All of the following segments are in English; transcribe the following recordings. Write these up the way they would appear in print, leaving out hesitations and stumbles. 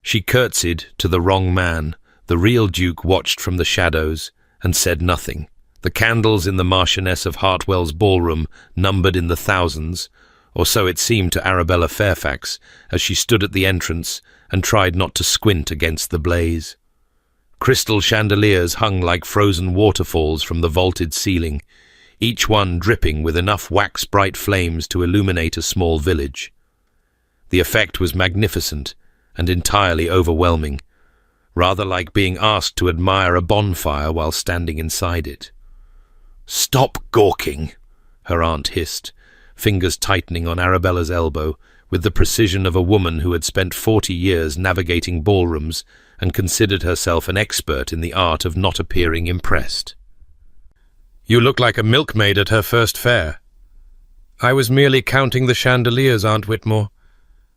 She curtsied to the wrong man. The real Duke watched from the shadows and said nothing. The candles in the Marchioness of Hartwell's ballroom numbered in the thousands, or so it seemed to Arabella Fairfax as she stood at the entrance and tried not to squint against the blaze. Crystal chandeliers hung like frozen waterfalls from the vaulted ceiling, each one dripping with enough wax-bright flames to illuminate a small village. The effect was magnificent and entirely overwhelming, rather like being asked to admire a bonfire while standing inside it. "Stop gawking," her aunt hissed, fingers tightening on Arabella's elbow with the precision of a woman who had spent 40 years navigating ballrooms and considered herself an expert in the art of not appearing impressed. "You look like a milkmaid at her first fair." "I was merely counting the chandeliers, Aunt Whitmore.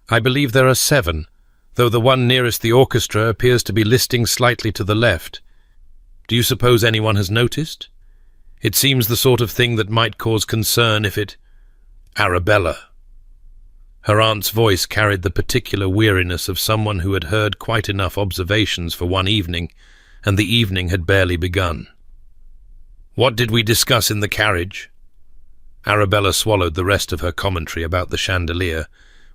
I believe there are 7, though the one nearest the orchestra appears to be listing slightly to the left. Do you suppose anyone has noticed? It seems the sort of thing that might cause concern if it—" "Arabella." Her aunt's voice carried the particular weariness of someone who had heard quite enough observations for one evening, and the evening had barely begun. "What did we discuss in the carriage?" Arabella swallowed the rest of her commentary about the chandelier,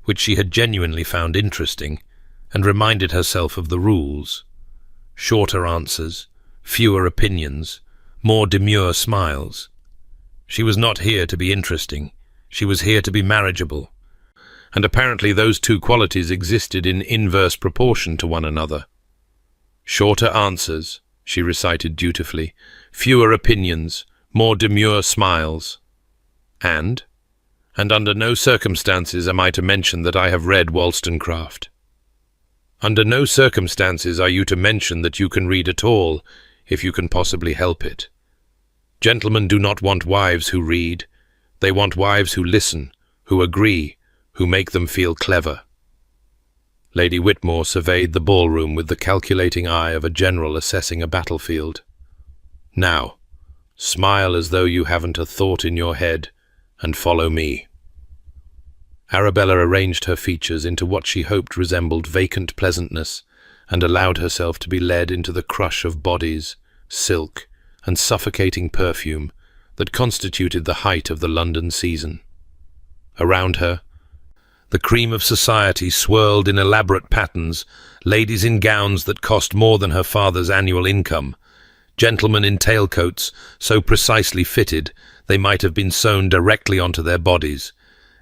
which she had genuinely found interesting, and reminded herself of the rules. Shorter answers, fewer opinions, more demure smiles. She was not here to be interesting. She was here to be marriageable. And apparently those two qualities existed in inverse proportion to one another. "Shorter answers," she recited dutifully, "fewer opinions, more demure smiles. And under no circumstances am I to mention that I have read Wollstonecraft. Under no circumstances are you to mention that you can read at all, if you can possibly help it. Gentlemen do not want wives who read. They want wives who listen, who agree, who make them feel clever." Lady Whitmore surveyed the ballroom with the calculating eye of a general assessing a battlefield. "Now, smile as though you haven't a thought in your head, and follow me." Arabella arranged her features into what she hoped resembled vacant pleasantness, and allowed herself to be led into the crush of bodies, silk, and suffocating perfume that constituted the height of the London season. Around her, the cream of society swirled in elaborate patterns, ladies in gowns that cost more than her father's annual income, gentlemen in tailcoats so precisely fitted they might have been sewn directly onto their bodies,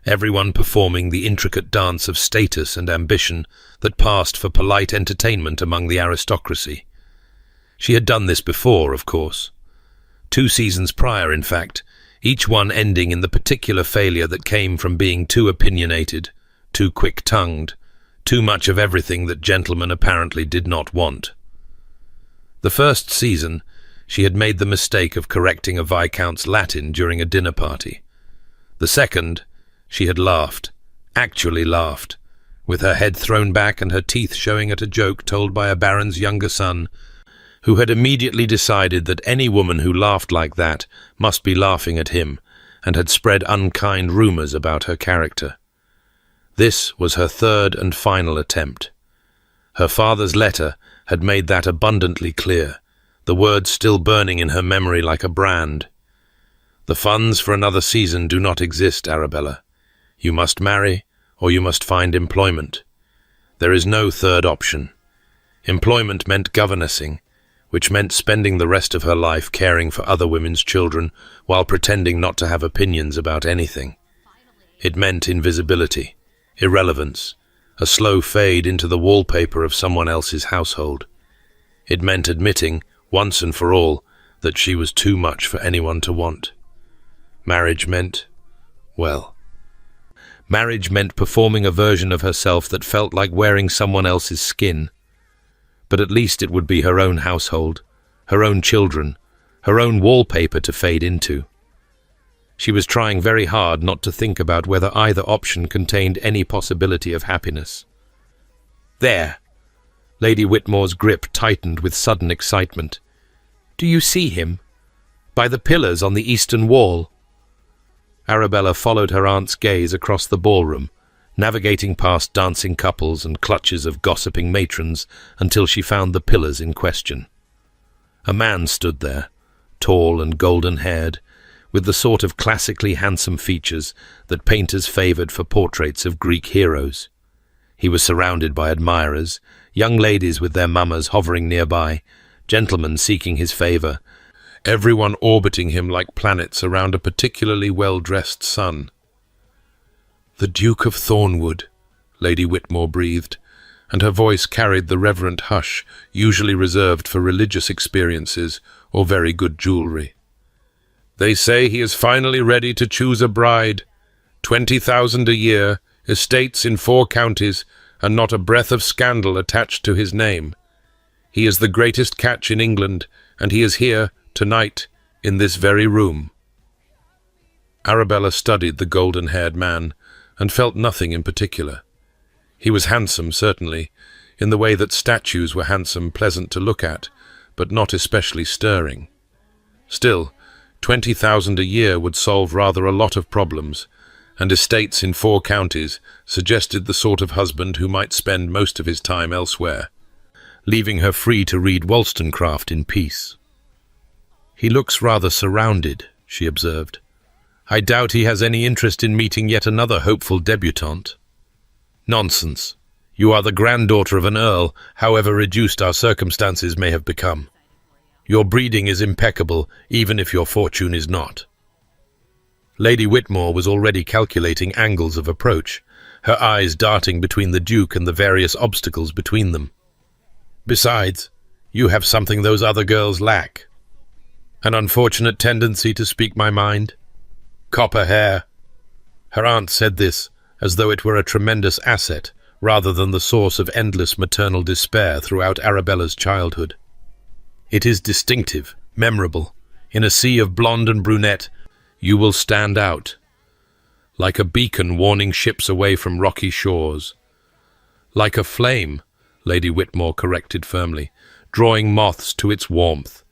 everyone performing the intricate dance of status and ambition that passed for polite entertainment among the aristocracy. She had done this before, of course. 2 seasons prior, in fact, each one ending in the particular failure that came from being too opinionated, too quick-tongued, too much of everything that gentlemen apparently did not want. The first season, she had made the mistake of correcting a viscount's Latin during a dinner party. The second, she had laughed, actually laughed, with her head thrown back and her teeth showing at a joke told by a baron's younger son, who had immediately decided that any woman who laughed like that must be laughing at him, and had spread unkind rumours about her character. This was her third and final attempt. Her father's letter had made that abundantly clear, the words still burning in her memory like a brand. "The funds for another season do not exist, Arabella. You must marry, or you must find employment. There is no third option." Employment meant governessing, which meant spending the rest of her life caring for other women's children while pretending not to have opinions about anything. It meant invisibility, irrelevance, a slow fade into the wallpaper of someone else's household. It meant admitting, once and for all, that she was too much for anyone to want. Marriage meant, well, marriage meant performing a version of herself that felt like wearing someone else's skin. But at least it would be her own household, her own children, her own wallpaper to fade into. She was trying very hard not to think about whether either option contained any possibility of happiness. "There!" Lady Whitmore's grip tightened with sudden excitement. "Do you see him? By the pillars on the eastern wall." Arabella followed her aunt's gaze across the ballroom, navigating past dancing couples and clutches of gossiping matrons until she found the pillars in question. A man stood there, tall and golden-haired, with the sort of classically handsome features that painters favoured for portraits of Greek heroes. He was surrounded by admirers, young ladies with their mammas hovering nearby, gentlemen seeking his favour, everyone orbiting him like planets around a particularly well-dressed sun. "The Duke of Thornwood," Lady Whitmore breathed, and her voice carried the reverent hush usually reserved for religious experiences or very good jewellery. "They say he is finally ready to choose a bride. 20,000 a year, estates in 4 counties, and not a breath of scandal attached to his name. He is the greatest catch in England, and he is here, tonight, in this very room." Arabella studied the golden-haired man, and felt nothing in particular. He was handsome, certainly, in the way that statues were handsome, pleasant to look at, but not especially stirring. Still, 20,000 a year would solve rather a lot of problems, and estates in 4 counties suggested the sort of husband who might spend most of his time elsewhere, leaving her free to read Wollstonecraft in peace. "He looks rather surrounded," she observed. "I doubt he has any interest in meeting yet another hopeful debutante." "Nonsense. You are the granddaughter of an earl, however reduced our circumstances may have become. Your breeding is impeccable, even if your fortune is not." Lady Whitmore was already calculating angles of approach, her eyes darting between the Duke and the various obstacles between them. "Besides, you have something those other girls lack. An unfortunate tendency to speak my mind. Copper hair." Her aunt said this as though it were a tremendous asset, rather than the source of endless maternal despair throughout Arabella's childhood. "It is distinctive, memorable. In a sea of blonde and brunette, you will stand out, like a beacon warning ships away from rocky shores." "Like a flame," Lady Whitmore corrected firmly, "drawing moths to its warmth.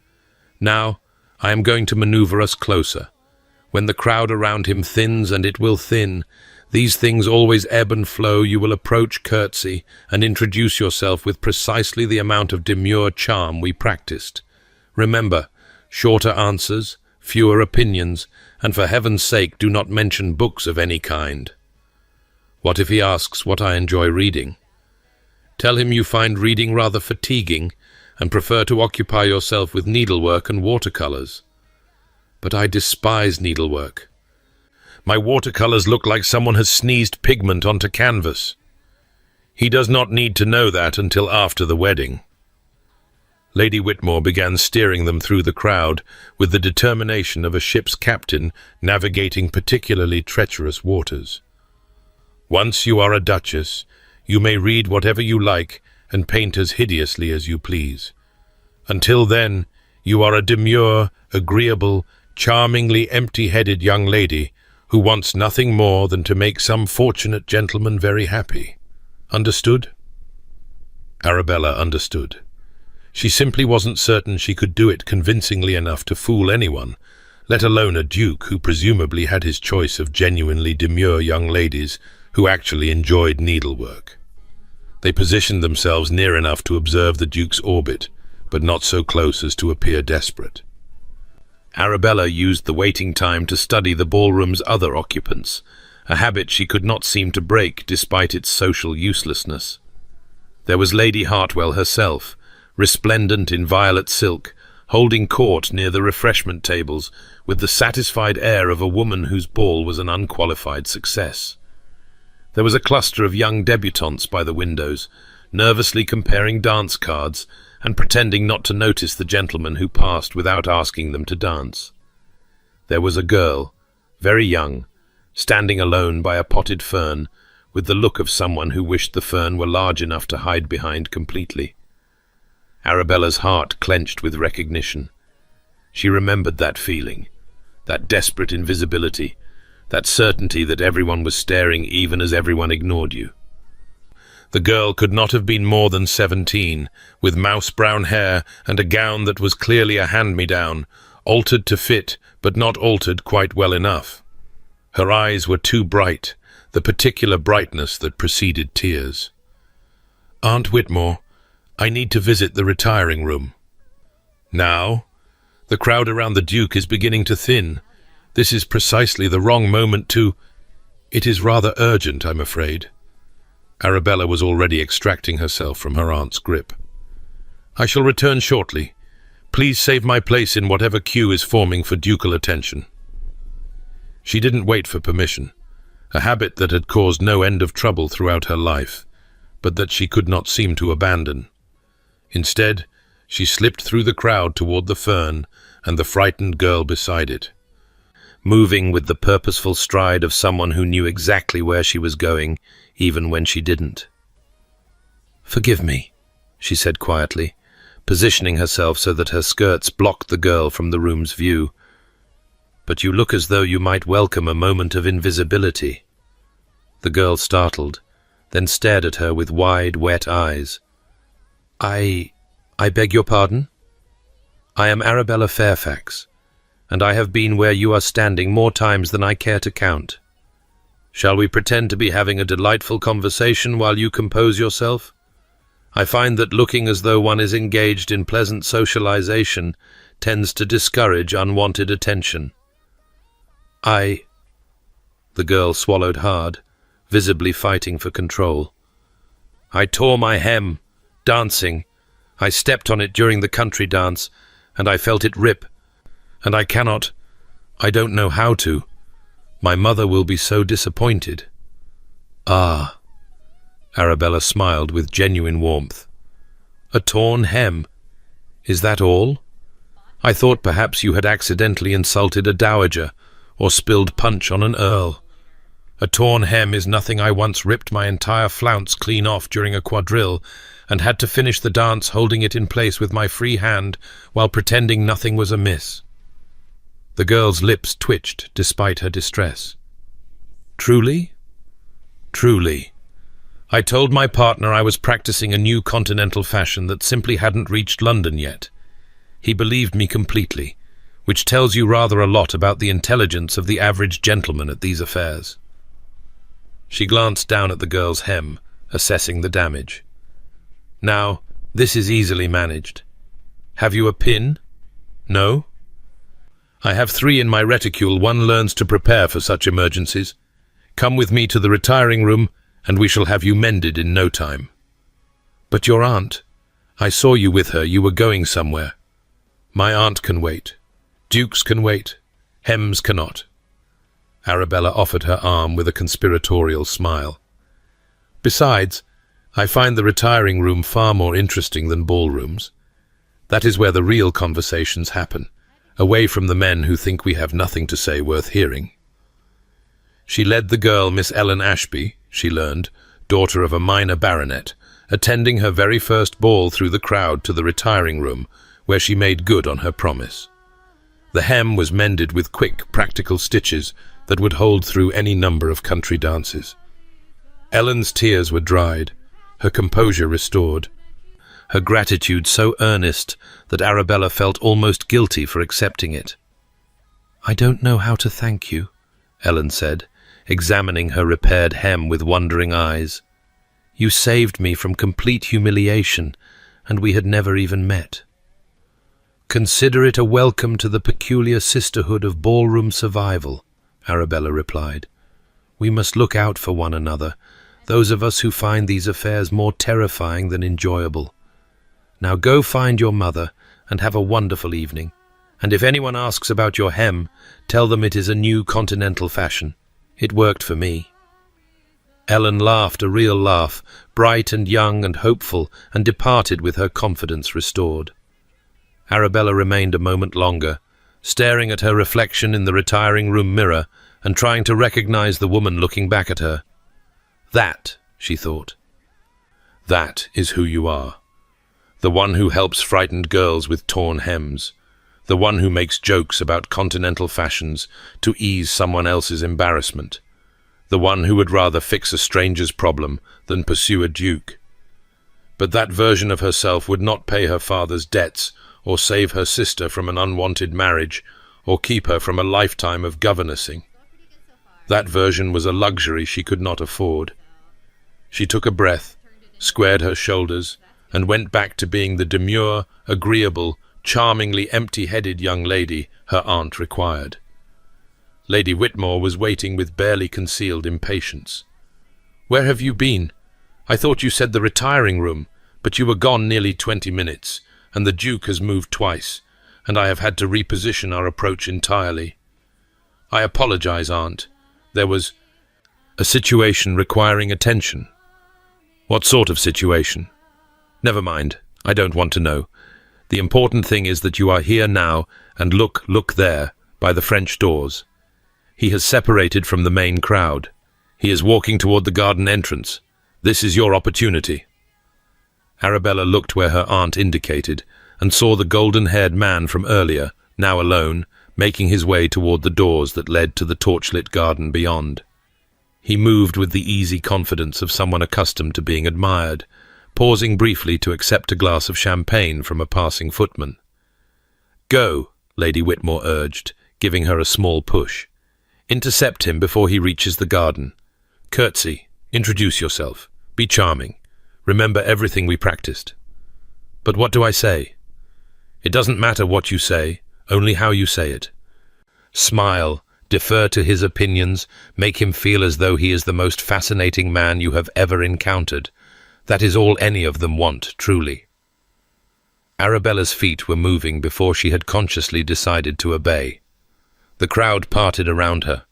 Now, I am going to maneuver us closer. When the crowd around him thins, and it will thin, these things always ebb and flow, you will approach Curtsy and introduce yourself with precisely the amount of demure charm we practiced. Remember, shorter answers, fewer opinions, and for heaven's sake do not mention books of any kind. What if he asks what I enjoy reading? Tell him you find reading rather fatiguing and prefer to occupy yourself with needlework and watercolors. But I despise needlework. My watercolors look like someone has sneezed pigment onto canvas. He does not need to know that until after the wedding." Lady Whitmore began steering them through the crowd with the determination of a ship's captain navigating particularly treacherous waters. "Once you are a duchess, you may read whatever you like and paint as hideously as you please. Until then, you are a demure, agreeable, charmingly empty-headed young lady who wants nothing more than to make some fortunate gentleman very happy. Understood?" Arabella understood. She simply wasn't certain she could do it convincingly enough to fool anyone, let alone a duke who presumably had his choice of genuinely demure young ladies who actually enjoyed needlework. They positioned themselves near enough to observe the duke's orbit, but not so close as to appear desperate. Arabella used the waiting time to study the ballroom's other occupants, a habit she could not seem to break despite its social uselessness. There was Lady Hartwell herself, resplendent in violet silk, holding court near the refreshment tables with the satisfied air of a woman whose ball was an unqualified success. There was a cluster of young debutantes by the windows, nervously comparing dance cards and pretending not to notice the gentleman who passed without asking them to dance. There was a girl, very young, standing alone by a potted fern, with the look of someone who wished the fern were large enough to hide behind completely. Arabella's heart clenched with recognition. She remembered that feeling, that desperate invisibility, that certainty that everyone was staring even as everyone ignored you. The girl could not have been more than 17, with mouse-brown hair and a gown that was clearly a hand-me-down, altered to fit, but not altered quite well enough. Her eyes were too bright, the particular brightness that preceded tears. "Aunt Whitmore, I need to visit the retiring room." "Now? The crowd around the Duke is beginning to thin. This is precisely the wrong moment to—" "It is rather urgent, I'm afraid." Arabella was already extracting herself from her aunt's grip. "I shall return shortly. Please save my place in whatever queue is forming for ducal attention." She didn't wait for permission, a habit that had caused no end of trouble throughout her life, but that she could not seem to abandon. Instead, she slipped through the crowd toward the fern and the frightened girl beside it, moving with the purposeful stride of someone who knew exactly where she was going, even when she didn't. "Forgive me," she said quietly, positioning herself so that her skirts blocked the girl from the room's view. "But you look as though you might welcome a moment of invisibility." The girl startled, then stared at her with wide, wet eyes. I beg your pardon? I am Arabella Fairfax, and I have been where you are standing more times than I care to count. Shall we pretend to be having a delightful conversation while you compose yourself? I find that looking as though one is engaged in pleasant socialization tends to discourage unwanted attention." The girl swallowed hard, visibly fighting for control. "I tore my hem, dancing. I stepped on it during the country dance, and I felt it rip. And I don't know how to. My mother will be so disappointed." "Ah." Arabella smiled with genuine warmth. "A torn hem. Is that all? I thought perhaps you had accidentally insulted a dowager, or spilled punch on an earl. A torn hem is nothing. I once ripped my entire flounce clean off during a quadrille, and had to finish the dance holding it in place with my free hand while pretending nothing was amiss." The girl's lips twitched despite her distress. "Truly?" "Truly. I told my partner I was practicing a new continental fashion that simply hadn't reached London yet. He believed me completely, which tells you rather a lot about the intelligence of the average gentleman at these affairs." She glanced down at the girl's hem, assessing the damage. "Now, this is easily managed. Have you a pin? No? I have 3 in my reticule. One learns to prepare for such emergencies. Come with me to the retiring room, and we shall have you mended in no time." "But your aunt? I saw you with her. You were going somewhere." "My aunt can wait. Dukes can wait. Hems cannot." Arabella offered her arm with a conspiratorial smile. "Besides, I find the retiring room far more interesting than ballrooms. That is where the real conversations happen, away from the men who think we have nothing to say worth hearing." She led the girl, Miss Ellen Ashby, she learned, daughter of a minor baronet, attending her very first ball through the crowd to the retiring room, where she made good on her promise. The hem was mended with quick, practical stitches that would hold through any number of country dances. Ellen's tears were dried, her composure restored, her gratitude so earnest that Arabella felt almost guilty for accepting it. "I don't know how to thank you," Ellen said, examining her repaired hem with wondering eyes. "You saved me from complete humiliation, and we had never even met." "Consider it a welcome to the peculiar sisterhood of ballroom survival," Arabella replied. "We must look out for one another, those of us who find these affairs more terrifying than enjoyable. Now go find your mother and have a wonderful evening. And if anyone asks about your hem, tell them it is a new continental fashion. It worked for me." Ellen laughed a real laugh, bright and young and hopeful, and departed with her confidence restored. Arabella remained a moment longer, staring at her reflection in the retiring room mirror and trying to recognize the woman looking back at her. "That," she thought, "that is who you are. The one who helps frightened girls with torn hems. The one who makes jokes about continental fashions to ease someone else's embarrassment. The one who would rather fix a stranger's problem than pursue a duke. But that version of herself would not pay her father's debts or save her sister from an unwanted marriage or keep her from a lifetime of governessing. That version was a luxury she could not afford. She took a breath, squared her shoulders, and went back to being the demure, agreeable, charmingly empty-headed young lady her aunt required. Lady Whitmore was waiting with barely concealed impatience. "Where have you been? I thought you said the retiring room, but you were gone nearly 20 minutes, and the Duke has moved twice, and I have had to reposition our approach entirely." "I apologize, Aunt. There was a situation requiring attention." "What sort of situation?" "Never mind. I don't want to know. The important thing is that you are here now, and look there, by the French doors. He has separated from the main crowd. He is walking toward the garden entrance. This is your opportunity." Arabella looked where her aunt indicated, and saw the golden-haired man from earlier, now alone, making his way toward the doors that led to the torchlit garden beyond. He moved with the easy confidence of someone accustomed to being admired, pausing briefly to accept a glass of champagne from a passing footman. "Go," Lady Whitmore urged, giving her a small push. "Intercept him before he reaches the garden. Curtsy, introduce yourself. Be charming. Remember everything we practiced." "But what do I say?" "It doesn't matter what you say, only how you say it. Smile, defer to his opinions, make him feel as though he is the most fascinating man you have ever encountered. That is all any of them want, truly." Arabella's feet were moving before she had consciously decided to obey. The crowd parted around her,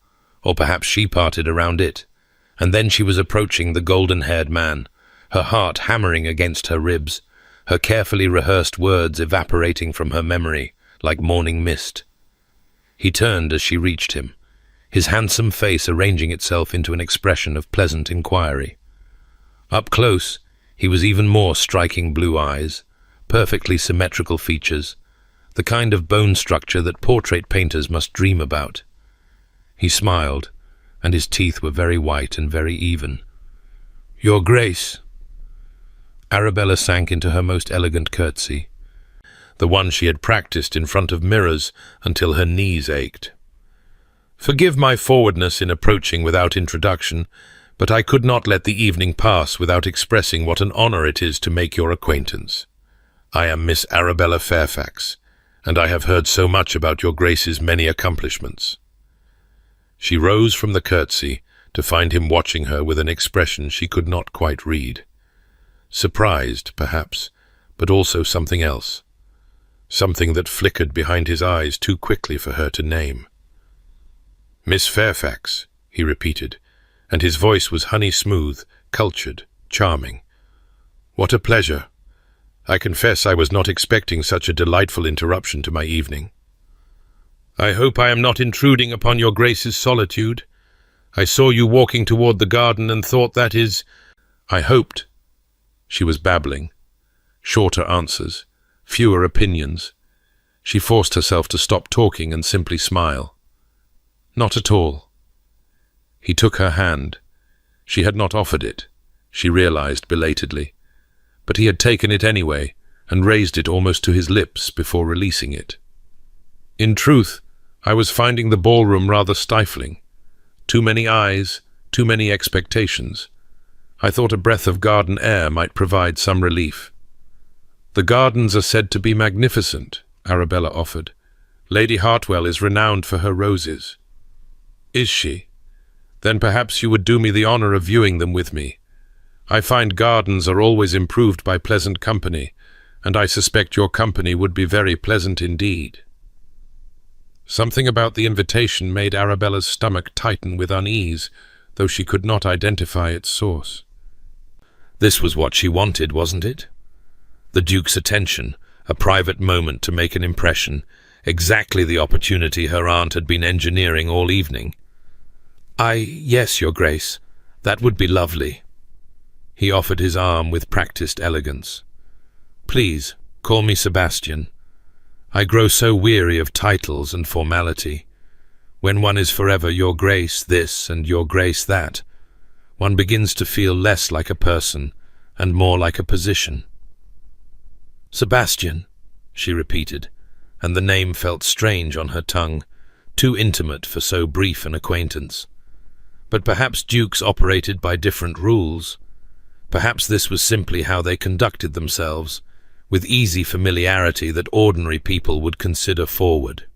or perhaps she parted around it, and then she was approaching the golden-haired man, her heart hammering against her ribs, her carefully rehearsed words evaporating from her memory like morning mist. He turned as she reached him, his handsome face arranging itself into an expression of pleasant inquiry. Up close, he was even more striking: blue eyes, perfectly symmetrical features, the kind of bone structure that portrait painters must dream about. He smiled, and his teeth were very white and very even. "Your Grace." Arabella sank into her most elegant curtsy, the one she had practiced in front of mirrors until her knees ached. "Forgive my forwardness in approaching without introduction, but I could not let the evening pass without expressing what an honor it is to make your acquaintance. I am Miss Arabella Fairfax, and I have heard so much about your Grace's many accomplishments." She rose from the curtsy to find him watching her with an expression she could not quite read. Surprised, perhaps, but also something else. Something that flickered behind his eyes too quickly for her to name. "Miss Fairfax," he repeated, and his voice was honey-smooth, cultured, charming. "What a pleasure. I confess I was not expecting such a delightful interruption to my evening." "I hope I am not intruding upon your Grace's solitude. I saw you walking toward the garden and thought that is—" "I hoped." She was babbling. Shorter answers, fewer opinions. She forced herself to stop talking and simply smile. "Not at all." He took her hand. She had not offered it, she realized belatedly, but he had taken it anyway and raised it almost to his lips before releasing it. "In truth, I was finding the ballroom rather stifling. Too many eyes, too many expectations. I thought a breath of garden air might provide some relief." "The gardens are said to be magnificent," Arabella offered. "Lady Hartwell is renowned for her roses." "Is she? Then perhaps you would do me the honor of viewing them with me. I find gardens are always improved by pleasant company, and I suspect your company would be very pleasant indeed." Something about the invitation made Arabella's stomach tighten with unease, though she could not identify its source. This was what she wanted, wasn't it? The Duke's attention, a private moment to make an impression, exactly the opportunity her aunt had been engineering all evening. Yes, Your Grace, that would be lovely." He offered his arm with practiced elegance. "Please, call me Sebastian. I grow so weary of titles and formality. When one is forever Your Grace this and Your Grace that, one begins to feel less like a person and more like a position." "Sebastian," she repeated, and the name felt strange on her tongue, too intimate for so brief an acquaintance. But perhaps dukes operated by different rules. Perhaps this was simply how they conducted themselves, with easy familiarity that ordinary people would consider forward.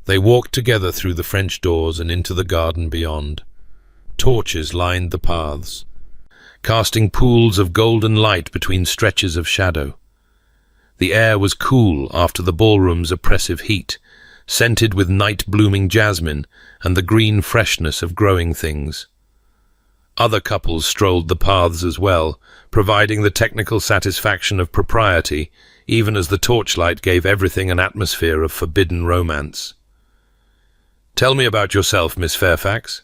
They walked together through the French doors and into the garden beyond. Torches lined the paths, casting pools of golden light between stretches of shadow. The air was cool after the ballroom's oppressive heat, scented with night-blooming jasmine and the green freshness of growing things. Other couples strolled the paths as well, providing the technical satisfaction of propriety, even as the torchlight gave everything an atmosphere of forbidden romance. "Tell me about yourself, Miss Fairfax."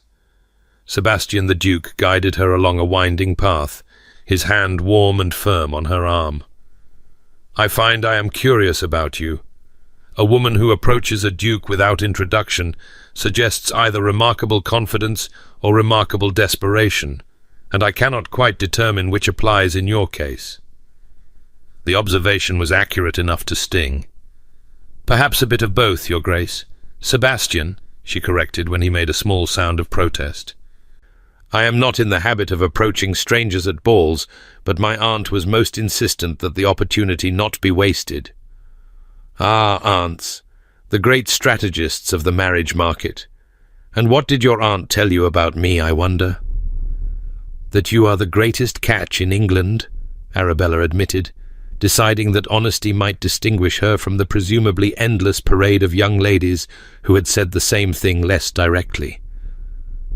Sebastian the Duke guided her along a winding path, his hand warm and firm on her arm. "I find I am curious about you. A woman who approaches a duke without introduction suggests either remarkable confidence or remarkable desperation, and I cannot quite determine which applies in your case." The observation was accurate enough to sting. "Perhaps a bit of both, Your Grace. Sebastian," she corrected when he made a small sound of protest. "I am not in the habit of approaching strangers at balls, but my aunt was most insistent that the opportunity not be wasted." "Ah, aunts, the great strategists of the marriage market. And what did your aunt tell you about me, I wonder?" "That you are the greatest catch in England," Arabella admitted, deciding that honesty might distinguish her from the presumably endless parade of young ladies who had said the same thing less directly.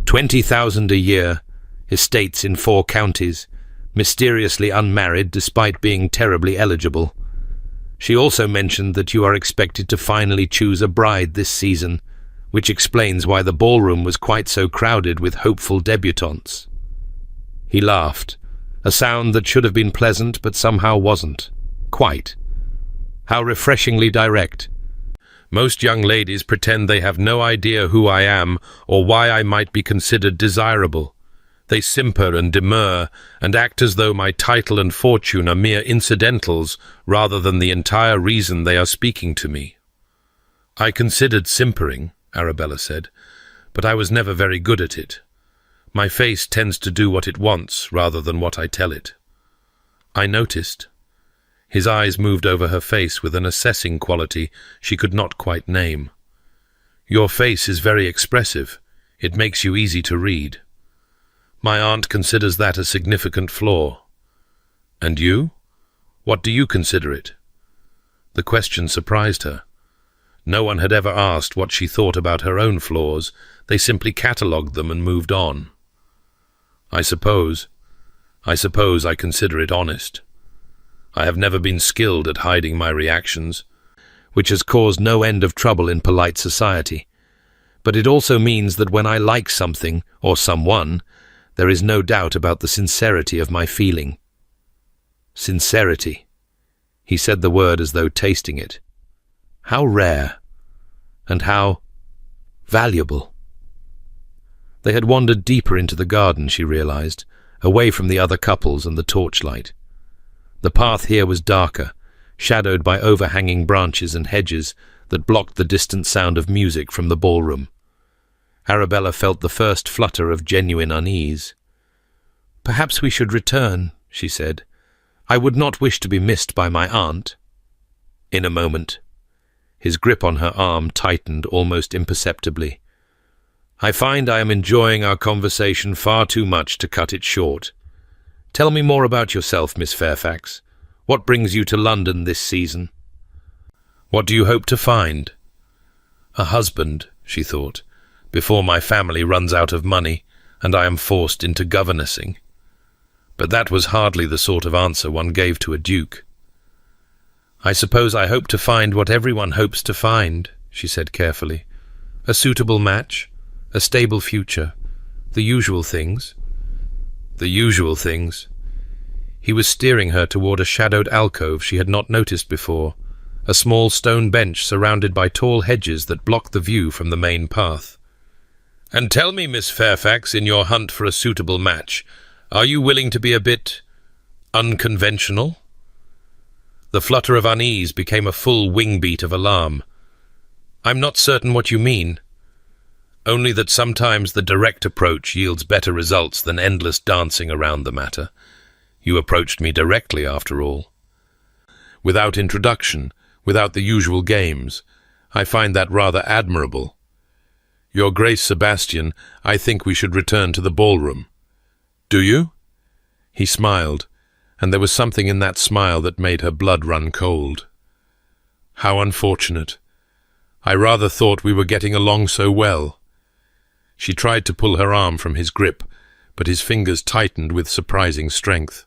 20,000 a year, estates in 4 counties, mysteriously unmarried despite being terribly eligible. She also mentioned that you are expected to finally choose a bride this season, which explains why the ballroom was quite so crowded with hopeful debutantes. He laughed, a sound that should have been pleasant but somehow wasn't. Quite. How refreshingly direct. Most young ladies pretend they have no idea who I am or why I might be considered desirable. They simper and demur and act as though my title and fortune are mere incidentals rather than the entire reason they are speaking to me. "I considered simpering," Arabella said, "but I was never very good at it. My face tends to do what it wants rather than what I tell it." I noticed. His eyes moved over her face with an assessing quality she could not quite name. "Your face is very expressive. It makes you easy to read. My aunt considers that a significant flaw. And you? What do you consider it?" The question surprised her. No one had ever asked what she thought about her own flaws. They simply catalogued them and moved on. I suppose I consider it honest. I have never been skilled at hiding my reactions, which has caused no end of trouble in polite society. But it also means that when I like something, or someone, there is no doubt about the sincerity of my feeling." Sincerity. He said the word as though tasting it. How rare, and how valuable. They had wandered deeper into the garden, she realized, away from the other couples and the torchlight. The path here was darker, shadowed by overhanging branches and hedges that blocked the distant sound of music from the ballroom. Arabella felt the first flutter of genuine unease. "Perhaps we should return," she said. "I would not wish to be missed by my aunt." In a moment. His grip on her arm tightened almost imperceptibly. "I find I am enjoying our conversation far too much to cut it short. Tell me more about yourself, Miss Fairfax. What brings you to London this season?" "What do you hope to find?" "A husband," she thought, "before my family runs out of money and I am forced into governessing." But that was hardly the sort of answer one gave to a duke. "I suppose I hope to find what everyone hopes to find," she said carefully. "A suitable match, a stable future, the usual things." The usual things. He was steering her toward a shadowed alcove she had not noticed before, a small stone bench surrounded by tall hedges that blocked the view from the main path. "And tell me, Miss Fairfax, in your hunt for a suitable match, are you willing to be a bit unconventional?" The flutter of unease became a full wing beat of alarm. "I'm not certain what you mean." Only that sometimes the direct approach yields better results than endless dancing around the matter. You approached me directly, after all. Without introduction, without the usual games. I find that rather admirable. Your Grace Sebastian, I think we should return to the ballroom. Do you? He smiled, and there was something in that smile that made her blood run cold. How unfortunate. I rather thought we were getting along so well. She tried to pull her arm from his grip, but his fingers tightened with surprising strength.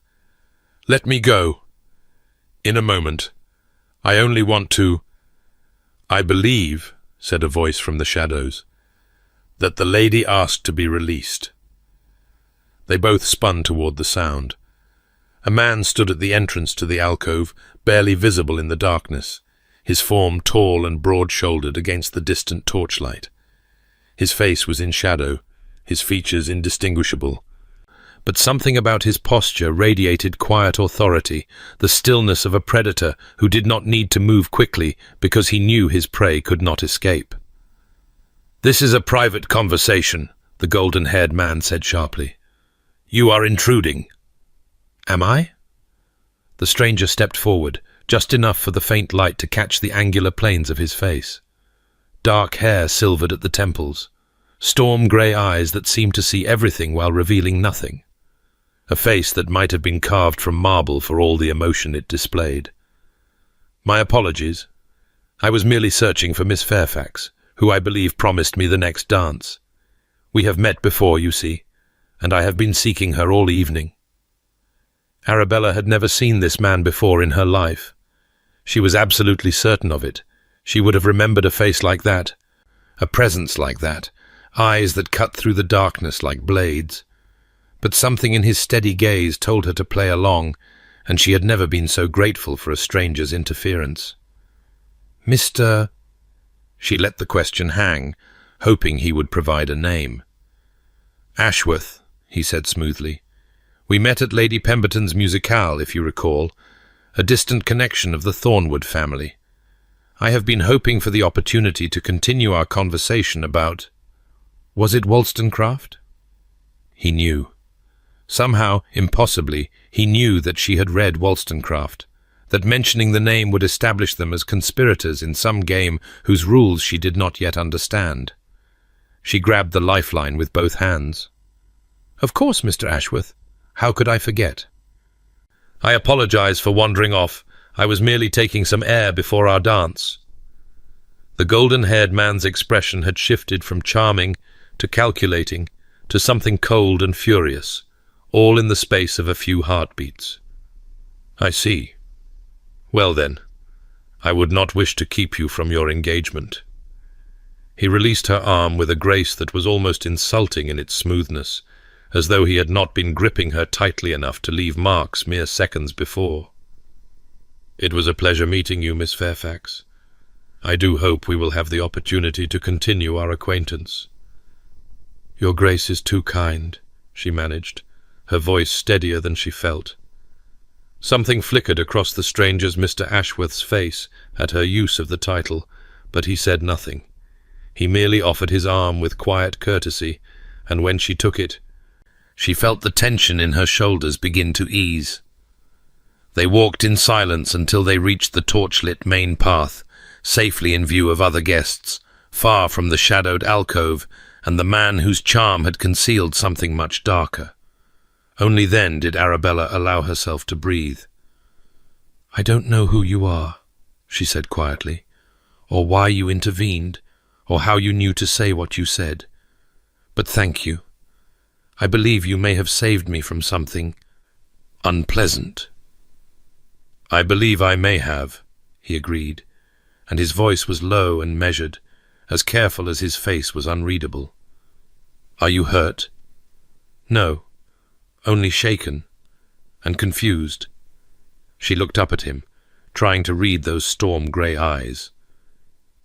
Let me go. In a moment. I only want to... I believe, said a voice from the shadows, that the lady asked to be released. They both spun toward the sound. A man stood at the entrance to the alcove, barely visible in the darkness, his form tall and broad-shouldered against the distant torchlight. His face was in shadow, his features indistinguishable. But something about his posture radiated quiet authority, the stillness of a predator who did not need to move quickly because he knew his prey could not escape. "This is a private conversation," the golden-haired man said sharply. "You are intruding." "Am I?" The stranger stepped forward, just enough for the faint light to catch the angular planes of his face. Dark hair silvered at the temples, storm-grey eyes that seemed to see everything while revealing nothing. A face that might have been carved from marble for all the emotion it displayed. "My apologies. I was merely searching for Miss Fairfax, who I believe promised me the next dance. We have met before, you see, and I have been seeking her all evening." Arabella had never seen this man before in her life. She was absolutely certain of it. She would have remembered a face like that, a presence like that, eyes that cut through the darkness like blades. But something in his steady gaze told her to play along, and she had never been so grateful for a stranger's interference. "Mr.—" She let the question hang, hoping he would provide a name. "Ashworth," he said smoothly. "We met at Lady Pemberton's musicale, if you recall, a distant connection of the Thornwood family. I have been hoping for the opportunity to continue our conversation about— Was it Wollstonecraft?" He knew. Somehow, impossibly, he knew that she had read Wollstonecraft, that mentioning the name would establish them as conspirators in some game whose rules she did not yet understand. She grabbed the lifeline with both hands. "Of course, Mr. Ashworth. How could I forget?" "I apologize for wandering off. I was merely taking some air before our dance." The golden-haired man's expression had shifted from charming to calculating to something cold and furious, all in the space of a few heartbeats. "I see. Well then, I would not wish to keep you from your engagement." He released her arm with a grace that was almost insulting in its smoothness, as though he had not been gripping her tightly enough to leave marks mere seconds before. "It was a pleasure meeting you, Miss Fairfax. I do hope we will have the opportunity to continue our acquaintance." "Your Grace is too kind," she managed, her voice steadier than she felt. Something flickered across the stranger's Mr. Ashworth's face at her use of the title, but he said nothing. He merely offered his arm with quiet courtesy, and when she took it, she felt the tension in her shoulders begin to ease. They walked in silence until they reached the torchlit main path, safely in view of other guests, far from the shadowed alcove and the man whose charm had concealed something much darker. Only then did Arabella allow herself to breathe. "I don't know who you are," she said quietly, "or why you intervened, or how you knew to say what you said. But thank you. I believe you may have saved me from something unpleasant." "I believe I may have," he agreed, and his voice was low and measured, as careful as his face was unreadable. "Are you hurt?" "No, only shaken and confused." She looked up at him, trying to read those storm-grey eyes.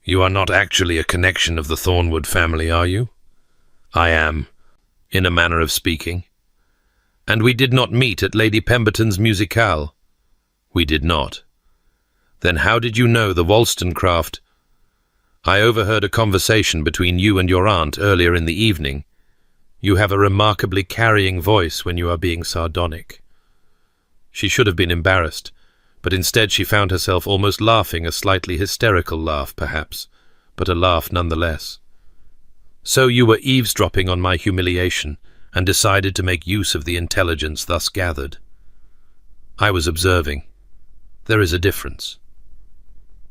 "You are not actually a connection of the Thornwood family, are you?" "I am, in a manner of speaking." "And we did not meet at Lady Pemberton's musicale?" "We did not." "Then how did you know the Wollstonecraft—" I overheard a conversation between you and your aunt earlier in the evening. You have a remarkably carrying voice when you are being sardonic." She should have been embarrassed, but instead she found herself almost laughing, a slightly hysterical laugh, perhaps, but a laugh nonetheless. "So you were eavesdropping on my humiliation, and decided to make use of the intelligence thus gathered." "I was observing. There is a difference."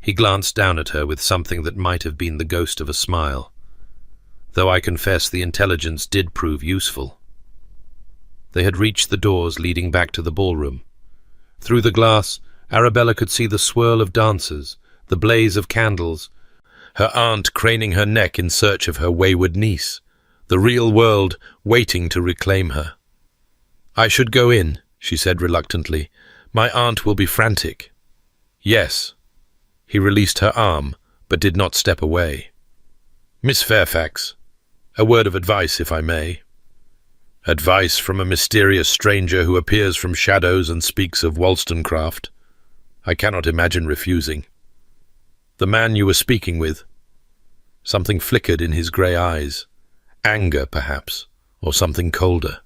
He glanced down at her with something that might have been the ghost of a smile, though I confess the intelligence did prove useful. They had reached the doors leading back to the ballroom. Through the glass, Arabella could see the swirl of dancers, the blaze of candles, her aunt craning her neck in search of her wayward niece, the real world waiting to reclaim her. "I should go in," she said reluctantly. "My aunt will be frantic." "Yes." He released her arm, but did not step away. "Miss Fairfax, a word of advice, if I may." "Advice from a mysterious stranger who appears from shadows and speaks of Wollstonecraft. I cannot imagine refusing." "The man you were speaking with?" Something flickered in his grey eyes. Anger, perhaps, or something colder.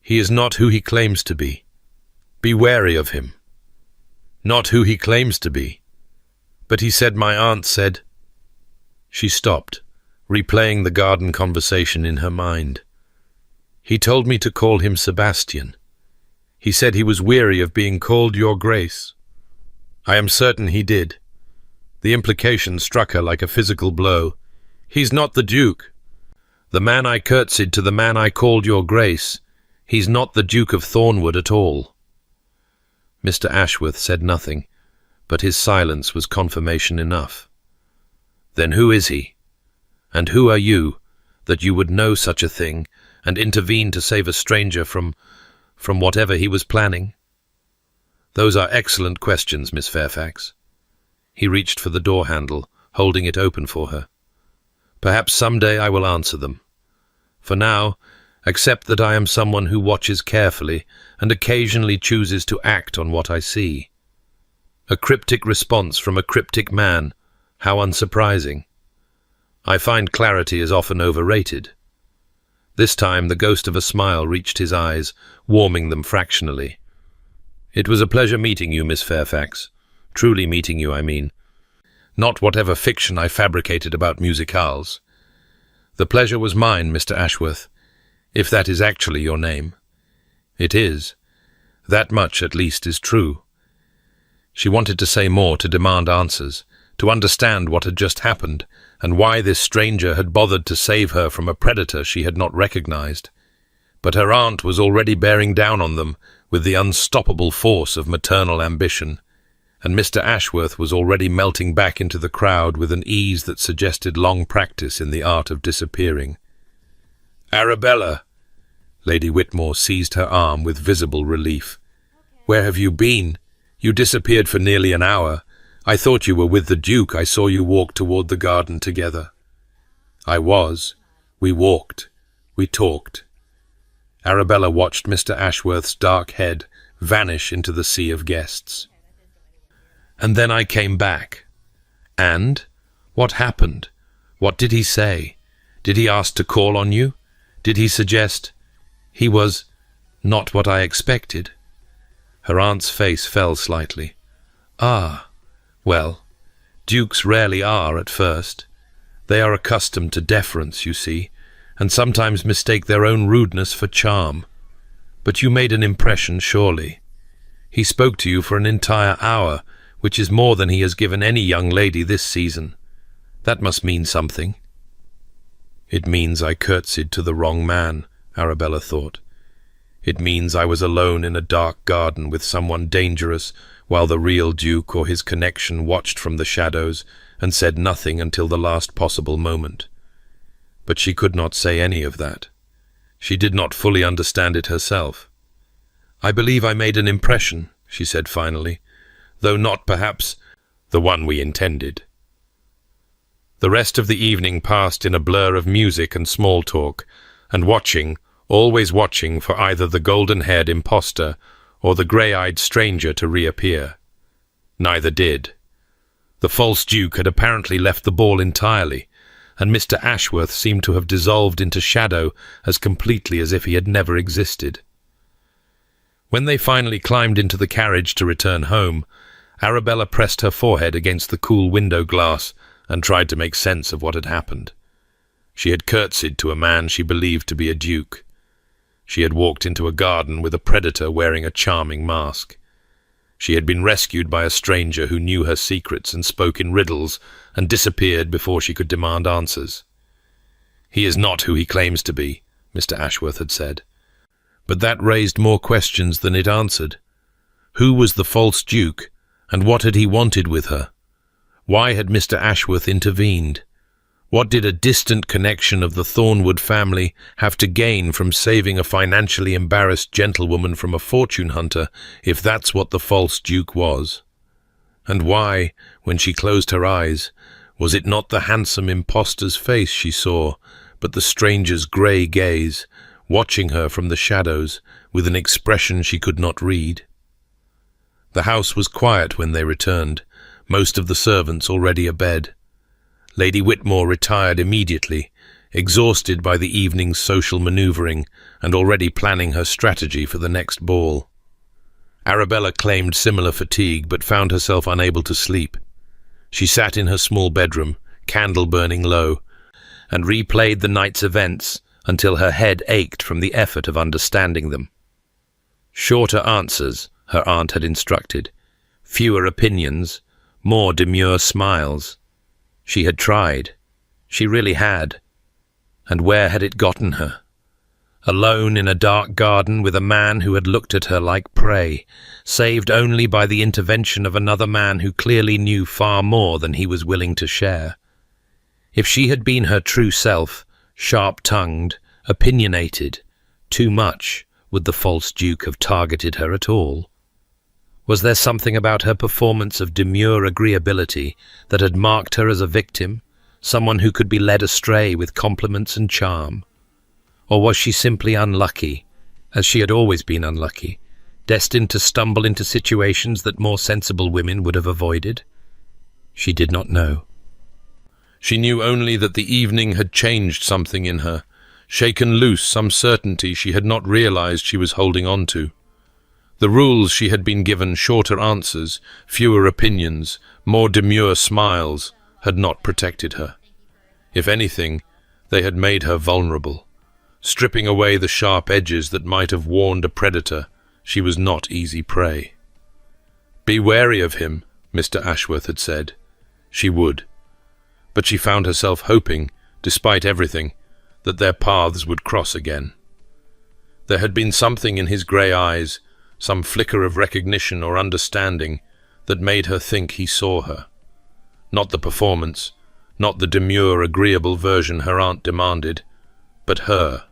"He is not who he claims to be. Be wary of him." "Not who he claims to be. But he said my aunt said—" She stopped, replaying the garden conversation in her mind. "He told me to call him Sebastian. He said he was weary of being called Your Grace." "I am certain he did." The implication struck her like a physical blow. "He's not the Duke. The man I curtsied to, the man I called Your Grace. He's not the Duke of Thornwood at all." Mr. Ashworth said nothing, but his silence was confirmation enough. "Then who is he? And who are you, that you would know such a thing, and intervene to save a stranger from whatever he was planning?" "Those are excellent questions, Miss Fairfax." He reached for the door handle, holding it open for her. "Perhaps some day I will answer them. For now, accept that I am someone who watches carefully and occasionally chooses to act on what I see." A cryptic response from a cryptic man. How unsurprising. I find clarity is often overrated. This time the ghost of a smile reached his eyes, warming them fractionally. "It was a pleasure meeting you, Miss Fairfax. Truly meeting you, I mean. Not whatever fiction I fabricated about musicales. The pleasure was mine, Mr. Ashworth, if that is actually your name." "It is. That much, at least, is true." She wanted to say more, to demand answers, to understand what had just happened, and why this stranger had bothered to save her from a predator she had not recognized. But her aunt was already bearing down on them with the unstoppable force of maternal ambition, and Mr. Ashworth was already melting back into the crowd with an ease that suggested long practice in the art of disappearing. "Arabella!" Lady Whitmore seized her arm with visible relief. "Where have you been? You disappeared for nearly an hour. I thought you were with the Duke. I saw you walk toward the garden together." "I was. We walked. We talked." Arabella watched Mr. Ashworth's dark head vanish into the sea of guests. "And then I came back." "And? What happened? What did he say? Did he ask to call on you? Did he suggest—" "He was not what I expected." Her aunt's face fell slightly. "Ah, well, dukes rarely are at first. They are accustomed to deference, you see, and sometimes mistake their own rudeness for charm. But you made an impression, surely. He spoke to you for an entire hour, which is more than he has given any young lady this season. That must mean something." "It means I curtsied to the wrong man," Arabella thought. "It means I was alone in a dark garden with someone dangerous, while the real Duke or his connection watched from the shadows and said nothing until the last possible moment." But she could not say any of that. She did not fully understand it herself. "I believe I made an impression," she said finally, "though not perhaps the one we intended." The rest of the evening passed in a blur of music and small talk, and watching, always watching for either the golden-haired impostor or the grey-eyed stranger to reappear. Neither did. The false Duke had apparently left the ball entirely, and Mr. Ashworth seemed to have dissolved into shadow as completely as if he had never existed. When they finally climbed into the carriage to return home, Arabella pressed her forehead against the cool window glass and tried to make sense of what had happened. She had curtsied to a man she believed to be a duke. She had walked into a garden with a predator wearing a charming mask. She had been rescued by a stranger who knew her secrets and spoke in riddles and disappeared before she could demand answers. "He is not who he claims to be," Mr. Ashworth had said. But that raised more questions than it answered. Who was the false Duke, and what had he wanted with her? Why had Mr. Ashworth intervened? What did a distant connection of the Thornwood family have to gain from saving a financially embarrassed gentlewoman from a fortune hunter, if that's what the false Duke was? And why, when she closed her eyes, was it not the handsome impostor's face she saw, but the stranger's grey gaze, watching her from the shadows with an expression she could not read? The house was quiet when they returned, most of the servants already abed. Lady Whitmore retired immediately, exhausted by the evening's social manoeuvring and already planning her strategy for the next ball. Arabella claimed similar fatigue but found herself unable to sleep. She sat in her small bedroom, candle burning low, and replayed the night's events until her head ached from the effort of understanding them. Shorter answers, her aunt had instructed, fewer opinions, more demure smiles. She had tried. She really had. And where had it gotten her? Alone in a dark garden with a man who had looked at her like prey, saved only by the intervention of another man who clearly knew far more than he was willing to share. If she had been her true self, sharp-tongued, opinionated, too much, would the false Duke have targeted her at all? Was there something about her performance of demure agreeability that had marked her as a victim, someone who could be led astray with compliments and charm? Or was she simply unlucky, as she had always been unlucky, destined to stumble into situations that more sensible women would have avoided? She did not know. She knew only that the evening had changed something in her, shaken loose some certainty she had not realized she was holding on to. The rules she had been given, shorter answers, fewer opinions, more demure smiles, had not protected her. If anything, they had made her vulnerable. Stripping away the sharp edges that might have warned a predator, she was not easy prey. "Be wary of him," Mr. Ashworth had said. She would. But she found herself hoping, despite everything, that their paths would cross again. There had been something in his grey eyes, some flicker of recognition or understanding, that made her think he saw her. Not the performance, not the demure, agreeable version her aunt demanded, but her.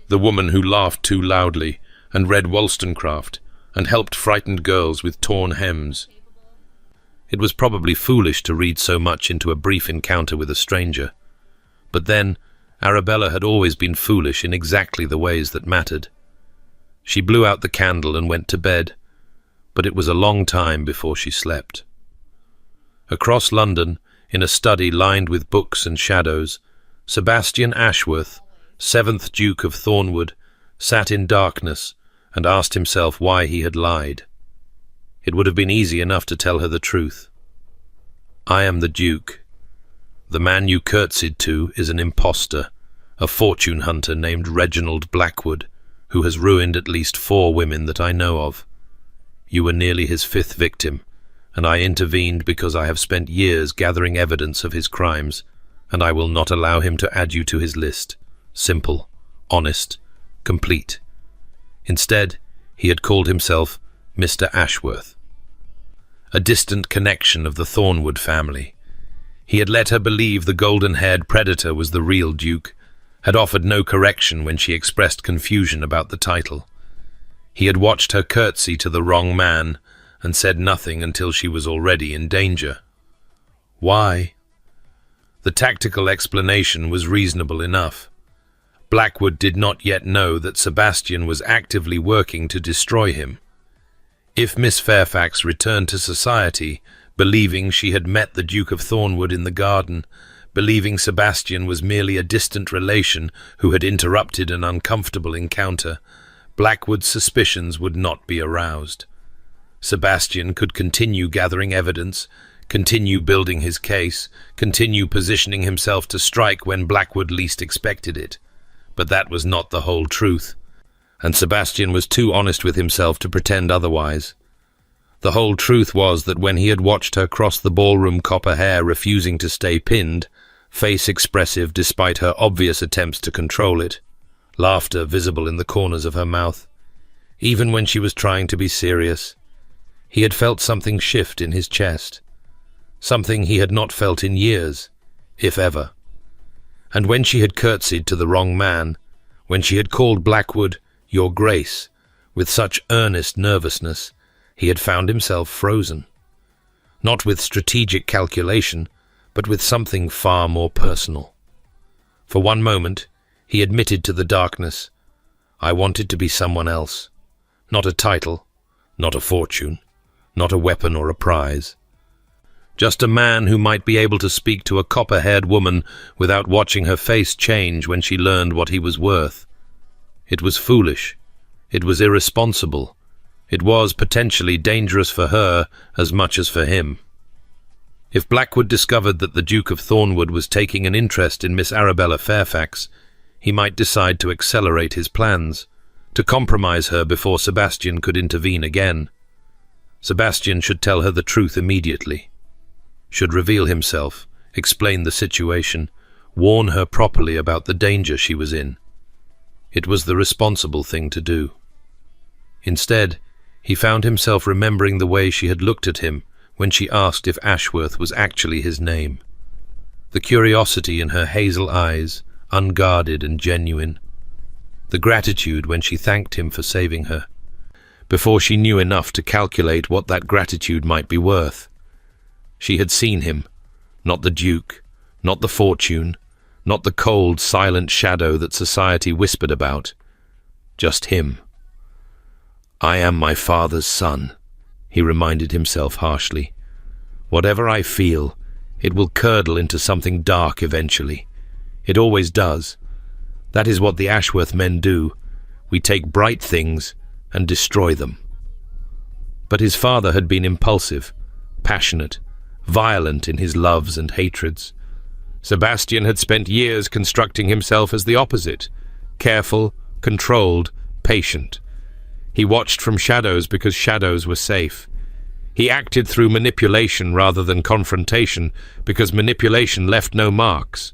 The woman who laughed too loudly and read Wollstonecraft and helped frightened girls with torn hems. It was probably foolish to read so much into a brief encounter with a stranger. But then, Arabella had always been foolish in exactly the ways that mattered. She blew out the candle and went to bed, but it was a long time before she slept. Across London, in a study lined with books and shadows, Sebastian Ashworth, 7th Duke of Thornwood, sat in darkness and asked himself why he had lied. It would have been easy enough to tell her the truth. "I am the Duke. The man you curtsied to is an impostor, a fortune hunter named Reginald Blackwood, who has ruined at least 4 women that I know of. You were nearly his 5th victim, and I intervened because I have spent years gathering evidence of his crimes, and I will not allow him to add you to his list. Simple, honest, complete." Instead, he had called himself Mr. Ashworth. A distant connection of the Thornwood family. He had let her believe the golden-haired predator was the real Duke, had offered no correction when she expressed confusion about the title. He had watched her curtsy to the wrong man and said nothing until she was already in danger. Why? The tactical explanation was reasonable enough. Blackwood did not yet know that Sebastian was actively working to destroy him. If Miss Fairfax returned to society, believing she had met the Duke of Thornwood in the garden, believing Sebastian was merely a distant relation who had interrupted an uncomfortable encounter, Blackwood's suspicions would not be aroused. Sebastian could continue gathering evidence, continue building his case, continue positioning himself to strike when Blackwood least expected it. But that was not the whole truth, and Sebastian was too honest with himself to pretend otherwise. The whole truth was that when he had watched her cross the ballroom, copper hair refusing to stay pinned, face expressive despite her obvious attempts to control it, laughter visible in the corners of her mouth, even when she was trying to be serious, he had felt something shift in his chest, something he had not felt in years, if ever. And when she had curtsied to the wrong man, when she had called Blackwood "Your Grace" with such earnest nervousness, he had found himself frozen. Not with strategic calculation, but with something far more personal. For one moment, he admitted to the darkness, "I wanted to be someone else. Not a title, not a fortune, not a weapon or a prize. Just a man who might be able to speak to a copper-haired woman without watching her face change when she learned what he was worth. It was foolish. It was irresponsible. It was potentially dangerous for her as much as for him. If Blackwood discovered that the Duke of Thornwood was taking an interest in Miss Arabella Fairfax, he might decide to accelerate his plans, to compromise her before Sebastian could intervene again. Sebastian should tell her the truth immediately, should reveal himself, explain the situation, warn her properly about the danger she was in. It was the responsible thing to do. Instead, he found himself remembering the way she had looked at him when she asked if Ashworth was actually his name. The curiosity in her hazel eyes, unguarded and genuine. The gratitude when she thanked him for saving her, before she knew enough to calculate what that gratitude might be worth. She had seen him, not the Duke, not the fortune, not the cold, silent shadow that society whispered about. Just him. "I am my father's son," he reminded himself harshly. "Whatever I feel, it will curdle into something dark eventually. It always does. That is what the Ashworth men do. We take bright things and destroy them." But his father had been impulsive, passionate, violent in his loves and hatreds. Sebastian had spent years constructing himself as the opposite, careful, controlled, patient. He watched from shadows because shadows were safe. He acted through manipulation rather than confrontation because manipulation left no marks.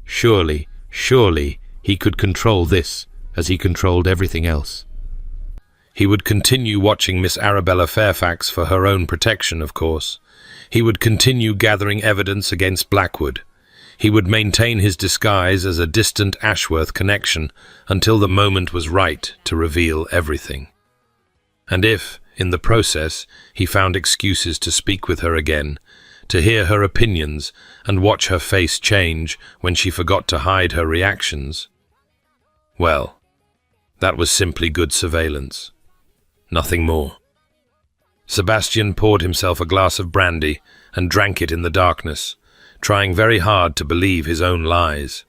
Surely, surely, he could control this as he controlled everything else. He would continue watching Miss Arabella Fairfax for her own protection, of course. He would continue gathering evidence against Blackwood. He would maintain his disguise as a distant Ashworth connection until the moment was right to reveal everything. And if, in the process, he found excuses to speak with her again, to hear her opinions and watch her face change when she forgot to hide her reactions, well, that was simply good surveillance. Nothing more. Sebastian poured himself a glass of brandy and drank it in the darkness, trying very hard to believe his own lies.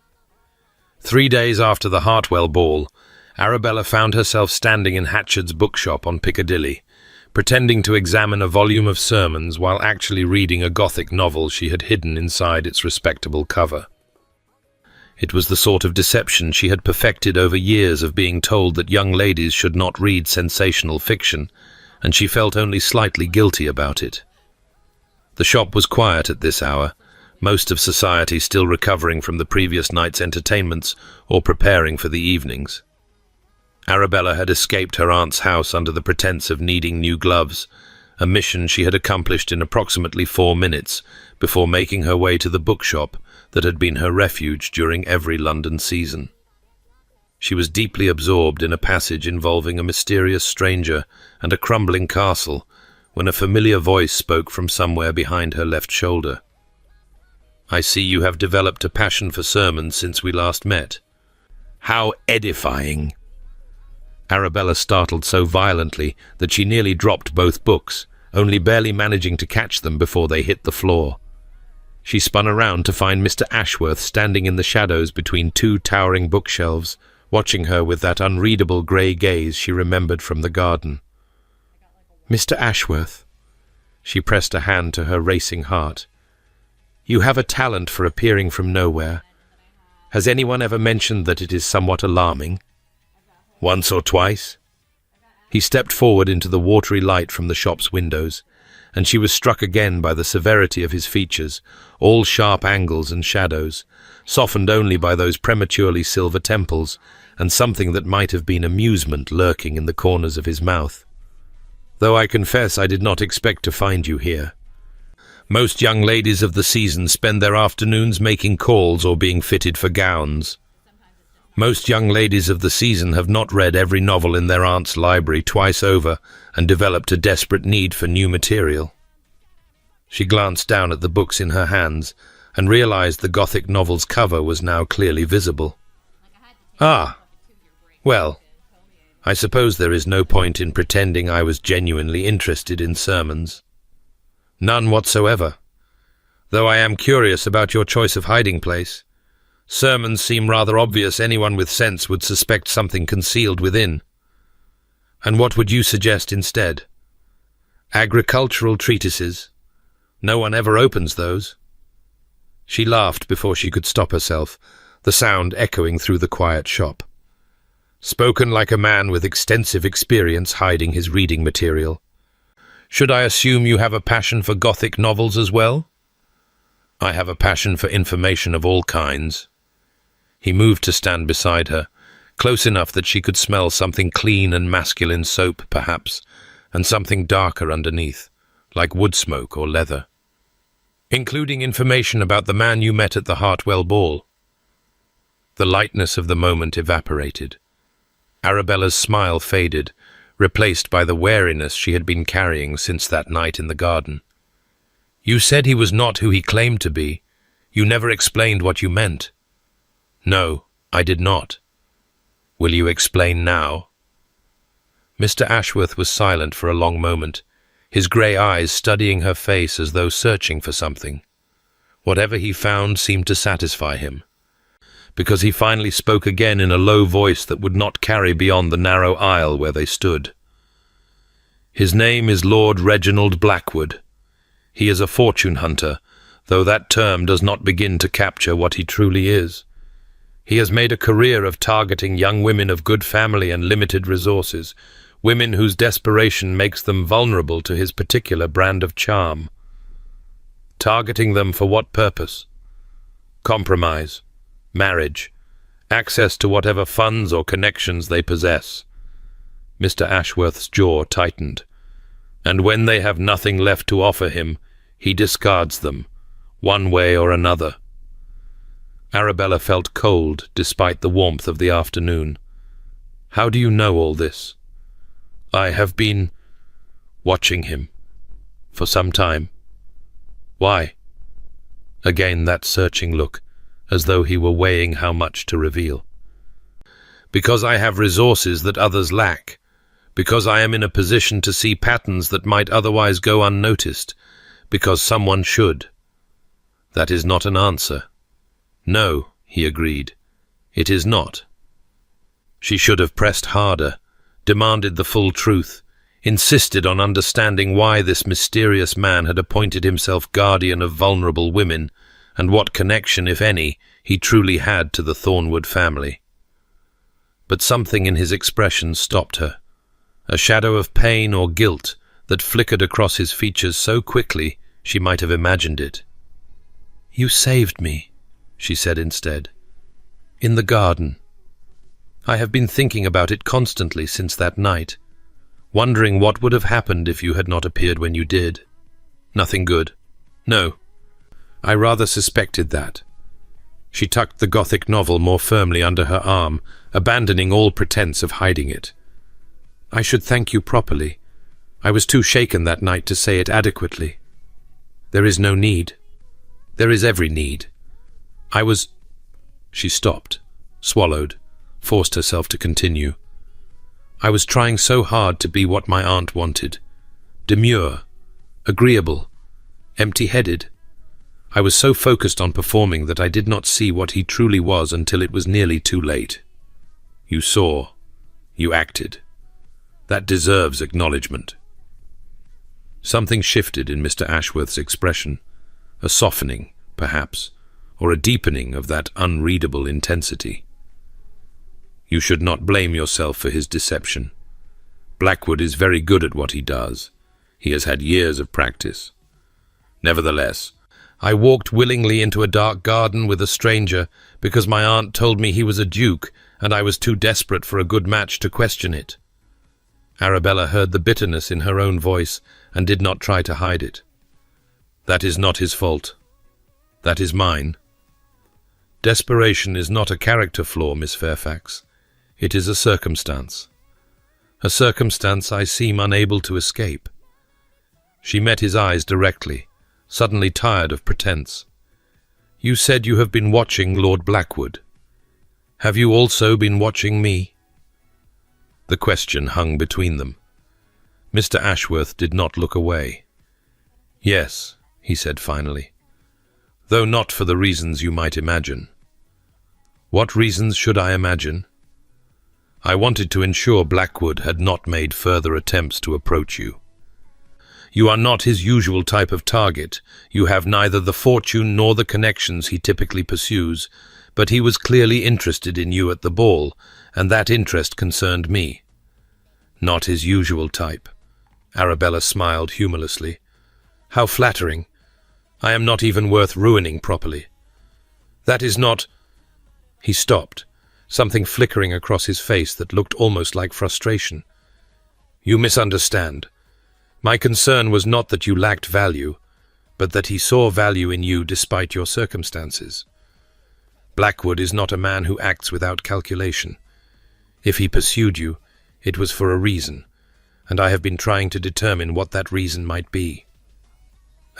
3 days after the Hartwell ball, Arabella found herself standing in Hatchard's bookshop on Piccadilly, pretending to examine a volume of sermons while actually reading a Gothic novel she had hidden inside its respectable cover. It was the sort of deception she had perfected over years of being told that young ladies should not read sensational fiction, and she felt only slightly guilty about it. The shop was quiet at this hour, most of society still recovering from the previous night's entertainments or preparing for the evenings. Arabella had escaped her aunt's house under the pretense of needing new gloves, a mission she had accomplished in approximately 4 minutes before making her way to the bookshop that had been her refuge during every London season. She was deeply absorbed in a passage involving a mysterious stranger and a crumbling castle when a familiar voice spoke from somewhere behind her left shoulder. "I see you have developed a passion for sermons since we last met." "How edifying!" Arabella startled so violently that she nearly dropped both books, only barely managing to catch them before they hit the floor. She spun around to find Mr. Ashworth standing in the shadows between two towering bookshelves, watching her with that unreadable grey gaze she remembered from the garden. "Mr. Ashworth," she pressed a hand to her racing heart, "you have a talent for appearing from nowhere. Has anyone ever mentioned that it is somewhat alarming?" "Once or twice." He stepped forward into the watery light from the shop's windows, and she was struck again by the severity of his features, all sharp angles and shadows, softened only by those prematurely silver temples, and something that might have been amusement lurking in the corners of his mouth. "Though I confess I did not expect to find you here. Most young ladies of the season spend their afternoons making calls or being fitted for gowns. Most young ladies of the season have not read every novel in their aunt's library twice over and developed a desperate need for new material." She glanced down at the books in her hands and realized the Gothic novel's cover was now clearly visible. "Ah, well, I suppose there is no point in pretending I was genuinely interested in sermons." "None whatsoever. Though I am curious about your choice of hiding place. Sermons seem rather obvious. Anyone with sense would suspect something concealed within." "And what would you suggest instead?" "Agricultural treatises. No one ever opens those." She laughed before she could stop herself, the sound echoing through the quiet shop. "Spoken like a man with extensive experience hiding his reading material. Should I assume you have a passion for Gothic novels as well?" "I have a passion for information of all kinds." He moved to stand beside her, close enough that she could smell something clean and masculine soap, perhaps, and something darker underneath, like wood smoke or leather. "Including information about the man you met at the Hartwell ball." The lightness of the moment evaporated. Arabella's smile faded, replaced by the wariness she had been carrying since that night in the garden. "You said he was not who he claimed to be. You never explained what you meant." "No, I did not." "Will you explain now?" Mr. Ashworth was silent for a long moment, his grey eyes studying her face as though searching for something. Whatever he found seemed to satisfy him, because he finally spoke again in a low voice that would not carry beyond the narrow aisle where they stood. "His name is Lord Reginald Blackwood. He is a fortune hunter, though that term does not begin to capture what he truly is. He has made a career of targeting young women of good family and limited resources, women whose desperation makes them vulnerable to his particular brand of charm. Targeting them for what purpose? Compromise, marriage, access to whatever funds or connections they possess." Mr. Ashworth's jaw tightened. "And when they have nothing left to offer him, he discards them, one way or another." Arabella felt cold despite the warmth of the afternoon. "How do you know all this?" "I have been watching him for some time." "Why?" Again that searching look, as though he were weighing how much to reveal. "Because I have resources that others lack. Because I am in a position to see patterns that might otherwise go unnoticed. Because someone should." "That is not an answer." "No," he agreed. "It is not." She should have pressed harder, demanded the full truth, insisted on understanding why this mysterious man had appointed himself guardian of vulnerable women, and what connection, if any, he truly had to the Thornwood family. But something in his expression stopped her, a shadow of pain or guilt that flickered across his features so quickly she might have imagined it. "You saved me," she said instead. "In the garden. I have been thinking about it constantly since that night, wondering what would have happened if you had not appeared when you did. Nothing good. No. I rather suspected that." She tucked the Gothic novel more firmly under her arm, abandoning all pretense of hiding it. "I should thank you properly. I was too shaken that night to say it adequately. There is no need. There is every need. I was—" She stopped, swallowed, forced herself to continue. "I was trying so hard to be what my aunt wanted. Demure, agreeable, empty-headed. I was so focused on performing that I did not see what he truly was until it was nearly too late. You saw. You acted. That deserves acknowledgement. Something shifted in Mr. Ashworth's expression, a softening, perhaps, or a deepening of that unreadable intensity. You should not blame yourself for his deception. Blackwood is very good at what he does. He has had years of practice. Nevertheless, I walked willingly into a dark garden with a stranger because my aunt told me he was a duke, and I was too desperate for a good match to question it. Arabella heard the bitterness in her own voice and did not try to hide it. That is not his fault. That is mine. Desperation is not a character flaw, Miss Fairfax. It is a circumstance. A circumstance I seem unable to escape. She met his eyes directly, suddenly tired of pretense. You said you have been watching Lord Blackwood. Have you also been watching me? The question hung between them. Mr. Ashworth did not look away. Yes, he said finally, though not for the reasons you might imagine. What reasons should I imagine? I wanted to ensure Blackwood had not made further attempts to approach you. You are not his usual type of target. You have neither the fortune nor the connections he typically pursues, but he was clearly interested in you at the ball, and that interest concerned me. Not his usual type. Arabella smiled humorlessly. How flattering. I am not even worth ruining properly. That is not... He stopped, something flickering across his face that looked almost like frustration. You misunderstand. My concern was not that you lacked value, but that he saw value in you despite your circumstances. Blackwood is not a man who acts without calculation. If he pursued you, it was for a reason, and I have been trying to determine what that reason might be.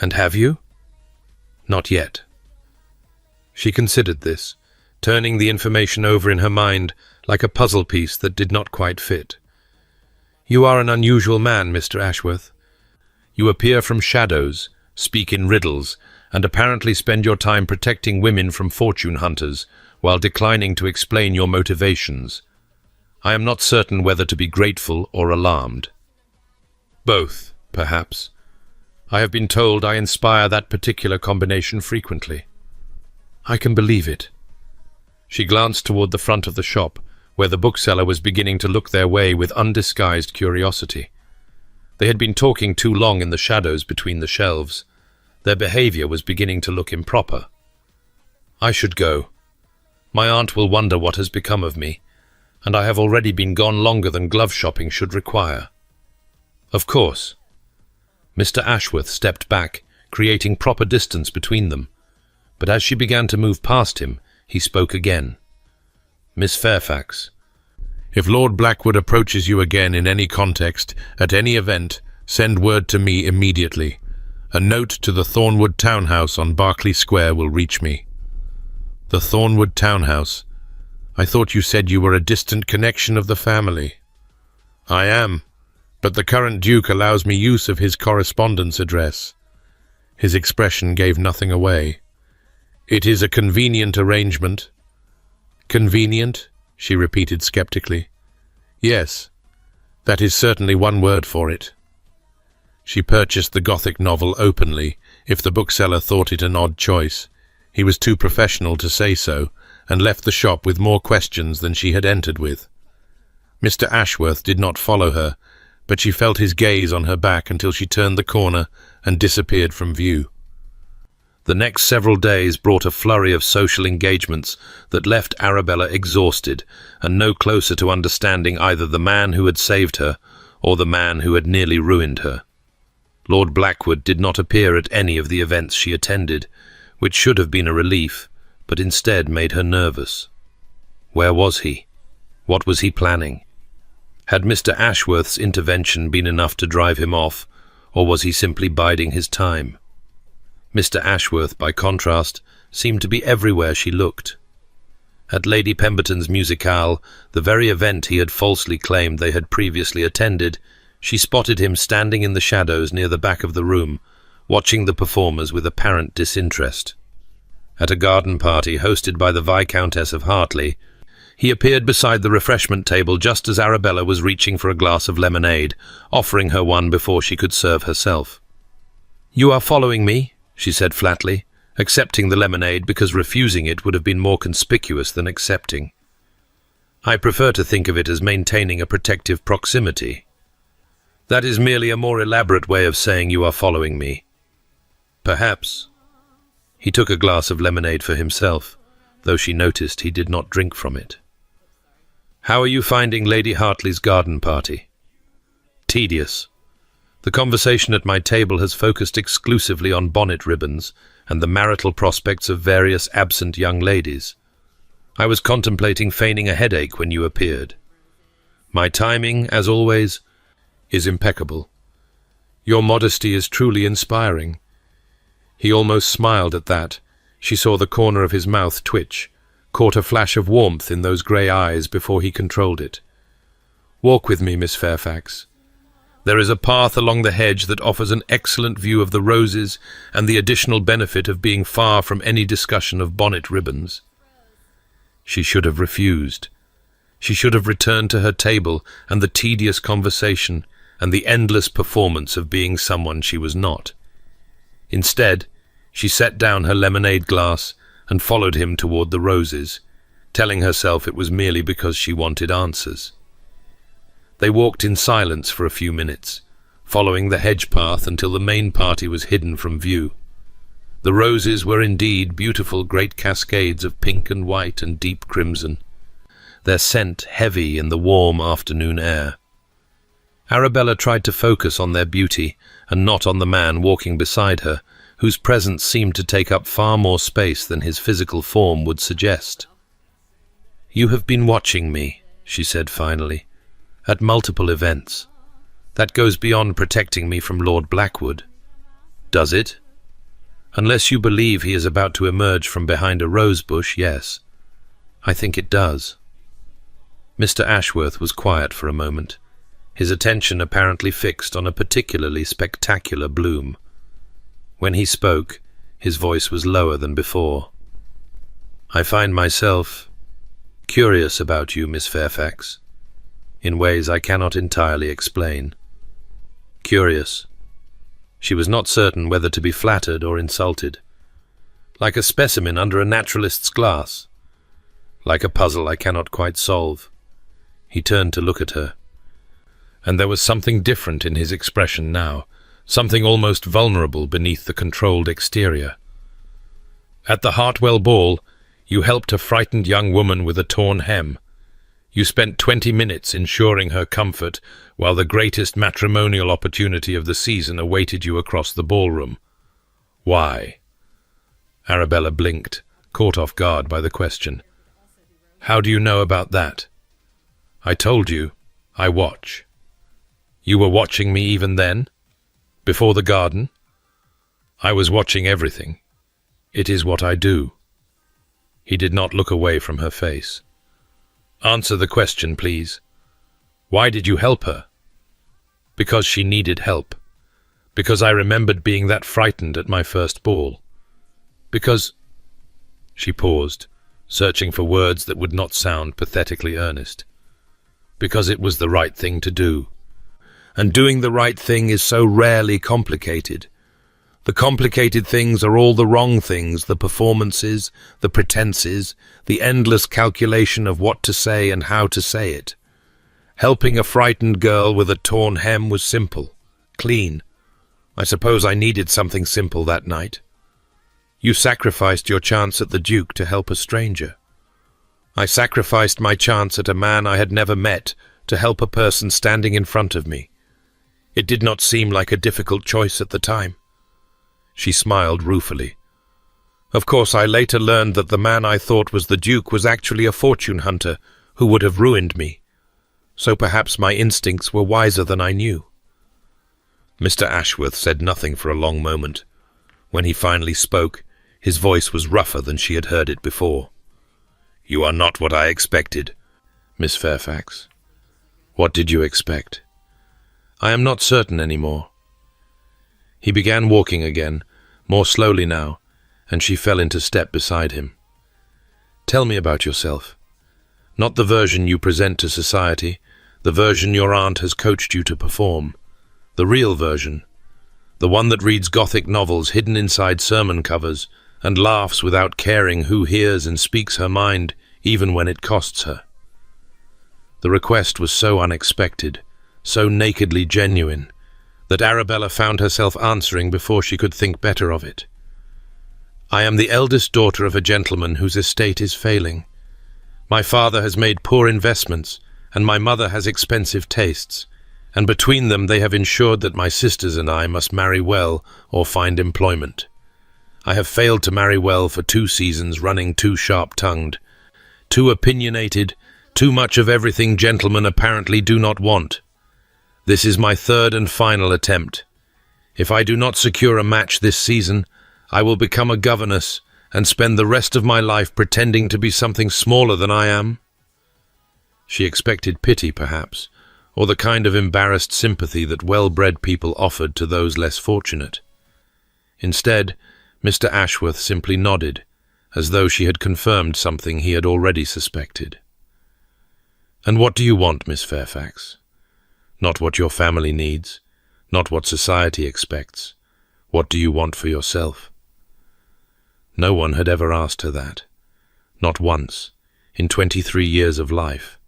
And have you? Not yet. She considered this, turning the information over in her mind like a puzzle piece that did not quite fit. You are an unusual man, Mr. Ashworth. You appear from shadows, speak in riddles, and apparently spend your time protecting women from fortune hunters, while declining to explain your motivations. I am not certain whether to be grateful or alarmed. Both, perhaps. I have been told I inspire that particular combination frequently. I can believe it. She glanced toward the front of the shop, where the bookseller was beginning to look their way with undisguised curiosity. They had been talking too long in the shadows between the shelves. Their behavior was beginning to look improper. I should go. My aunt will wonder what has become of me, and I have already been gone longer than glove shopping should require. Of course. Mr. Ashworth stepped back, creating proper distance between them, but as she began to move past him, he spoke again. Miss Fairfax, if Lord Blackwood approaches you again in any context, at any event, send word to me immediately. A note to the Thornwood townhouse on Berkeley Square will reach me. The Thornwood townhouse? I thought you said you were a distant connection of the family. I am, but the current Duke allows me use of his correspondence address. His expression gave nothing away. It is a convenient arrangement. Convenient? She repeated skeptically. Yes, that is certainly one word for it. She purchased the Gothic novel openly, if the bookseller thought it an odd choice. He was too professional to say so, and left the shop with more questions than she had entered with. Mr. Ashworth did not follow her, but she felt his gaze on her back until she turned the corner and disappeared from view. The next several days brought a flurry of social engagements that left Arabella exhausted and no closer to understanding either the man who had saved her or the man who had nearly ruined her. Lord Blackwood did not appear at any of the events she attended, which should have been a relief, but instead made her nervous. Where was he? What was he planning? Had Mr. Ashworth's intervention been enough to drive him off, or was he simply biding his time? Mr. Ashworth, by contrast, seemed to be everywhere she looked. At Lady Pemberton's musicale, the very event he had falsely claimed they had previously attended, She spotted him standing in the shadows near the back of the room, watching the performers with apparent disinterest. At a garden party hosted by the Viscountess of Hartley, he appeared beside the refreshment table just as Arabella was reaching for a glass of lemonade, offering her one before she could serve herself. "You are following me," she said flatly, accepting the lemonade because refusing it would have been more conspicuous than accepting. "I prefer to think of it as maintaining a protective proximity. That is merely a more elaborate way of saying you are following me." "Perhaps." He took a glass of lemonade for himself, though she noticed he did not drink from it. "How are you finding Lady Hartley's garden party?" "Tedious. The conversation at my table has focused exclusively on bonnet ribbons and the marital prospects of various absent young ladies. I was contemplating feigning a headache when you appeared. My timing, as always, is impeccable. Your modesty is truly inspiring." He almost smiled at that. She saw the corner of his mouth twitch, caught a flash of warmth in those grey eyes before he controlled it. "Walk with me, Miss Fairfax. There is a path along the hedge that offers an excellent view of the roses and the additional benefit of being far from any discussion of bonnet ribbons." She should have refused. She should have returned to her table and the tedious conversation and the endless performance of being someone she was not. Instead, she set down her lemonade glass and followed him toward the roses, telling herself it was merely because she wanted answers. They walked in silence for a few minutes, following the hedge path until the main party was hidden from view. The roses were indeed beautiful great cascades of pink and white and deep crimson, their scent heavy in the warm afternoon air. Arabella tried to focus on their beauty and not on the man walking beside her, whose presence seemed to take up far more space than his physical form would suggest. "You have been watching me," she said finally, "at multiple events. That goes beyond protecting me from Lord Blackwood." "Does it?" "Unless you believe he is about to emerge from behind a rose bush, yes. I think it does." Mr. Ashworth was quiet for a moment, his attention apparently fixed on a particularly spectacular bloom. When he spoke, his voice was lower than before. "I find myself curious about you, Miss Fairfax, in ways I cannot entirely explain." Curious. She was not certain whether to be flattered or insulted. Like a specimen under a naturalist's glass. Like a puzzle I cannot quite solve. He turned to look at her. And there was something different in his expression now, something almost vulnerable beneath the controlled exterior. "At the Hartwell ball, you helped a frightened young woman with a torn hem. You spent 20 minutes ensuring her comfort while the greatest matrimonial opportunity of the season awaited you across the ballroom. Why?" Arabella blinked, caught off guard by the question. "How do you know about that?" "I told you, I watch." "You were watching me even then? Before the garden?" "I was watching everything. It is what I do." He did not look away from her face. "Answer the question, please. Why did you help her?" "Because she needed help. Because I remembered being that frightened at my first ball. Because—" She paused, searching for words that would not sound pathetically earnest. "Because it was the right thing to do. And doing the right thing is so rarely complicated. The complicated things are all the wrong things, the performances, the pretenses, the endless calculation of what to say and how to say it. Helping a frightened girl with a torn hem was simple, clean. I suppose I needed something simple that night. You sacrificed your chance at the Duke to help a stranger. I sacrificed my chance at a man I had never met to help a person standing in front of me. It did not seem like a difficult choice at the time." She smiled ruefully. "Of course, I later learned that the man I thought was the Duke was actually a fortune hunter who would have ruined me. So perhaps my instincts were wiser than I knew." Mr. Ashworth said nothing for a long moment. When he finally spoke, his voice was rougher than she had heard it before. "You are not what I expected, Miss Fairfax." "What did you expect?" I am not certain anymore." He began walking again, more slowly now, and she fell into step beside him. "Tell me about yourself. Not the version you present to society, the version your aunt has coached you to perform. The real version. The one that reads Gothic novels hidden inside sermon covers and laughs without caring who hears and speaks her mind, even when it costs her." The request was so unexpected, so nakedly genuine, that Arabella found herself answering before she could think better of it. "I am the eldest daughter of a gentleman whose estate is failing. My father has made poor investments, and my mother has expensive tastes, and between them they have ensured that my sisters and I must marry well or find employment. I have failed to marry well for 2 seasons, running too sharp-tongued, too opinionated, too much of everything gentlemen apparently do not want. This is my 3rd and final attempt. If I do not secure a match this season, I will become a governess and spend the rest of my life pretending to be something smaller than I am." She expected pity, perhaps, or the kind of embarrassed sympathy that well-bred people offered to those less fortunate. Instead, Mr. Ashworth simply nodded, as though she had confirmed something he had already suspected. "And what do you want, Miss Fairfax? Not what your family needs, not what society expects. What do you want for yourself?" No one had ever asked her that. Not once, in 23 years of life.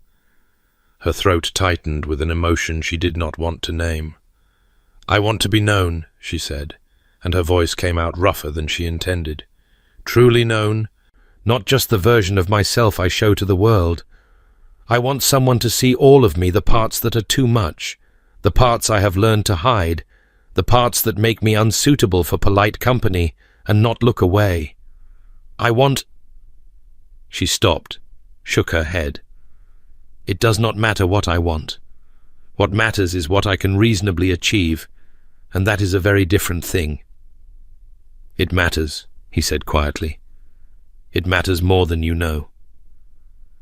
Her throat tightened with an emotion she did not want to name. "I want to be known," she said, and her voice came out rougher than she intended. "Truly known, not just the version of myself I show to the world. I want someone to see all of me, the parts that are too much, the parts I have learned to hide, the parts that make me unsuitable for polite company and not look away. I want—" She stopped, shook her head. "It does not matter what I want. What matters is what I can reasonably achieve, and that is a very different thing." "It matters," he said quietly. "It matters more than you know."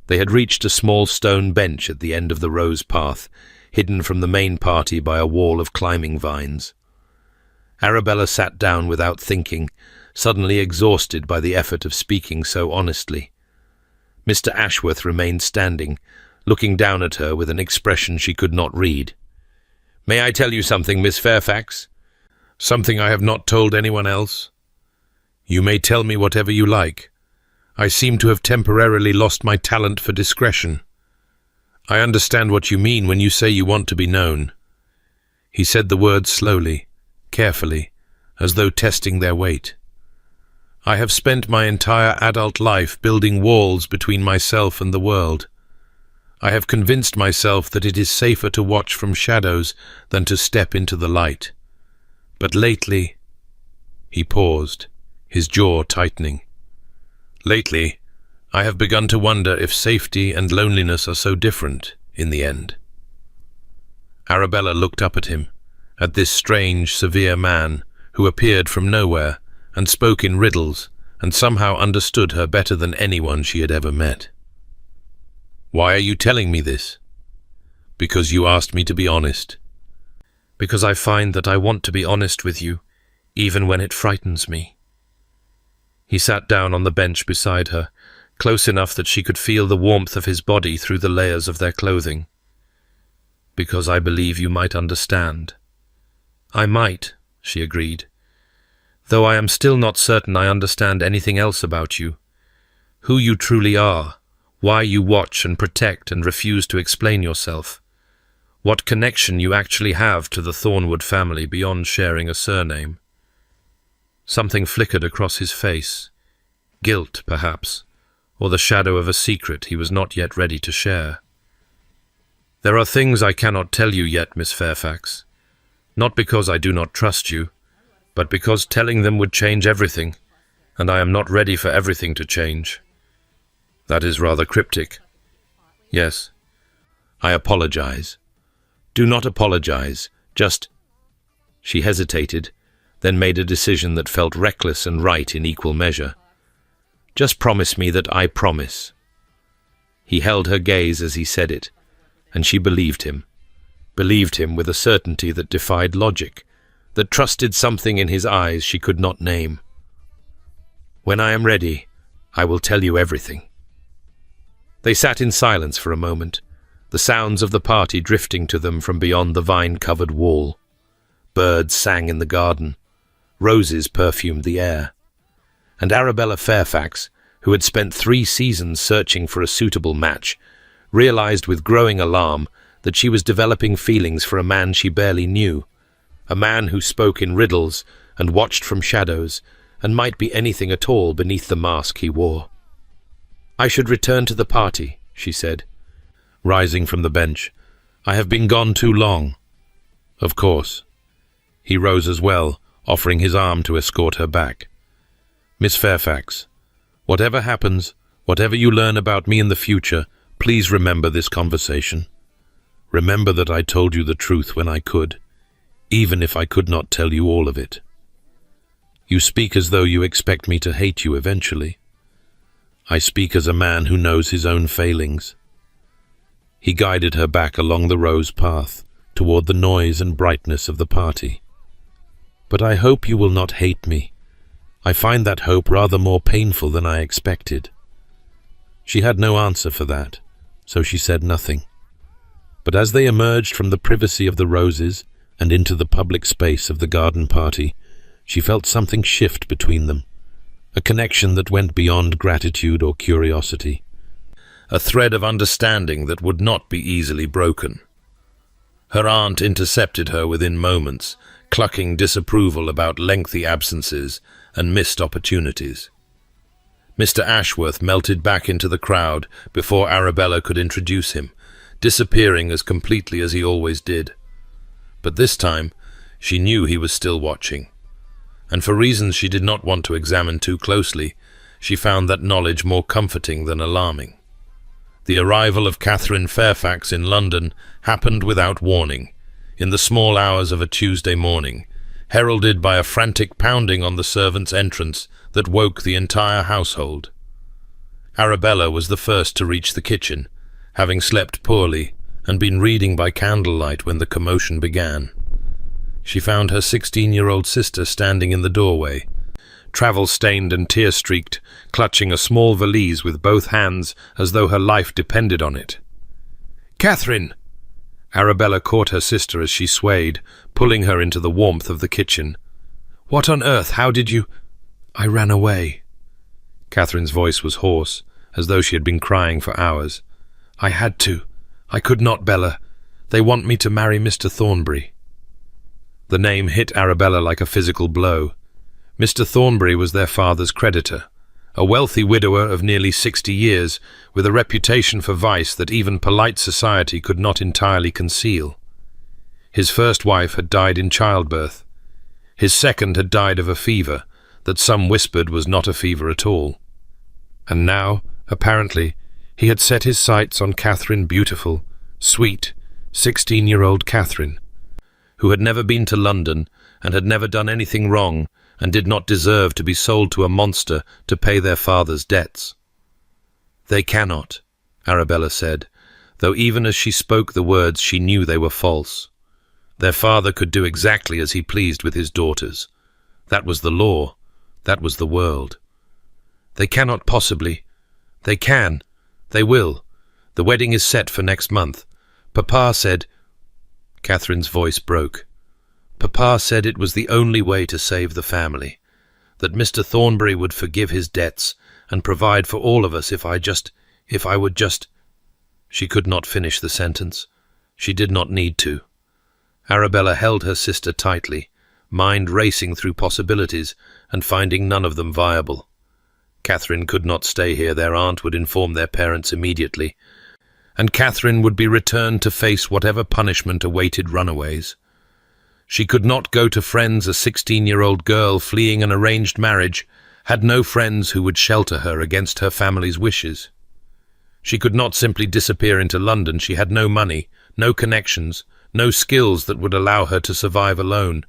They had reached a small stone bench at the end of the rose path, hidden from the main party by a wall of climbing vines. Arabella sat down without thinking, suddenly exhausted by the effort of speaking so honestly. Mr. Ashworth remained standing, looking down at her with an expression she could not read. "May I tell you something, Miss Fairfax? Something I have not told anyone else? You may tell me whatever you like. I seem to have temporarily lost my talent for discretion. I understand what you mean when you say you want to be known." He said the words slowly, carefully, as though testing their weight. "I have spent my entire adult life building walls between myself and the world. I have convinced myself that it is safer to watch from shadows than to step into the light. But lately—" He paused, his jaw tightening. "Lately, I have begun to wonder if safety and loneliness are so different in the end." Arabella looked up at him, at this strange, severe man who appeared from nowhere and spoke in riddles and somehow understood her better than anyone she had ever met. "Why are you telling me this?" "Because you asked me to be honest." "Because I find that I want to be honest with you, even when it frightens me." He sat down on the bench beside her, close enough that she could feel the warmth of his body through the layers of their clothing. "Because I believe you might understand." "I might," she agreed, "though I am still not certain I understand anything else about you. Who you truly are, why you watch and protect and refuse to explain yourself, what connection you actually have to the Thornwood family beyond sharing a surname." Something flickered across his face. Guilt, perhaps, or the shadow of a secret he was not yet ready to share. "There are things I cannot tell you yet, Miss Fairfax. Not because I do not trust you, but because telling them would change everything, and I am not ready for everything to change." "That is rather cryptic." "Yes." "I apologize." "Do not apologize. Just—" She hesitated, then made a decision that felt reckless and right in equal measure. "Just promise me that I promise." He held her gaze as he said it, and she believed him. believed him with a certainty that defied logic, that trusted something in his eyes she could not name. "When I am ready, I will tell you everything." They sat in silence for a moment, the sounds of the party drifting to them from beyond the vine-covered wall. Birds sang in the garden. Roses perfumed the air. And Arabella Fairfax, who had spent 3 seasons searching for a suitable match, realized with growing alarm that she was developing feelings for a man she barely knew, a man who spoke in riddles and watched from shadows and might be anything at all beneath the mask he wore. "I should return to the party," she said, rising from the bench. "I have been gone too long." "Of course." He rose as well, offering his arm to escort her back. "Miss Fairfax, whatever happens, whatever you learn about me in the future, please remember this conversation. Remember that I told you the truth when I could, even if I could not tell you all of it. You speak as though you expect me to hate you eventually. I speak as a man who knows his own failings." He guided her back along the rose path, toward the noise and brightness of the party. "But I hope you will not hate me. I find that hope rather more painful than I expected." She had no answer for that, so she said nothing. But as they emerged from the privacy of the roses and into the public space of the garden party, she felt something shift between them, a connection that went beyond gratitude or curiosity, a thread of understanding that would not be easily broken. Her aunt intercepted her within moments, clucking disapproval about lengthy absences and missed opportunities. Mr. Ashworth melted back into the crowd before Arabella could introduce him, disappearing as completely as he always did. But this time, she knew he was still watching. And for reasons she did not want to examine too closely, she found that knowledge more comforting than alarming. The arrival of Catherine Fairfax in London happened without warning, in the small hours of a Tuesday morning, heralded by a frantic pounding on the servants' entrance that woke the entire household. Arabella was the first to reach the kitchen, having slept poorly and been reading by candlelight when the commotion began. She found her 16-year-old sister standing in the doorway, travel-stained and tear-streaked, clutching a small valise with both hands as though her life depended on it. "Catherine!" Arabella caught her sister as she swayed, pulling her into the warmth of the kitchen. "What on earth? How did you—" "I ran away." Catherine's voice was hoarse, as though she had been crying for hours. "I had to. I could not, Bella. They want me to marry Mr. Thornbury." The name hit Arabella like a physical blow. Mr. Thornbury was their father's creditor, a wealthy widower of nearly 60 years, with a reputation for vice that even polite society could not entirely conceal. His first wife had died in childbirth. His second had died of a fever that some whispered was not a fever at all. And now, apparently, he had set his sights on Catherine, beautiful, sweet, 16-year-old Catherine, who had never been to London and had never done anything wrong and did not deserve to be sold to a monster to pay their father's debts. "They cannot," Arabella said, though even as she spoke the words she knew they were false. Their father could do exactly as he pleased with his daughters. That was the law. That was the world. "They cannot possibly. They can. They will. The wedding is set for next month. Papa said—" Catherine's voice broke. "Papa said it was the only way to save the family, that Mr. Thornbury would forgive his debts and provide for all of us if I would just—" She could not finish the sentence. She did not need to. Arabella held her sister tightly, mind racing through possibilities and finding none of them viable. Catherine could not stay here. Their aunt would inform their parents immediately, and Catherine would be returned to face whatever punishment awaited runaways. She could not go to friends. A 16-year-old girl fleeing an arranged marriage had no friends who would shelter her against her family's wishes. She could not simply disappear into London. She had no money, no connections, no skills that would allow her to survive alone.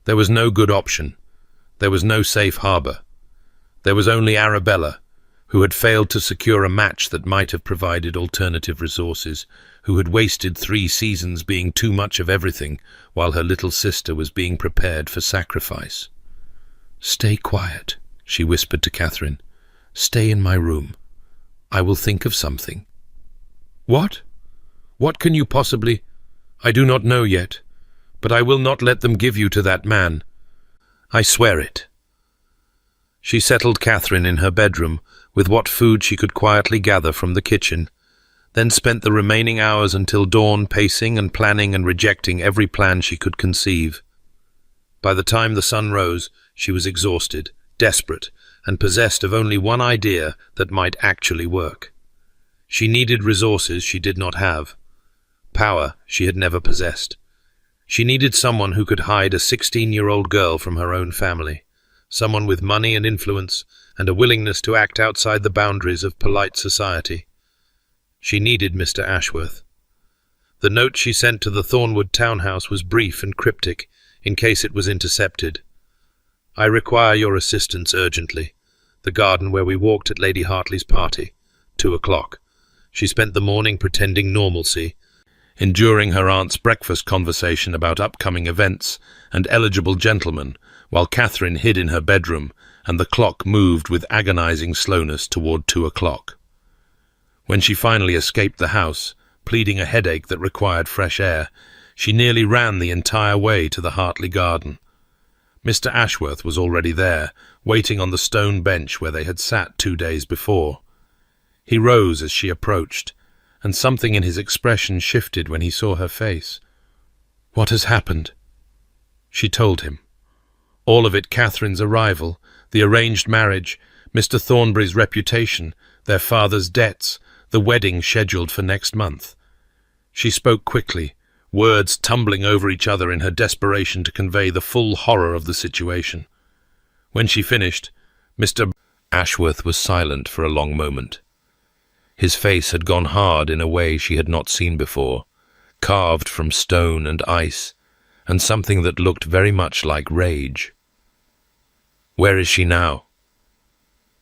There was no good option. There was no safe harbour. There was only Arabella, who had failed to secure a match that might have provided alternative resources, who had wasted 3 seasons being too much of everything while her little sister was being prepared for sacrifice. "Stay quiet," she whispered to Catherine. "Stay in my room. I will think of something." "What? What can you possibly—" "I do not know yet, but I will not let them give you to that man. I swear it." She settled Catherine in her bedroom with what food she could quietly gather from the kitchen, then spent the remaining hours until dawn pacing and planning and rejecting every plan she could conceive. By the time the sun rose, she was exhausted, desperate, and possessed of only one idea that might actually work. She needed resources she did not have. Power she had never possessed. She needed someone who could hide a 16-year-old girl from her own family, someone with money and influence and a willingness to act outside the boundaries of polite society. She needed Mr. Ashworth. The note she sent to the Thornwood townhouse was brief and cryptic, in case it was intercepted. "I require your assistance urgently. The garden where we walked at Lady Hartley's party. 2 o'clock. She spent the morning pretending normalcy, enduring her aunt's breakfast conversation about upcoming events and eligible gentlemen, while Catherine hid in her bedroom and the clock moved with agonizing slowness toward 2 o'clock. When she finally escaped the house, pleading a headache that required fresh air, she nearly ran the entire way to the Hartley garden. Mr. Ashworth was already there, waiting on the stone bench where they had sat 2 days before. He rose as she approached, and something in his expression shifted when he saw her face. "What has happened?" She told him. All of it: Catherine's arrival, the arranged marriage, Mr. Thornbury's reputation, their father's debts, the wedding scheduled for next month. She spoke quickly, words tumbling over each other in her desperation to convey the full horror of the situation. When she finished, Mr. Ashworth was silent for a long moment. His face had gone hard in a way she had not seen before, carved from stone and ice, and something that looked very much like rage. "Where is she now?"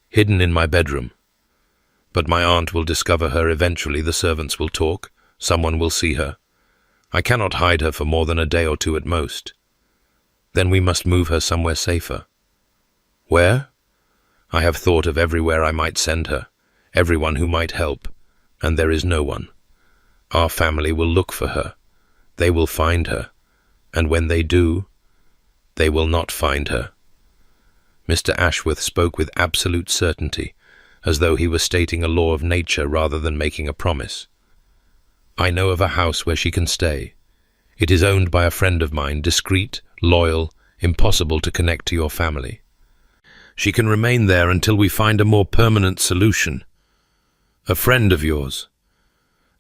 "Hidden in my bedroom. But my aunt will discover her eventually. The servants will talk. Someone will see her. I cannot hide her for more than a day or 2 at most. Then we must move her somewhere safer." "Where?" "I have thought of everywhere I might send her, everyone who might help, and there is no one. Our family will look for her. They will find her, and when they do, they will not find her." Mr. Ashworth spoke with absolute certainty, as though he were stating a law of nature rather than making a promise. "I know of a house where she can stay. It is owned by a friend of mine, discreet, loyal, impossible to connect to your family. She can remain there until we find a more permanent solution." "A friend of yours?"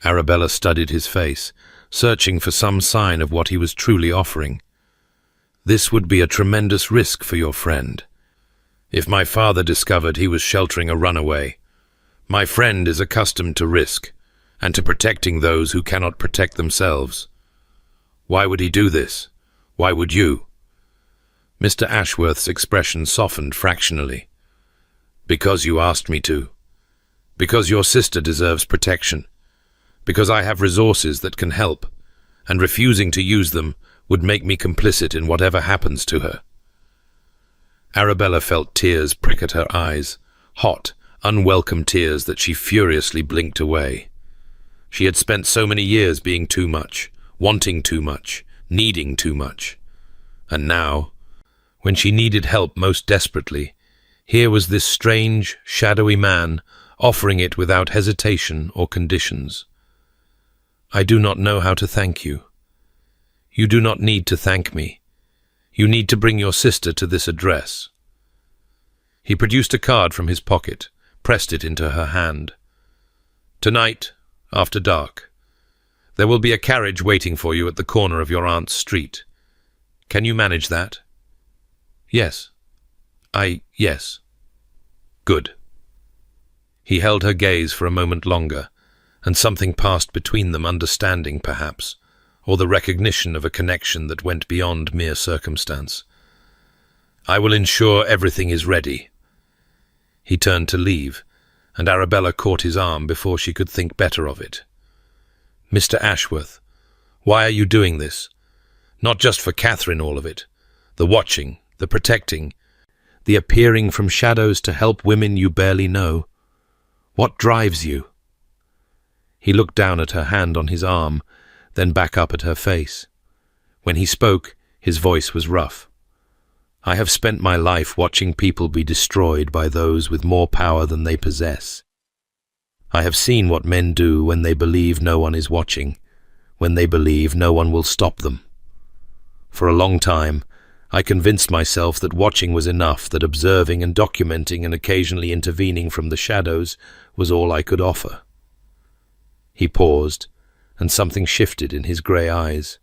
Arabella studied his face, searching for some sign of what he was truly offering. "This would be a tremendous risk for your friend. If my father discovered he was sheltering a runaway, my friend is accustomed to risk, and to protecting those who cannot protect themselves. Why would he do this? Why would you?" Mr. Ashworth's expression softened fractionally. "Because you asked me to. Because your sister deserves protection. Because I have resources that can help, and refusing to use them would make me complicit in whatever happens to her." Arabella felt tears prick at her eyes, hot, unwelcome tears that she furiously blinked away. She had spent so many years being too much, wanting too much, needing too much. And now, when she needed help most desperately, here was this strange, shadowy man offering it without hesitation or conditions. "I do not know how to thank you." "You do not need to thank me. You need to bring your sister to this address." He produced a card from his pocket, pressed it into her hand. "Tonight, after dark. There will be a carriage waiting for you at the corner of your aunt's street. Can you manage that?" "Yes. Yes." "Good." He held her gaze for a moment longer, and something passed between them, understanding, perhaps, or the recognition of a connection that went beyond mere circumstance. "I will ensure everything is ready." He turned to leave, and Arabella caught his arm before she could think better of it. "Mr. Ashworth, why are you doing this? Not just for Catherine, all of it. The watching, the protecting, the appearing from shadows to help women you barely know. What drives you?" He looked down at her hand on his arm, then back up at her face. When he spoke, his voice was rough. "I have spent my life watching people be destroyed by those with more power than they possess. I have seen what men do when they believe no one is watching, when they believe no one will stop them. For a long time, I convinced myself that watching was enough, that observing and documenting and occasionally intervening from the shadows was all I could offer." He paused, and something shifted in his grey eyes.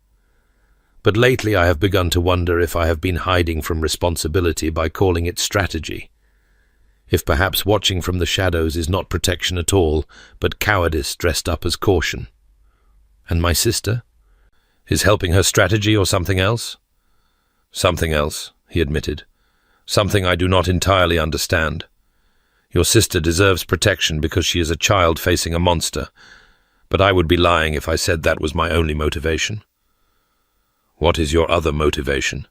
"But lately I have begun to wonder if I have been hiding from responsibility by calling it strategy. If perhaps watching from the shadows is not protection at all, but cowardice dressed up as caution. And my sister? Is helping her strategy or something else?" "Something else," he admitted. "Something I do not entirely understand. Your sister deserves protection because she is a child facing a monster, but I would be lying if I said that was my only motivation." "What is your other motivation?"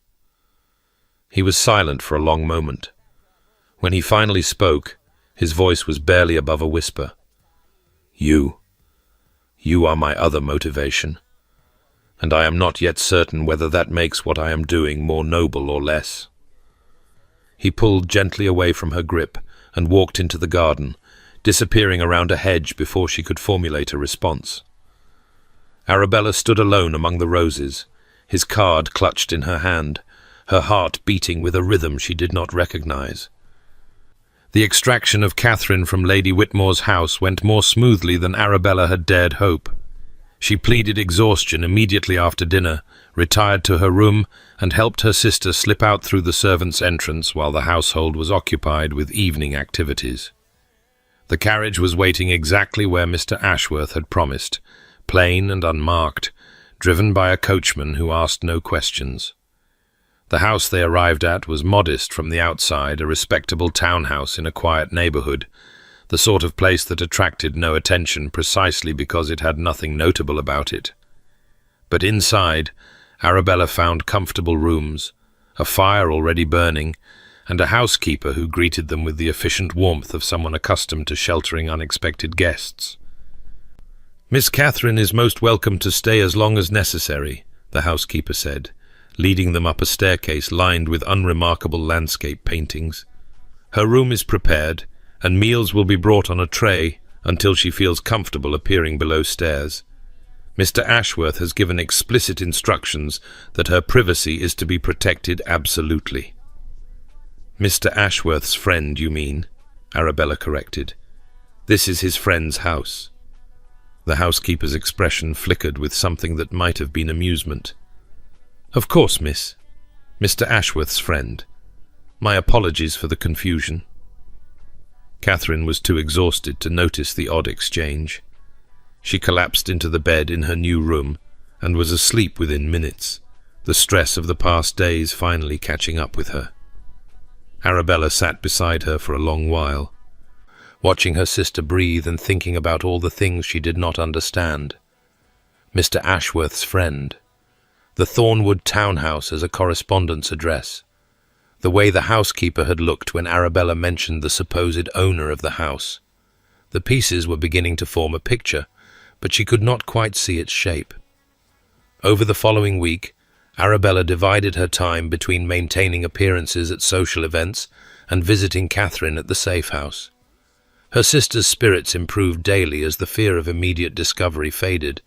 He was silent for a long moment. When he finally spoke, his voice was barely above a whisper. You are my other motivation, and I am not yet certain whether that makes what I am doing more noble or less." He pulled gently away from her grip and walked into the garden, disappearing around a hedge before she could formulate a response. Arabella stood alone among the roses, his card clutched in her hand, her heart beating with a rhythm she did not recognize. The extraction of Catherine from Lady Whitmore's house went more smoothly than Arabella had dared hope. She pleaded exhaustion immediately after dinner, retired to her room, and helped her sister slip out through the servants' entrance while the household was occupied with evening activities. The carriage was waiting exactly where Mr. Ashworth had promised, plain and unmarked, driven by a coachman who asked no questions. The house they arrived at was modest from the outside, a respectable townhouse in a quiet neighborhood, the sort of place that attracted no attention precisely because it had nothing notable about it. But inside, Arabella found comfortable rooms, a fire already burning, and a housekeeper who greeted them with the efficient warmth of someone accustomed to sheltering unexpected guests. "Miss Catherine is most welcome to stay as long as necessary," the housekeeper said, leading them up a staircase lined with unremarkable landscape paintings. "Her room is prepared, and meals will be brought on a tray until she feels comfortable appearing below stairs. Mr. Ashworth has given explicit instructions that her privacy is to be protected absolutely." "Mr. Ashworth's friend, you mean?" Arabella corrected. "This is his friend's house." The housekeeper's expression flickered with something that might have been amusement. "Of course, miss. Mr. Ashworth's friend. My apologies for the confusion." Catherine was too exhausted to notice the odd exchange. She collapsed into the bed in her new room and was asleep within minutes, the stress of the past days finally catching up with her. Arabella sat beside her for a long while, watching her sister breathe and thinking about all the things she did not understand. Mr. Ashworth's friend, the Thornwood townhouse as a correspondence address, the way the housekeeper had looked when Arabella mentioned the supposed owner of the house. The pieces were beginning to form a picture, but she could not quite see its shape. Over the following week, Arabella divided her time between maintaining appearances at social events and visiting Catherine at the safe house. Her sister's spirits improved daily as the fear of immediate discovery faded,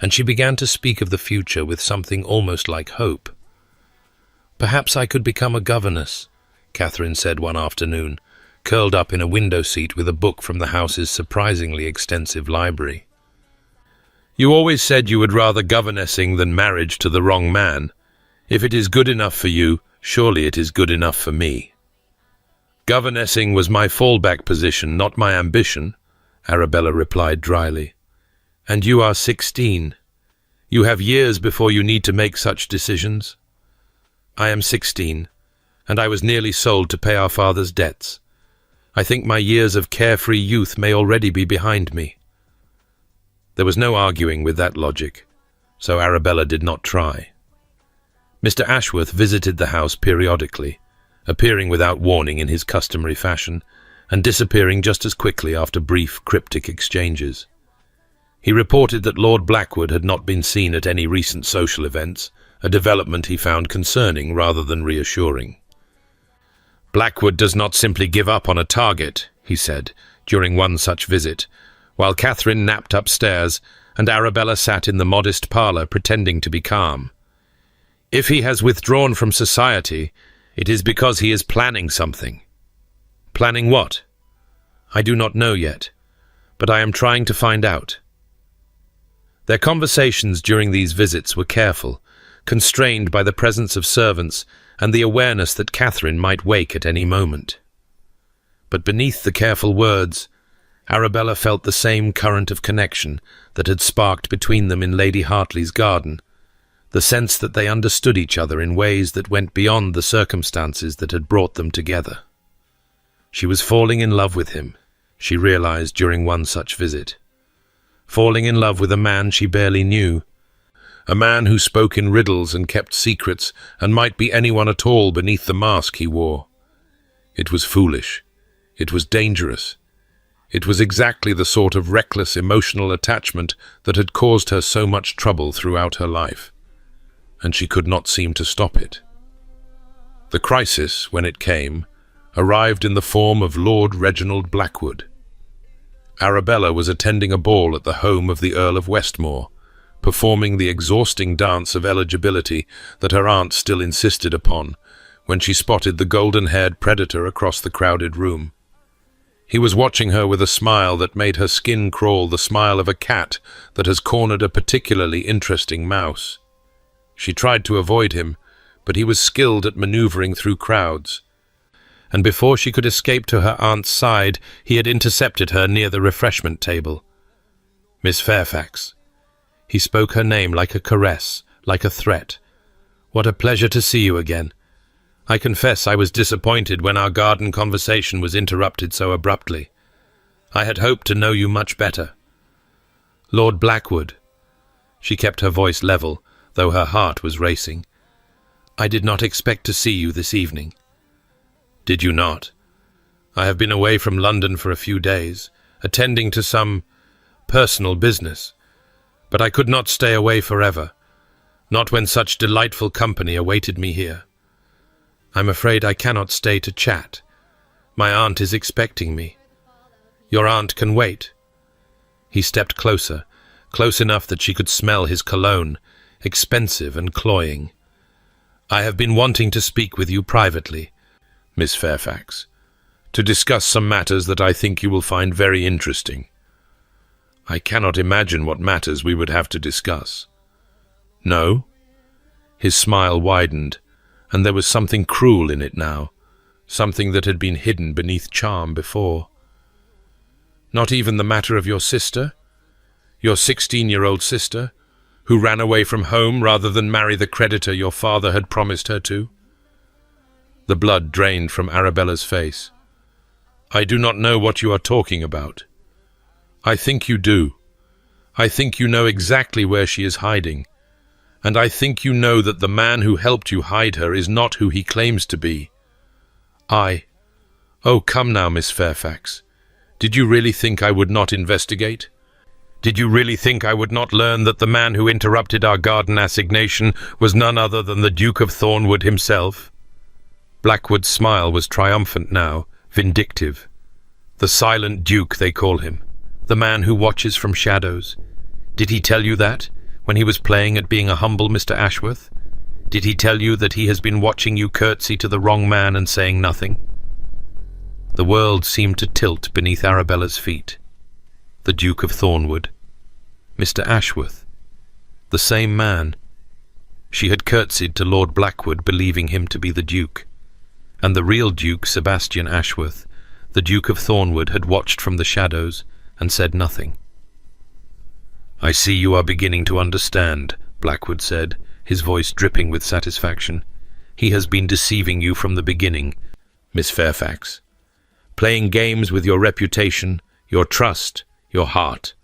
and she began to speak of the future with something almost like hope. "Perhaps I could become a governess," Catherine said one afternoon, curled up in a window seat with a book from the house's surprisingly extensive library. "You always said you would rather governessing than marriage to the wrong man. If it is good enough for you, surely it is good enough for me." "Governessing was my fallback position, not my ambition," Arabella replied dryly. "And you are 16. You have years before you need to make such decisions." "I am 16, and I was nearly sold to pay our father's debts. I think my years of carefree youth may already be behind me." There was no arguing with that logic, so Arabella did not try. Mr. Ashworth visited the house periodically, appearing without warning in his customary fashion, and disappearing just as quickly after brief, cryptic exchanges. He reported that Lord Blackwood had not been seen at any recent social events, a development he found concerning rather than reassuring. "Blackwood does not simply give up on a target," he said, during one such visit, while Catherine napped upstairs and Arabella sat in the modest parlour pretending to be calm. "If he has withdrawn from society, it is because he is planning something." "Planning what?" "I do not know yet, but I am trying to find out." Their conversations during these visits were careful, constrained by the presence of servants and the awareness that Catherine might wake at any moment. But beneath the careful words, Arabella felt the same current of connection that had sparked between them in Lady Hartley's garden, the sense that they understood each other in ways that went beyond the circumstances that had brought them together. She was falling in love with him, she realized during one such visit. Falling in love with a man she barely knew, a man who spoke in riddles and kept secrets and might be anyone at all beneath the mask he wore. It was foolish. It was dangerous. It was exactly the sort of reckless emotional attachment that had caused her so much trouble throughout her life, and she could not seem to stop it. The crisis, when it came, arrived in the form of Lord Reginald Blackwood. Arabella was attending a ball at the home of the Earl of Westmore, performing the exhausting dance of eligibility that her aunt still insisted upon, when she spotted the golden-haired predator across the crowded room. He was watching her with a smile that made her skin crawl, the smile of a cat that has cornered a particularly interesting mouse. She tried to avoid him, but he was skilled at maneuvering through crowds, and before she could escape to her aunt's side, he had intercepted her near the refreshment table. "Miss Fairfax." He spoke her name like a caress, like a threat. "What a pleasure to see you again. I confess I was disappointed when our garden conversation was interrupted so abruptly. I had hoped to know you much better." "Lord Blackwood." She kept her voice level, though her heart was racing. "I did not expect to see you this evening." "Did you not? I have been away from London for a few days, attending to some personal business. But I could not stay away forever, not when such delightful company awaited me here. I'm afraid I cannot stay to chat. My aunt is expecting me." "Your aunt can wait." He stepped closer, close enough that she could smell his cologne, expensive and cloying. "I have been wanting to speak with you privately, Miss Fairfax, to discuss some matters that I think you will find very interesting." "I cannot imagine what matters we would have to discuss." "No?" His smile widened, and there was something cruel in it now, something that had been hidden beneath charm before. "Not even the matter of your sister? Your 16-year-old sister, who ran away from home rather than marry the creditor your father had promised her to?" The blood drained from Arabella's face. "I do not know what you are talking about." "I think you do. I think you know exactly where she is hiding. And I think you know that the man who helped you hide her is not who he claims to be." "Oh, come now, Miss Fairfax. Did you really think I would not investigate? Did you really think I would not learn that the man who interrupted our garden assignation was none other than the Duke of Thornwood himself?" Blackwood's smile was triumphant now, vindictive. "The silent Duke, they call him. The man who watches from shadows. Did he tell you that, when he was playing at being a humble Mr. Ashworth? Did he tell you that he has been watching you curtsy to the wrong man and saying nothing?" The world seemed to tilt beneath Arabella's feet. The Duke of Thornwood. Mr. Ashworth. The same man. She had curtsied to Lord Blackwood, believing him to be the Duke. And the real Duke, Sebastian Ashworth, the Duke of Thornwood, had watched from the shadows and said nothing. "I see you are beginning to understand," Blackwood said, his voice dripping with satisfaction. "He has been deceiving you from the beginning, Miss Fairfax. playing games with your reputation, your trust, your heart.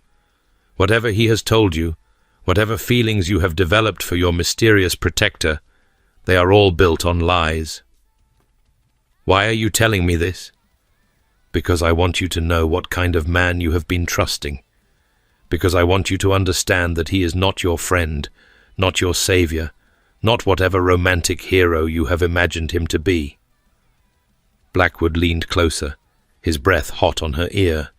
Whatever he has told you, whatever feelings you have developed for your mysterious protector, they are all built on lies. Why are you telling me this? Because I want you to know what kind of man you have been trusting. Because I want you to understand that he is not your friend, not your savior, not whatever romantic hero you have imagined him to be. Blackwood leaned closer, his breath hot on her ear.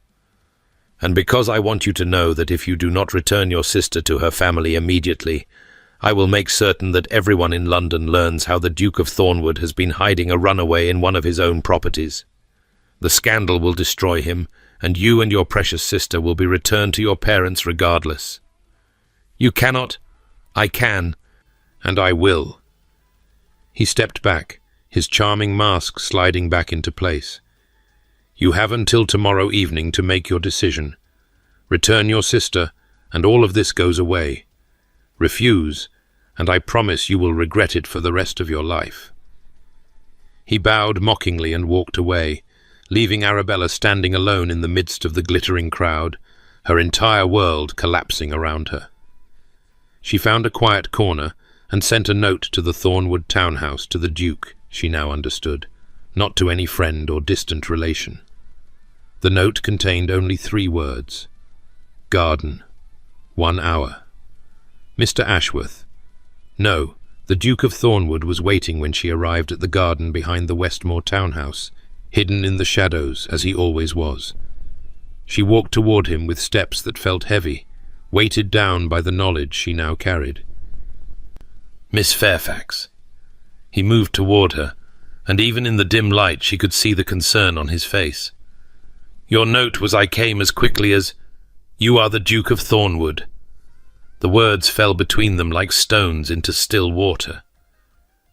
And because I want you to know that if you do not return your sister to her family immediately, I will make certain that everyone in London learns how the Duke of Thornwood has been hiding a runaway in one of his own properties. The scandal will destroy him, and you and your precious sister will be returned to your parents regardless. You cannot. I can, and I will. He stepped back, his charming mask sliding back into place. You have until tomorrow evening to make your decision. Return your sister, and all of this goes away. Refuse, and I promise you will regret it for the rest of your life. He bowed mockingly and walked away, leaving Arabella standing alone in the midst of the glittering crowd, her entire world collapsing around her. She found a quiet corner and sent a note to the Thornwood townhouse to the Duke, she now understood, not to any friend or distant relation. The note contained only 3 words. Garden. 1 hour. Mr. Ashworth. No, the Duke of Thornwood was waiting when she arrived at the garden behind the Westmore townhouse, hidden in the shadows as he always was. She walked toward him with steps that felt heavy, weighted down by the knowledge she now carried. Miss Fairfax. He moved toward her, and even in the dim light she could see the concern on his face. Your note was I came as quickly as... You are the Duke of Thornwood. The words fell between them like stones into still water.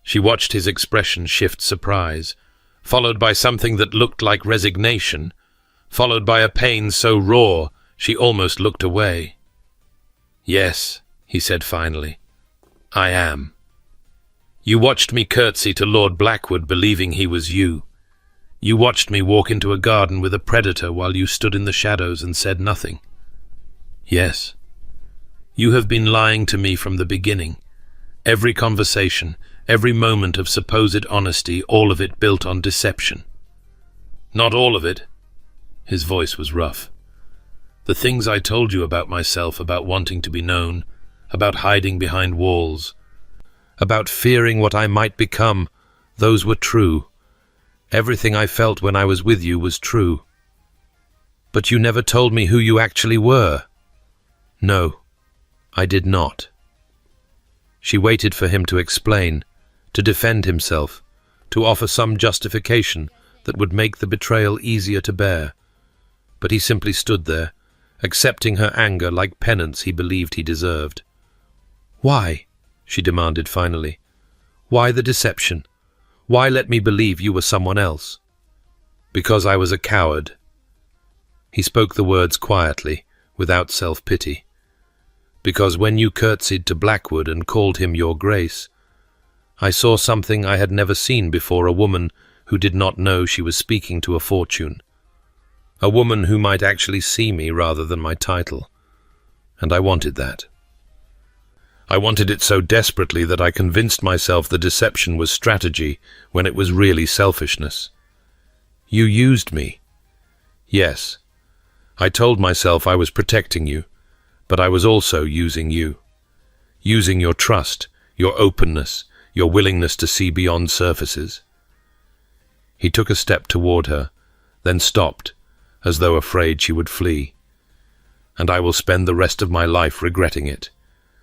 She watched his expression shift surprise, followed by something that looked like resignation, followed by a pain so raw she almost looked away. Yes, he said finally, I am. You watched me curtsy to Lord Blackwood believing he was you. You watched me walk into a garden with a predator while you stood in the shadows and said nothing. Yes. You have been lying to me from the beginning. Every conversation, every moment of supposed honesty, all of it built on deception. Not all of it. His voice was rough. The things I told you about myself, about wanting to be known, about hiding behind walls, about fearing what I might become, those were true. Everything I felt when I was with you was true. But you never told me who you actually were. No, I did not. She waited for him to explain, to defend himself, to offer some justification that would make the betrayal easier to bear. But he simply stood there, accepting her anger like penance he believed he deserved. Why? She demanded finally. Why the deception? Why let me believe you were someone else? Because I was a coward. He spoke the words quietly, without self-pity. Because when you curtsied to Blackwood and called him your grace, I saw something I had never seen before, a woman who did not know she was speaking to a fortune. A woman who might actually see me rather than my title. And I wanted that. I wanted it so desperately that I convinced myself the deception was strategy when it was really selfishness. You used me. Yes. I told myself I was protecting you, but I was also using you. Using your trust, your openness, your willingness to see beyond surfaces. He took a step toward her, then stopped, as though afraid she would flee. And I will spend the rest of my life regretting it,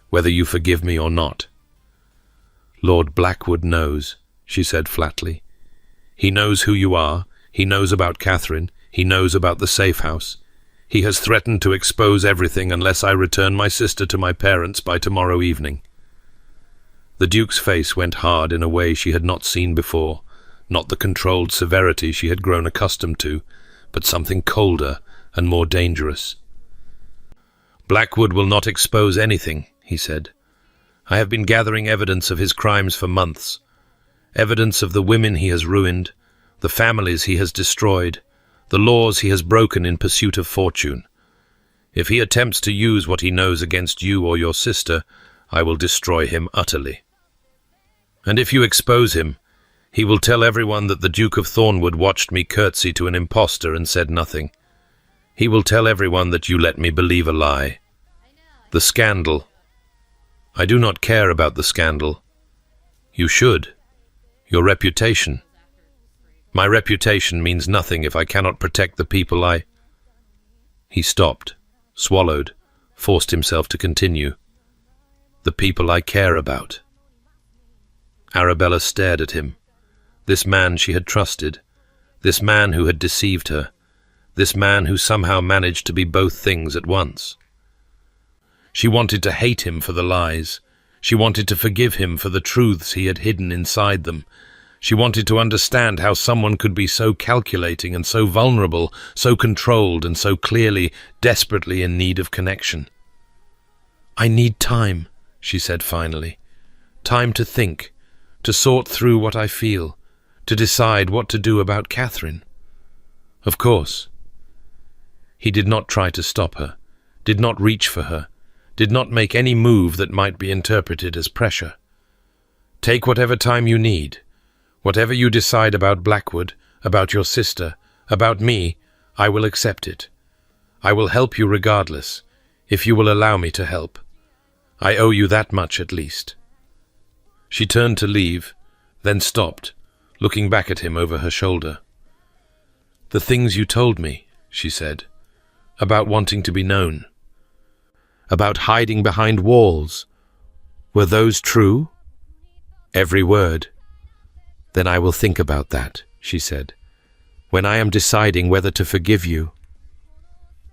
whether you forgive me or not. Lord Blackwood knows, she said flatly. He knows who you are, he knows about Catherine, he knows about the safe house. He has threatened to expose everything unless I return my sister to my parents by tomorrow evening. The Duke's face went hard in a way she had not seen before, not the controlled severity she had grown accustomed to, but something colder and more dangerous. Blackwood will not expose anything, he said. I have been gathering evidence of his crimes for months. Evidence of the women he has ruined, the families he has destroyed, the laws he has broken in pursuit of fortune. If he attempts to use what he knows against you or your sister, I will destroy him utterly. And if you expose him, he will tell everyone that the Duke of Thornwood watched me curtsy to an impostor and said nothing. He will tell everyone that you let me believe a lie. The scandal. I do not care about the scandal. You should. Your reputation. My reputation means nothing if I cannot protect the people I... He stopped, swallowed, forced himself to continue. The people I care about. Arabella stared at him. This man she had trusted. This man who had deceived her. This man who somehow managed to be both things at once. She wanted to hate him for the lies. She wanted to forgive him for the truths he had hidden inside them. She wanted to understand how someone could be so calculating and so vulnerable, so controlled and so clearly, desperately in need of connection. "I need time," she said finally. "Time to think, to sort through what I feel, to decide what to do about Catherine." Of course. He did not try to stop her, did not reach for her, did not make any move that might be interpreted as pressure. "Take whatever time you need. Whatever you decide about Blackwood, about your sister, about me, I will accept it. I will help you regardless, if you will allow me to help. I owe you that much at least." She turned to leave, then stopped, looking back at him over her shoulder. "The things you told me," she said, "about wanting to be known, about hiding behind walls, were those true?" "Every word." "Then I will think about that," she said, "when I am deciding whether to forgive you."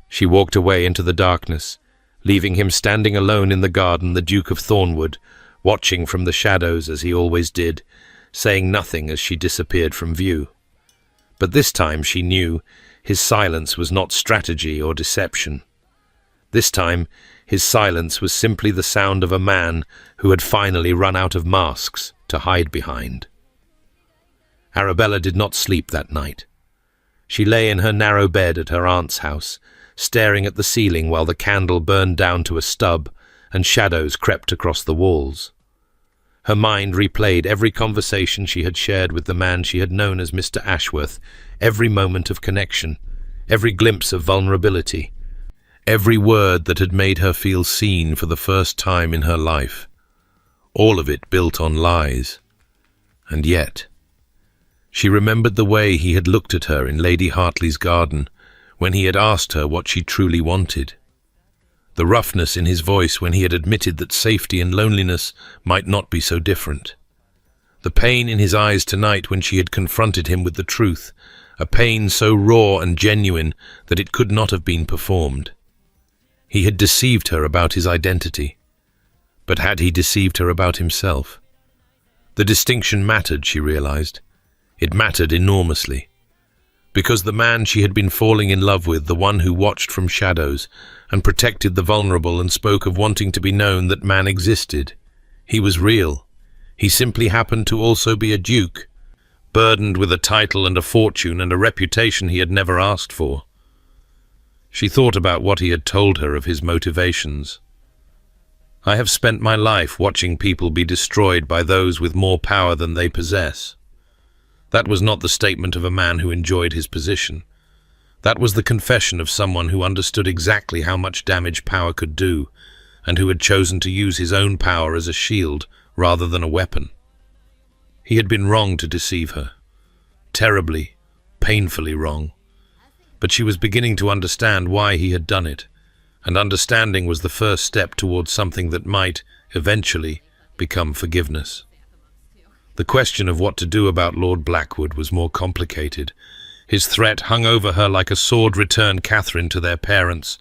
She walked away into the darkness, leaving him standing alone in the garden, the Duke of Thornwood, watching from the shadows as he always did, saying nothing as she disappeared from view. But this time she knew his silence was not strategy or deception. This time his silence was simply the sound of a man who had finally run out of masks to hide behind. Arabella did not sleep that night. She lay in her narrow bed at her aunt's house, staring at the ceiling while the candle burned down to a stub and shadows crept across the walls. Her mind replayed every conversation she had shared with the man she had known as Mr. Ashworth, every moment of connection, every glimpse of vulnerability, every word that had made her feel seen for the first time in her life. All of it built on lies. And yet... She remembered the way he had looked at her in Lady Hartley's garden, when he had asked her what she truly wanted. The roughness in his voice when he had admitted that safety and loneliness might not be so different. The pain in his eyes tonight when she had confronted him with the truth, a pain so raw and genuine that it could not have been performed. He had deceived her about his identity. But had he deceived her about himself? The distinction mattered, she realized. It mattered enormously. Because the man she had been falling in love with, the one who watched from shadows and protected the vulnerable and spoke of wanting to be known that man existed, he was real. He simply happened to also be a duke, burdened with a title and a fortune and a reputation he had never asked for. She thought about what he had told her of his motivations. "I have spent my life watching people be destroyed by those with more power than they possess." That was not the statement of a man who enjoyed his position. That was the confession of someone who understood exactly how much damage power could do, and who had chosen to use his own power as a shield rather than a weapon. He had been wrong to deceive her. Terribly, painfully wrong. But she was beginning to understand why he had done it, and understanding was the first step towards something that might, eventually, become forgiveness. The question of what to do about Lord Blackwood was more complicated. His threat hung over her like a sword: return Catherine to their parents,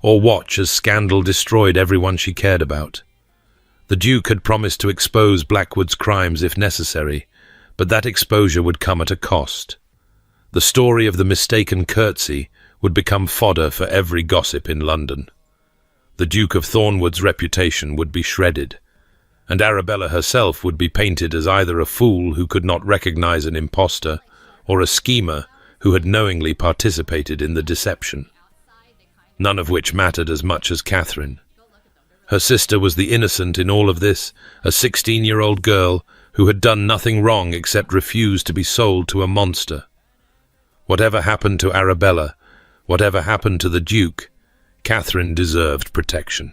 or watch as scandal destroyed everyone she cared about. The Duke had promised to expose Blackwood's crimes if necessary, but that exposure would come at a cost. The story of the mistaken curtsy would become fodder for every gossip in London. The Duke of Thornwood's reputation would be shredded, and Arabella herself would be painted as either a fool who could not recognize an impostor, or a schemer who had knowingly participated in the deception, none of which mattered as much as Catherine. Her sister was the innocent in all of this, a 16-year-old girl who had done nothing wrong except refuse to be sold to a monster. Whatever happened to Arabella, whatever happened to the Duke, Catherine deserved protection.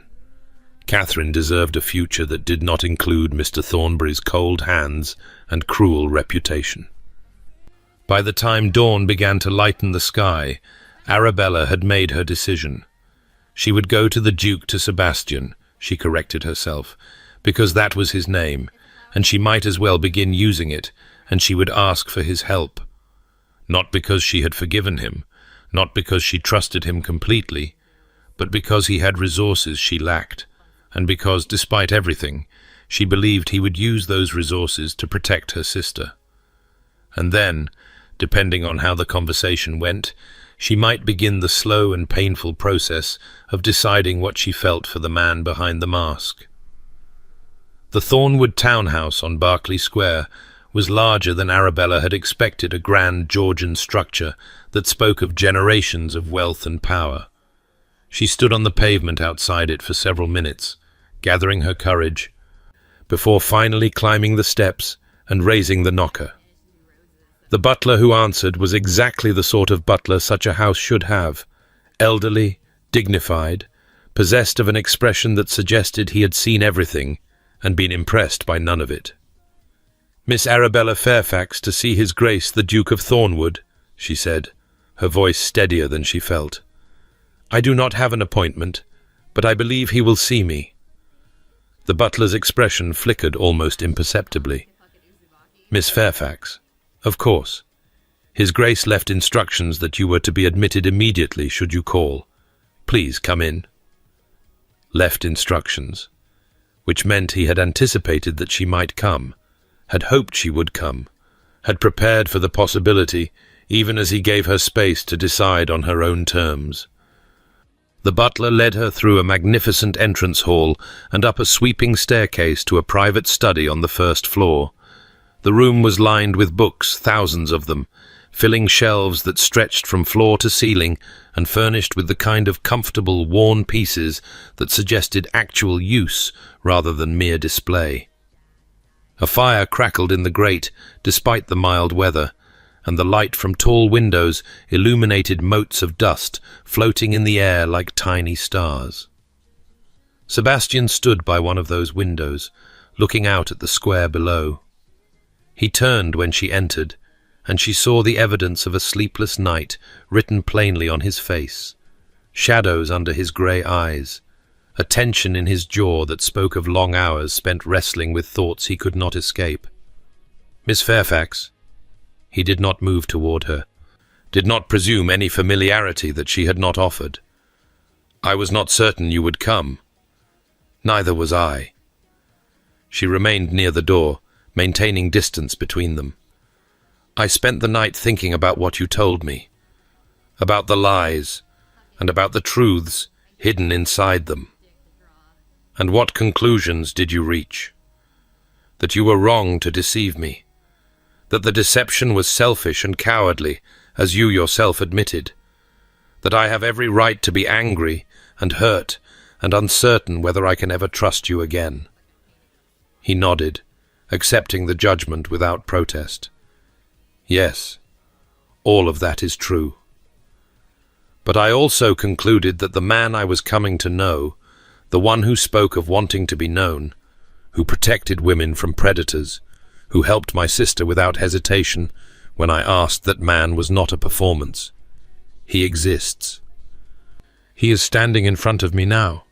Catherine deserved a future that did not include Mr. Thornbury's cold hands and cruel reputation. By the time dawn began to lighten the sky, Arabella had made her decision. She would go to the Duke to Sebastian, she corrected herself, because that was his name, and she might as well begin using it, and she would ask for his help. Not because she had forgiven him, not because she trusted him completely, but because he had resources she lacked, and because, despite everything, she believed he would use those resources to protect her sister. And then, depending on how the conversation went, she might begin the slow and painful process of deciding what she felt for the man behind the mask. The Thornwood townhouse on Berkeley Square was larger than Arabella had expected, a grand Georgian structure that spoke of generations of wealth and power. She stood on the pavement outside it for several minutes, gathering her courage, before finally climbing the steps and raising the knocker. The butler who answered was exactly the sort of butler such a house should have, elderly, dignified, possessed of an expression that suggested he had seen everything and been impressed by none of it. "Miss Arabella Fairfax to see His Grace the Duke of Thornwood," she said, her voice steadier than she felt. "I do not have an appointment, but I believe he will see me." The butler's expression flickered almost imperceptibly. "Miss Fairfax, of course. His Grace left instructions that you were to be admitted immediately should you call. Please come in." Left instructions, which meant he had anticipated that she might come, had hoped she would come, had prepared for the possibility, even as he gave her space to decide on her own terms. The butler led her through a magnificent entrance hall and up a sweeping staircase to a private study on the first floor. The room was lined with books, thousands of them, filling shelves that stretched from floor to ceiling and furnished with the kind of comfortable, worn pieces that suggested actual use rather than mere display. A fire crackled in the grate despite the mild weather, and the light from tall windows illuminated motes of dust floating in the air like tiny stars. Sebastian stood by one of those windows, looking out at the square below. He turned when she entered, and she saw the evidence of a sleepless night written plainly on his face, shadows under his grey eyes, a tension in his jaw that spoke of long hours spent wrestling with thoughts he could not escape. "Miss Fairfax." He did not move toward her, did not presume any familiarity that she had not offered. "I was not certain you would come." "Neither was I." She remained near the door, maintaining distance between them. "I spent the night thinking about what you told me, about the lies, and about the truths hidden inside them." "And what conclusions did you reach?" "That you were wrong to deceive me. That the deception was selfish and cowardly, as you yourself admitted. That I have every right to be angry and hurt and uncertain whether I can ever trust you again." He nodded, accepting the judgment without protest. "Yes, all of that is true. But I also concluded that the man I was coming to know, the one who spoke of wanting to be known, who protected women from predators, who helped my sister without hesitation when I asked, that man was not a performance. He exists. He is standing in front of me now."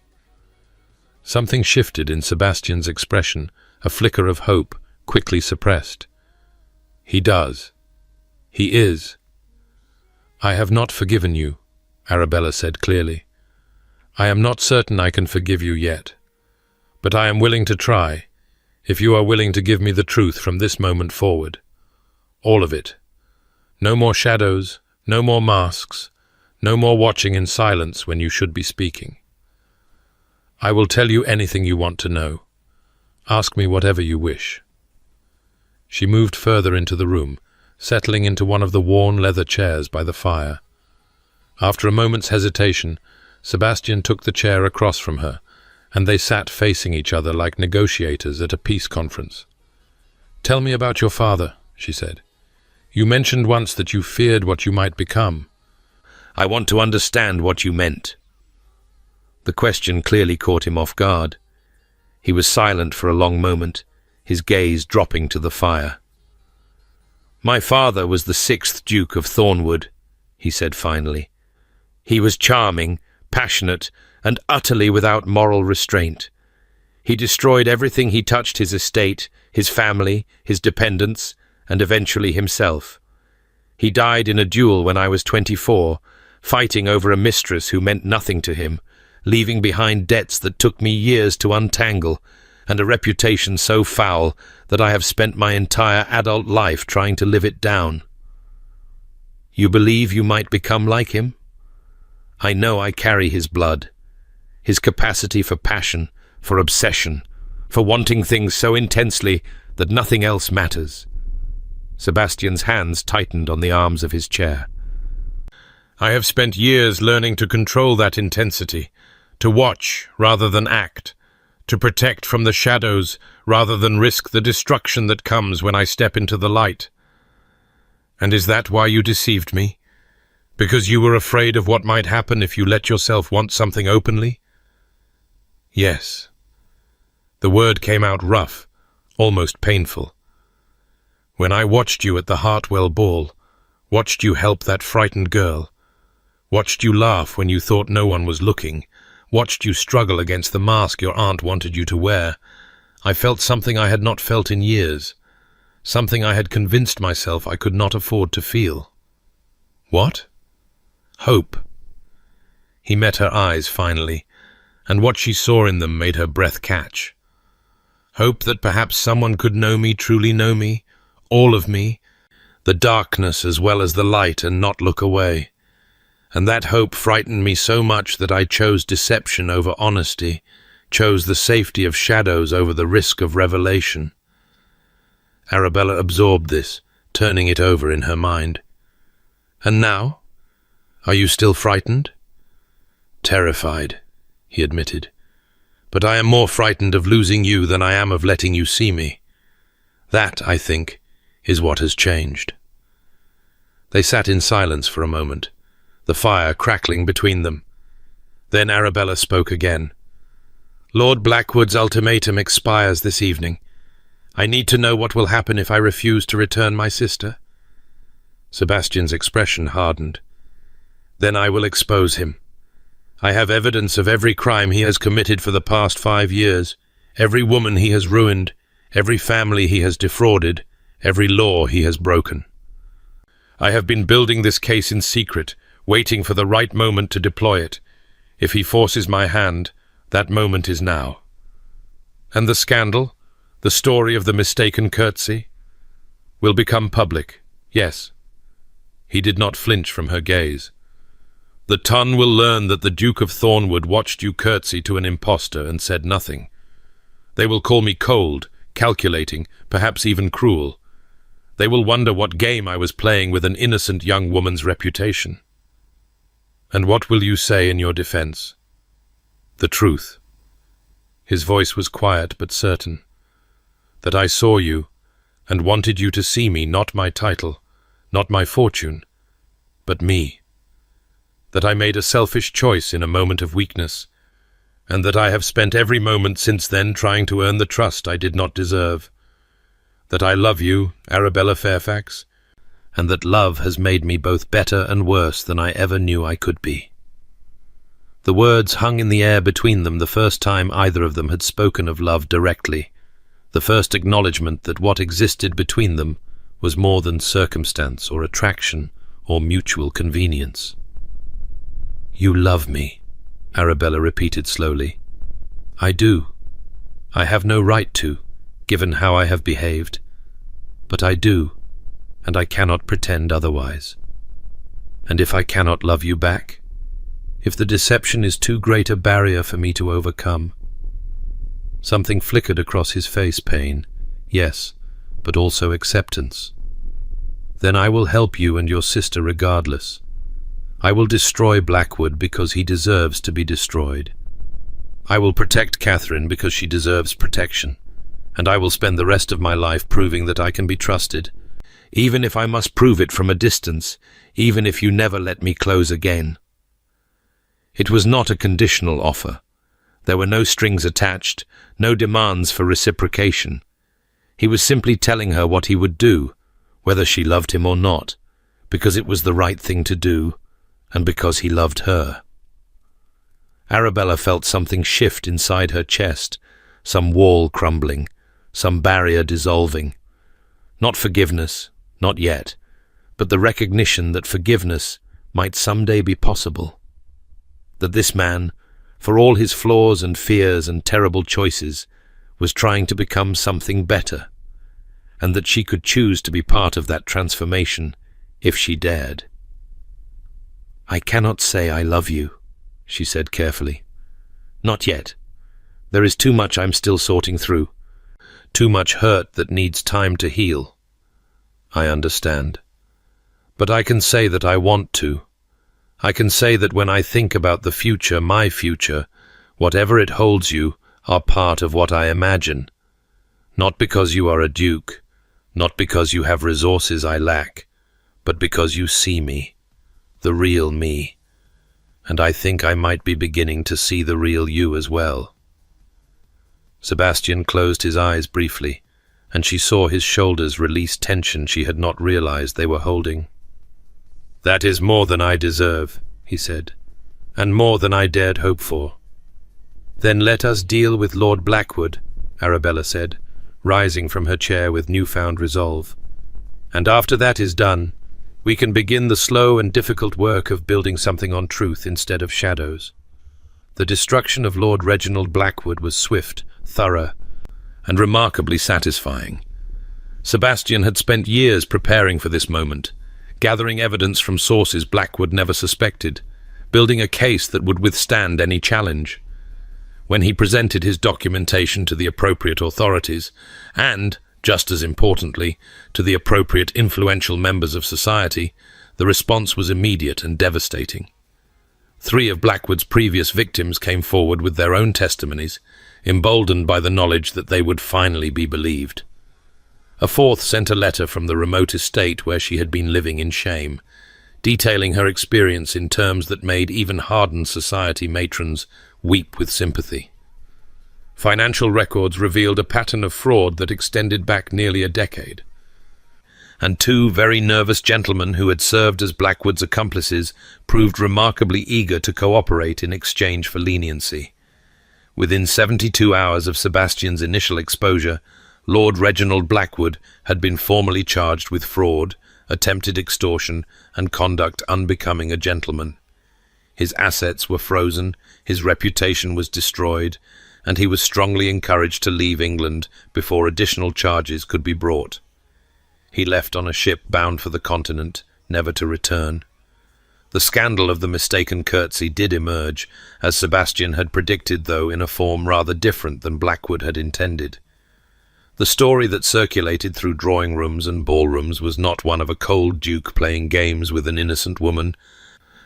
Something shifted in Sebastian's expression, a flicker of hope, quickly suppressed. "He does. He is." "I have not forgiven you," Arabella said clearly. "I am not certain I can forgive you yet. But I am willing to try, if you are willing to give me the truth from this moment forward. All of it. No more shadows, no more masks, no more watching in silence when you should be speaking. I will tell you anything you want to know. Ask me whatever you wish." She moved further into the room, settling into one of the worn leather chairs by the fire. After a moment's hesitation, Sebastian took the chair across from her, and they sat facing each other like negotiators at a peace conference. "Tell me about your father," she said. "You mentioned once that you feared what you might become." "I want to understand what you meant." The question clearly caught him off guard. He was silent for a long moment, his gaze dropping to the fire. "My father was the 6th Duke of Thornwood," he said finally. "He was charming, passionate, and utterly without moral restraint. He destroyed everything he touched: his estate, his family, his dependents, and eventually himself. He died in a duel when I was 24, fighting over a mistress who meant nothing to him, leaving behind debts that took me years to untangle, and a reputation so foul that I have spent my entire adult life trying to live it down." "You believe you might become like him?" "I know I carry his blood, his capacity for passion, for obsession, for wanting things so intensely that nothing else matters." Sebastian's hands tightened on the arms of his chair. "I have spent years learning to control that intensity, to watch rather than act, to protect from the shadows rather than risk the destruction that comes when I step into the light. And is that why you deceived me? Because you were afraid of what might happen if you let yourself want something openly?" "Yes." The word came out rough, almost painful. "When I watched you at the Hartwell ball, watched you help that frightened girl, watched you laugh when you thought no one was looking, watched you struggle against the mask your aunt wanted you to wear, I felt something I had not felt in years, something I had convinced myself I could not afford to feel." "What?" "Hope." He met her eyes finally, and what she saw in them made her breath catch. "Hope that perhaps someone could know me, truly know me, all of me, the darkness as well as the light, and not look away. And that hope frightened me so much that I chose deception over honesty, chose the safety of shadows over the risk of revelation." Arabella absorbed this, turning it over in her mind. "And now? Are you still frightened?" "Terrified," he admitted. "But I am more frightened of losing you than I am of letting you see me. That, I think, is what has changed." They sat in silence for a moment, the fire crackling between them. Then Arabella spoke again. "Lord Blackwood's ultimatum expires this evening. I need to know what will happen if I refuse to return my sister." Sebastian's expression hardened. "Then I will expose him. I have evidence of every crime he has committed for the past 5 years, every woman he has ruined, every family he has defrauded, every law he has broken. I have been building this case in secret, waiting for the right moment to deploy it. If he forces my hand, that moment is now." "And the scandal, the story of the mistaken curtsy, will become public, yes." He did not flinch from her gaze. "The ton will learn that the Duke of Thornwood watched you curtsy to an impostor and said nothing. They will call me cold, calculating, perhaps even cruel. They will wonder what game I was playing with an innocent young woman's reputation. And what will you say in your defense?" "The truth." His voice was quiet but certain. "That I saw you, and wanted you to see me, not my title, not my fortune, but me. That I made a selfish choice in a moment of weakness, and that I have spent every moment since then trying to earn the trust I did not deserve. That I love you, Arabella Fairfax, and that love has made me both better and worse than I ever knew I could be." The words hung in the air between them the first time either of them had spoken of love directly, the first acknowledgement that what existed between them was more than circumstance or attraction or mutual convenience. "You love me," Arabella repeated slowly. "I do. I have no right to, given how I have behaved. But I do, and I cannot pretend otherwise. And if I cannot love you back, if the deception is too great a barrier for me to overcome—" Something flickered across his face, pain, yes, but also acceptance. Then I will help you and your sister regardless. I will destroy Blackwood because he deserves to be destroyed. I will protect Catherine because she deserves protection, and I will spend the rest of my life proving that I can be trusted, even if I must prove it from a distance, even if you never let me close again." It was not a conditional offer. There were no strings attached, no demands for reciprocation. He was simply telling her what he would do, whether she loved him or not, because it was the right thing to do, and because he loved her. Arabella felt something shift inside her chest, some wall crumbling, some barrier dissolving. Not forgiveness, not yet, but the recognition that forgiveness might someday be possible. That this man, for all his flaws and fears and terrible choices, was trying to become something better, and that she could choose to be part of that transformation if she dared. "I cannot say I love you," she said carefully. "Not yet. There is too much I'm still sorting through. Too much hurt that needs time to heal." "I understand. But I can say that I want to. I can say that when I think about the future, my future, whatever it holds you, are part of what I imagine. Not because you are a duke, not because you have resources I lack, but because you see me, the real me. And I think I might be beginning to see the real you as well." Sebastian closed his eyes briefly, and she saw his shoulders release tension she had not realized they were holding. "That is more than I deserve," he said, "and more than I dared hope for." "Then let us deal with Lord Blackwood," Arabella said, rising from her chair with newfound resolve. "And after that is done, we can begin the slow and difficult work of building something on truth instead of shadows." The destruction of Lord Reginald Blackwood was swift, thorough, and remarkably satisfying. Sebastian had spent years preparing for this moment, gathering evidence from sources Blackwood never suspected, building a case that would withstand any challenge. When he presented his documentation to the appropriate authorities, and, just as importantly, to the appropriate influential members of society, the response was immediate and devastating. 3 of Blackwood's previous victims came forward with their own testimonies, emboldened by the knowledge that they would finally be believed. A 4th sent a letter from the remote estate where she had been living in shame, detailing her experience in terms that made even hardened society matrons weep with sympathy. Financial records revealed a pattern of fraud that extended back nearly a decade. And 2 very nervous gentlemen who had served as Blackwood's accomplices proved remarkably eager to cooperate in exchange for leniency. Within 72 hours of Sebastian's initial exposure, Lord Reginald Blackwood had been formally charged with fraud, attempted extortion, and conduct unbecoming a gentleman. His assets were frozen, his reputation was destroyed, and he was strongly encouraged to leave England before additional charges could be brought. He left on a ship bound for the continent, never to return. The scandal of the mistaken curtsy did emerge, as Sebastian had predicted, though in a form rather different than Blackwood had intended. The story that circulated through drawing rooms and ballrooms was not one of a cold duke playing games with an innocent woman,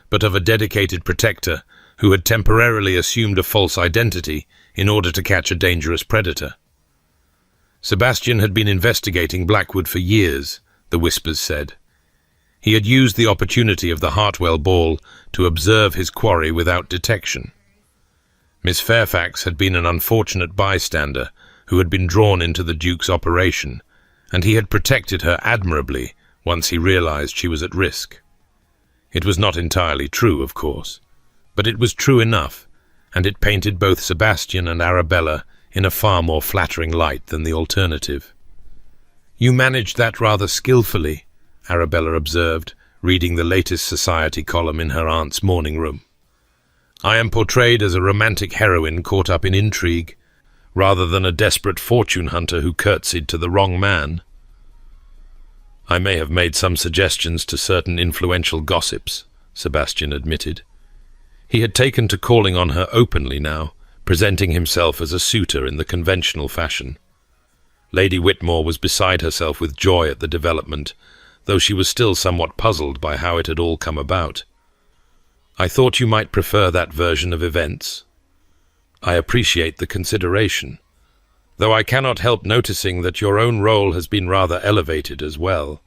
but of a dedicated protector who had temporarily assumed a false identity in order to catch a dangerous predator. Sebastian had been investigating Blackwood for years, the whispers said. He had used the opportunity of the Hartwell ball to observe his quarry without detection. Miss Fairfax had been an unfortunate bystander who had been drawn into the Duke's operation, and he had protected her admirably once he realized she was at risk. It was not entirely true, of course, but it was true enough, and it painted both Sebastian and Arabella in a far more flattering light than the alternative. "You managed that rather skillfully," Arabella observed, reading the latest society column in her aunt's morning room. "I am portrayed as a romantic heroine caught up in intrigue, rather than a desperate fortune hunter who curtsied to the wrong man." "I may have made some suggestions to certain influential gossips," Sebastian admitted. He had taken to calling on her openly now, presenting himself as a suitor in the conventional fashion. Lady Whitmore was beside herself with joy at the development, though she was still somewhat puzzled by how it had all come about. "I thought you might prefer that version of events. I appreciate the consideration, though I cannot help noticing that your own role has been rather elevated as well.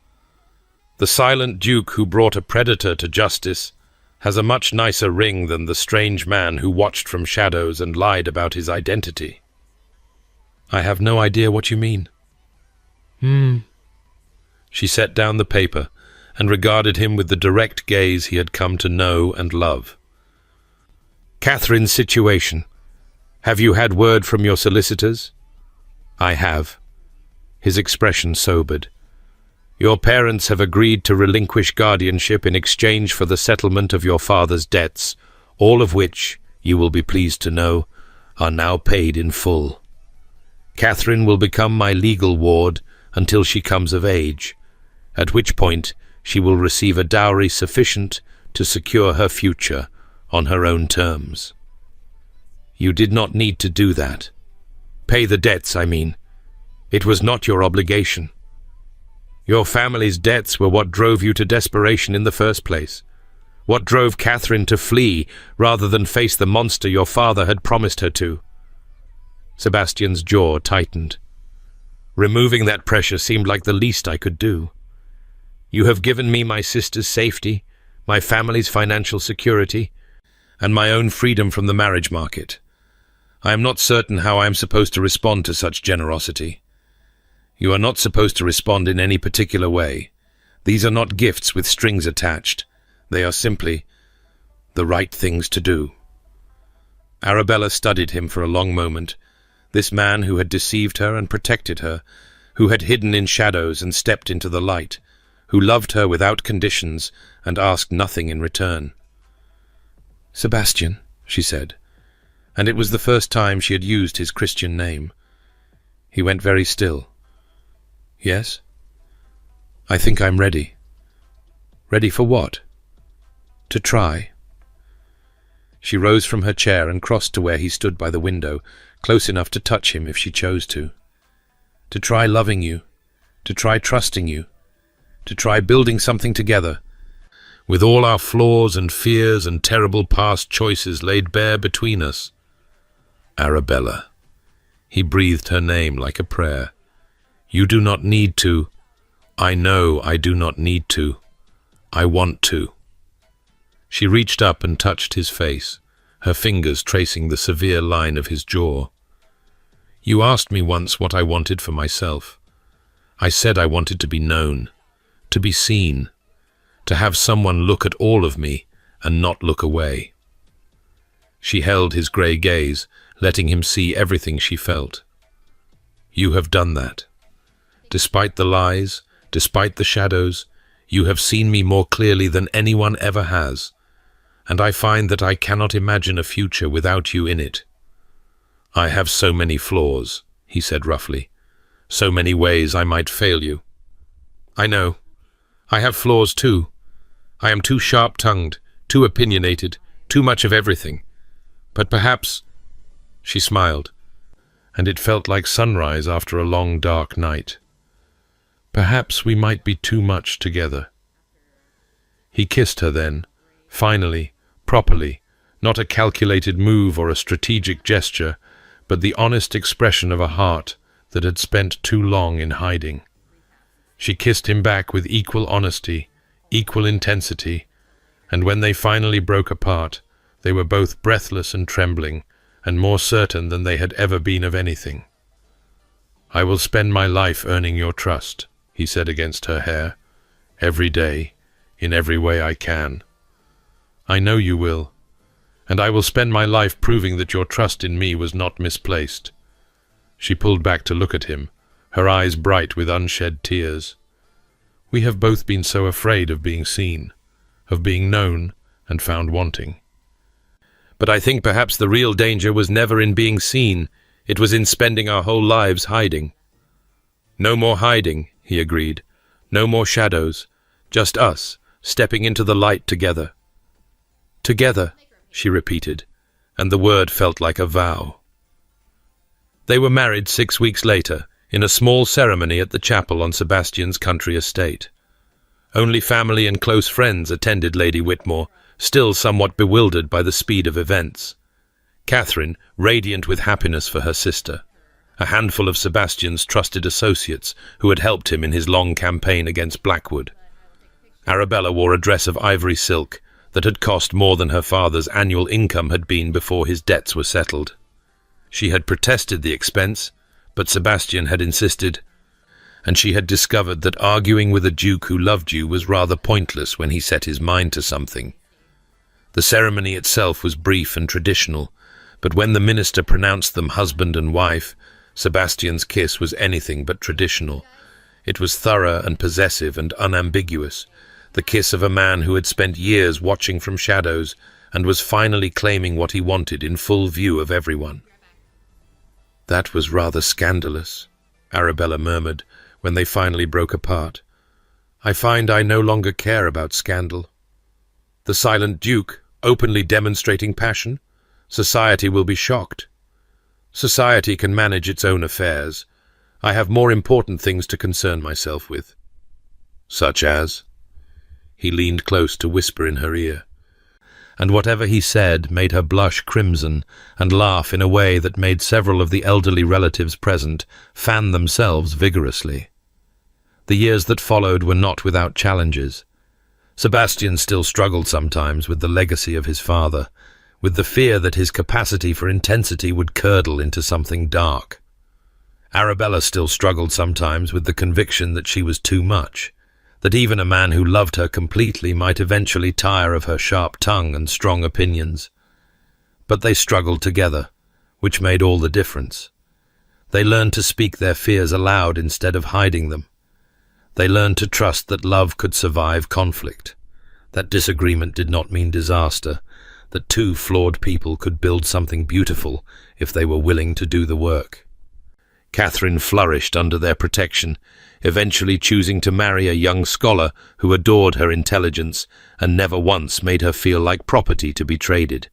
The silent duke who brought a predator to justice has a much nicer ring than the strange man who watched from shadows and lied about his identity." "I have no idea what you mean." She set down the paper and regarded him with the direct gaze he had come to know and love. "Catherine's situation. Have you had word from your solicitors?" "I have." His expression sobered. "Your parents have agreed to relinquish guardianship in exchange for the settlement of your father's debts, all of which, you will be pleased to know, are now paid in full. Catherine will become my legal ward until she comes of age, at which point she will receive a dowry sufficient to secure her future on her own terms. You did not need to do that. Pay the debts, I mean. It was not your obligation. Your family's debts were what drove you to desperation in the first place, what drove Catherine to flee rather than face the monster your father had promised her to." Sebastian's jaw tightened. "Removing that pressure seemed like the least I could do. You have given me my sister's safety, my family's financial security, and my own freedom from the marriage market. I am not certain how I am supposed to respond to such generosity. You are not supposed to respond in any particular way. These are not gifts with strings attached. They are simply the right things to do." Arabella studied him for a long moment, this man who had deceived her and protected her, who had hidden in shadows and stepped into the light, who loved her without conditions and asked nothing in return. "Sebastian," she said, and it was the first time she had used his Christian name. He went very still. "Yes? I think I'm ready." "Ready for what?" "To try." She rose from her chair and crossed to where he stood by the window, close enough to touch him if she chose to. "To try loving you, to try trusting you, to try building something together, with all our flaws and fears and terrible past choices laid bare between us." "Arabella." He breathed her name like a prayer. "You do not need to. I know I do not need to. I want to." She reached up and touched his face, her fingers tracing the severe line of his jaw. "You asked me once what I wanted for myself. I said I wanted to be known, to be seen, to have someone look at all of me and not look away." She held his grey gaze, letting him see everything she felt. "You have done that. Despite the lies, despite the shadows, you have seen me more clearly than anyone ever has, and I find that I cannot imagine a future without you in it." "I have so many flaws," he said roughly, "so many ways I might fail you." "I know. I have flaws too. I am too sharp-tongued, too opinionated, too much of everything. But perhaps—" She smiled, and it felt like sunrise after a long dark night. "Perhaps we might be too much together." He kissed her then, finally, properly, not a calculated move or a strategic gesture, but the honest expression of a heart that had spent too long in hiding. She kissed him back with equal honesty, equal intensity, and when they finally broke apart, they were both breathless and trembling, and more certain than they had ever been of anything. "I will spend my life earning your trust," he said against her hair, "every day, in every way I can. I know you will, and I will spend my life proving that your trust in me was not misplaced." She pulled back to look at him, her eyes bright with unshed tears. "We have both been so afraid of being seen, of being known and found wanting." "But I think perhaps the real danger was never in being seen. It was in spending our whole lives hiding." "No more hiding," he agreed. "No more shadows. Just us, stepping into the light together." "Together," she repeated, and the word felt like a vow. They were married 6 weeks later, in a small ceremony at the chapel on Sebastian's country estate. Only family and close friends attended Lady Whitmore, still somewhat bewildered by the speed of events. Catherine, radiant with happiness for her sister. A handful of Sebastian's trusted associates who had helped him in his long campaign against Blackwood. Arabella wore a dress of ivory silk that had cost more than her father's annual income had been before his debts were settled. She had protested the expense, but Sebastian had insisted, and she had discovered that arguing with a duke who loved you was rather pointless when he set his mind to something. The ceremony itself was brief and traditional, but when the minister pronounced them husband and wife, Sebastian's kiss was anything but traditional. It was thorough and possessive and unambiguous, the kiss of a man who had spent years watching from shadows and was finally claiming what he wanted in full view of everyone. "That was rather scandalous," Arabella murmured when they finally broke apart. "I find I no longer care about scandal. The silent duke, openly demonstrating passion? Society will be shocked. Society can manage its own affairs. I have more important things to concern myself with." "Such as?" He leaned close to whisper in her ear. And whatever he said made her blush crimson and laugh in a way that made several of the elderly relatives present fan themselves vigorously. The years that followed were not without challenges. Sebastian still struggled sometimes with the legacy of his father, with the fear that his capacity for intensity would curdle into something dark. Arabella still struggled sometimes with the conviction that she was too much, that even a man who loved her completely might eventually tire of her sharp tongue and strong opinions. But they struggled together, which made all the difference. They learned to speak their fears aloud instead of hiding them. They learned to trust that love could survive conflict, that disagreement did not mean disaster, that two flawed people could build something beautiful if they were willing to do the work. Catherine flourished under their protection, eventually choosing to marry a young scholar who adored her intelligence and never once made her feel like property to be traded.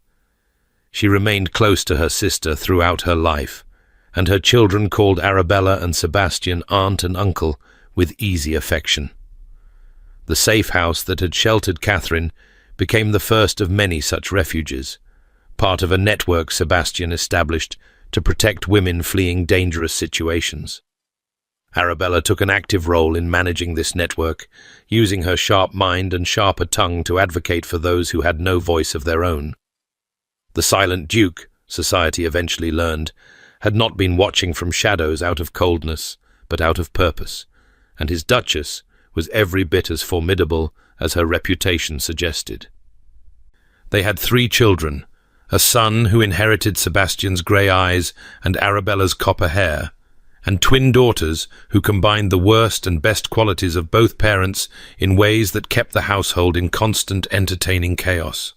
She remained close to her sister throughout her life, and her children called Arabella and Sebastian aunt and uncle with easy affection. The safe house that had sheltered Catherine became the first of many such refuges, part of a network Sebastian established to protect women fleeing dangerous situations. Arabella took an active role in managing this network, using her sharp mind and sharper tongue to advocate for those who had no voice of their own. The silent duke, society eventually learned, had not been watching from shadows out of coldness, but out of purpose, and his duchess was every bit as formidable as her reputation suggested. They had 3 children, a son who inherited Sebastian's grey eyes and Arabella's copper hair, and twin daughters who combined the worst and best qualities of both parents in ways that kept the household in constant entertaining chaos.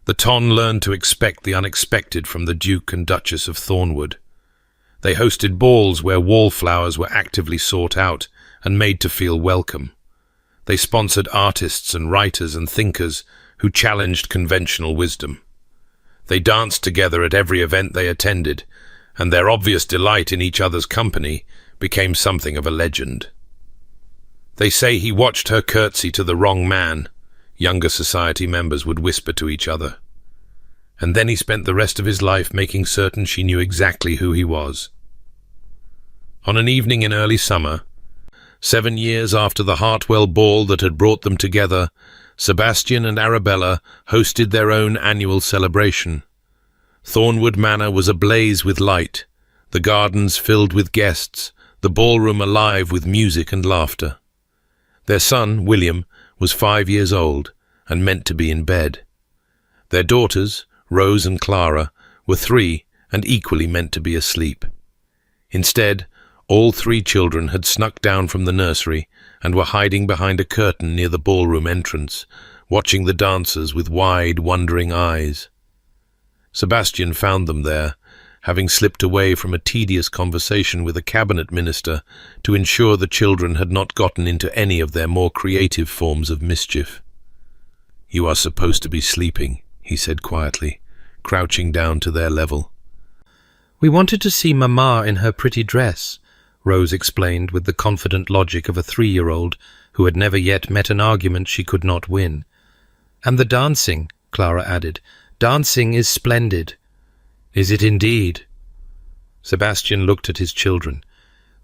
The Ton learned to expect the unexpected from the Duke and Duchess of Thornwood. They hosted balls where wallflowers were actively sought out and made to feel welcome. They sponsored artists and writers and thinkers who challenged conventional wisdom. They danced together at every event they attended, and their obvious delight in each other's company became something of a legend. "They say he watched her curtsy to the wrong man," younger society members would whisper to each other. And then he spent the rest of his life making certain she knew exactly who he was. On an evening in early summer, 7 years after the Hartwell ball that had brought them together, Sebastian and Arabella hosted their own annual celebration. Thornwood Manor was ablaze with light, the gardens filled with guests, the ballroom alive with music and laughter. Their son, William, was 5 years old and meant to be in bed. Their daughters, Rose and Clara, were 3 and equally meant to be asleep. Instead, all 3 children had snuck down from the nursery and were hiding behind a curtain near the ballroom entrance, watching the dancers with wide, wondering eyes. Sebastian found them there, having slipped away from a tedious conversation with a cabinet minister to ensure the children had not gotten into any of their more creative forms of mischief. "You are supposed to be sleeping," he said quietly, crouching down to their level. "We wanted to see Mamma in her pretty dress," Rose explained with the confident logic of a 3-year-old who had never yet met an argument she could not win. "And the dancing," Clara added. "Dancing is splendid." "Is it indeed?" Sebastian looked at his children,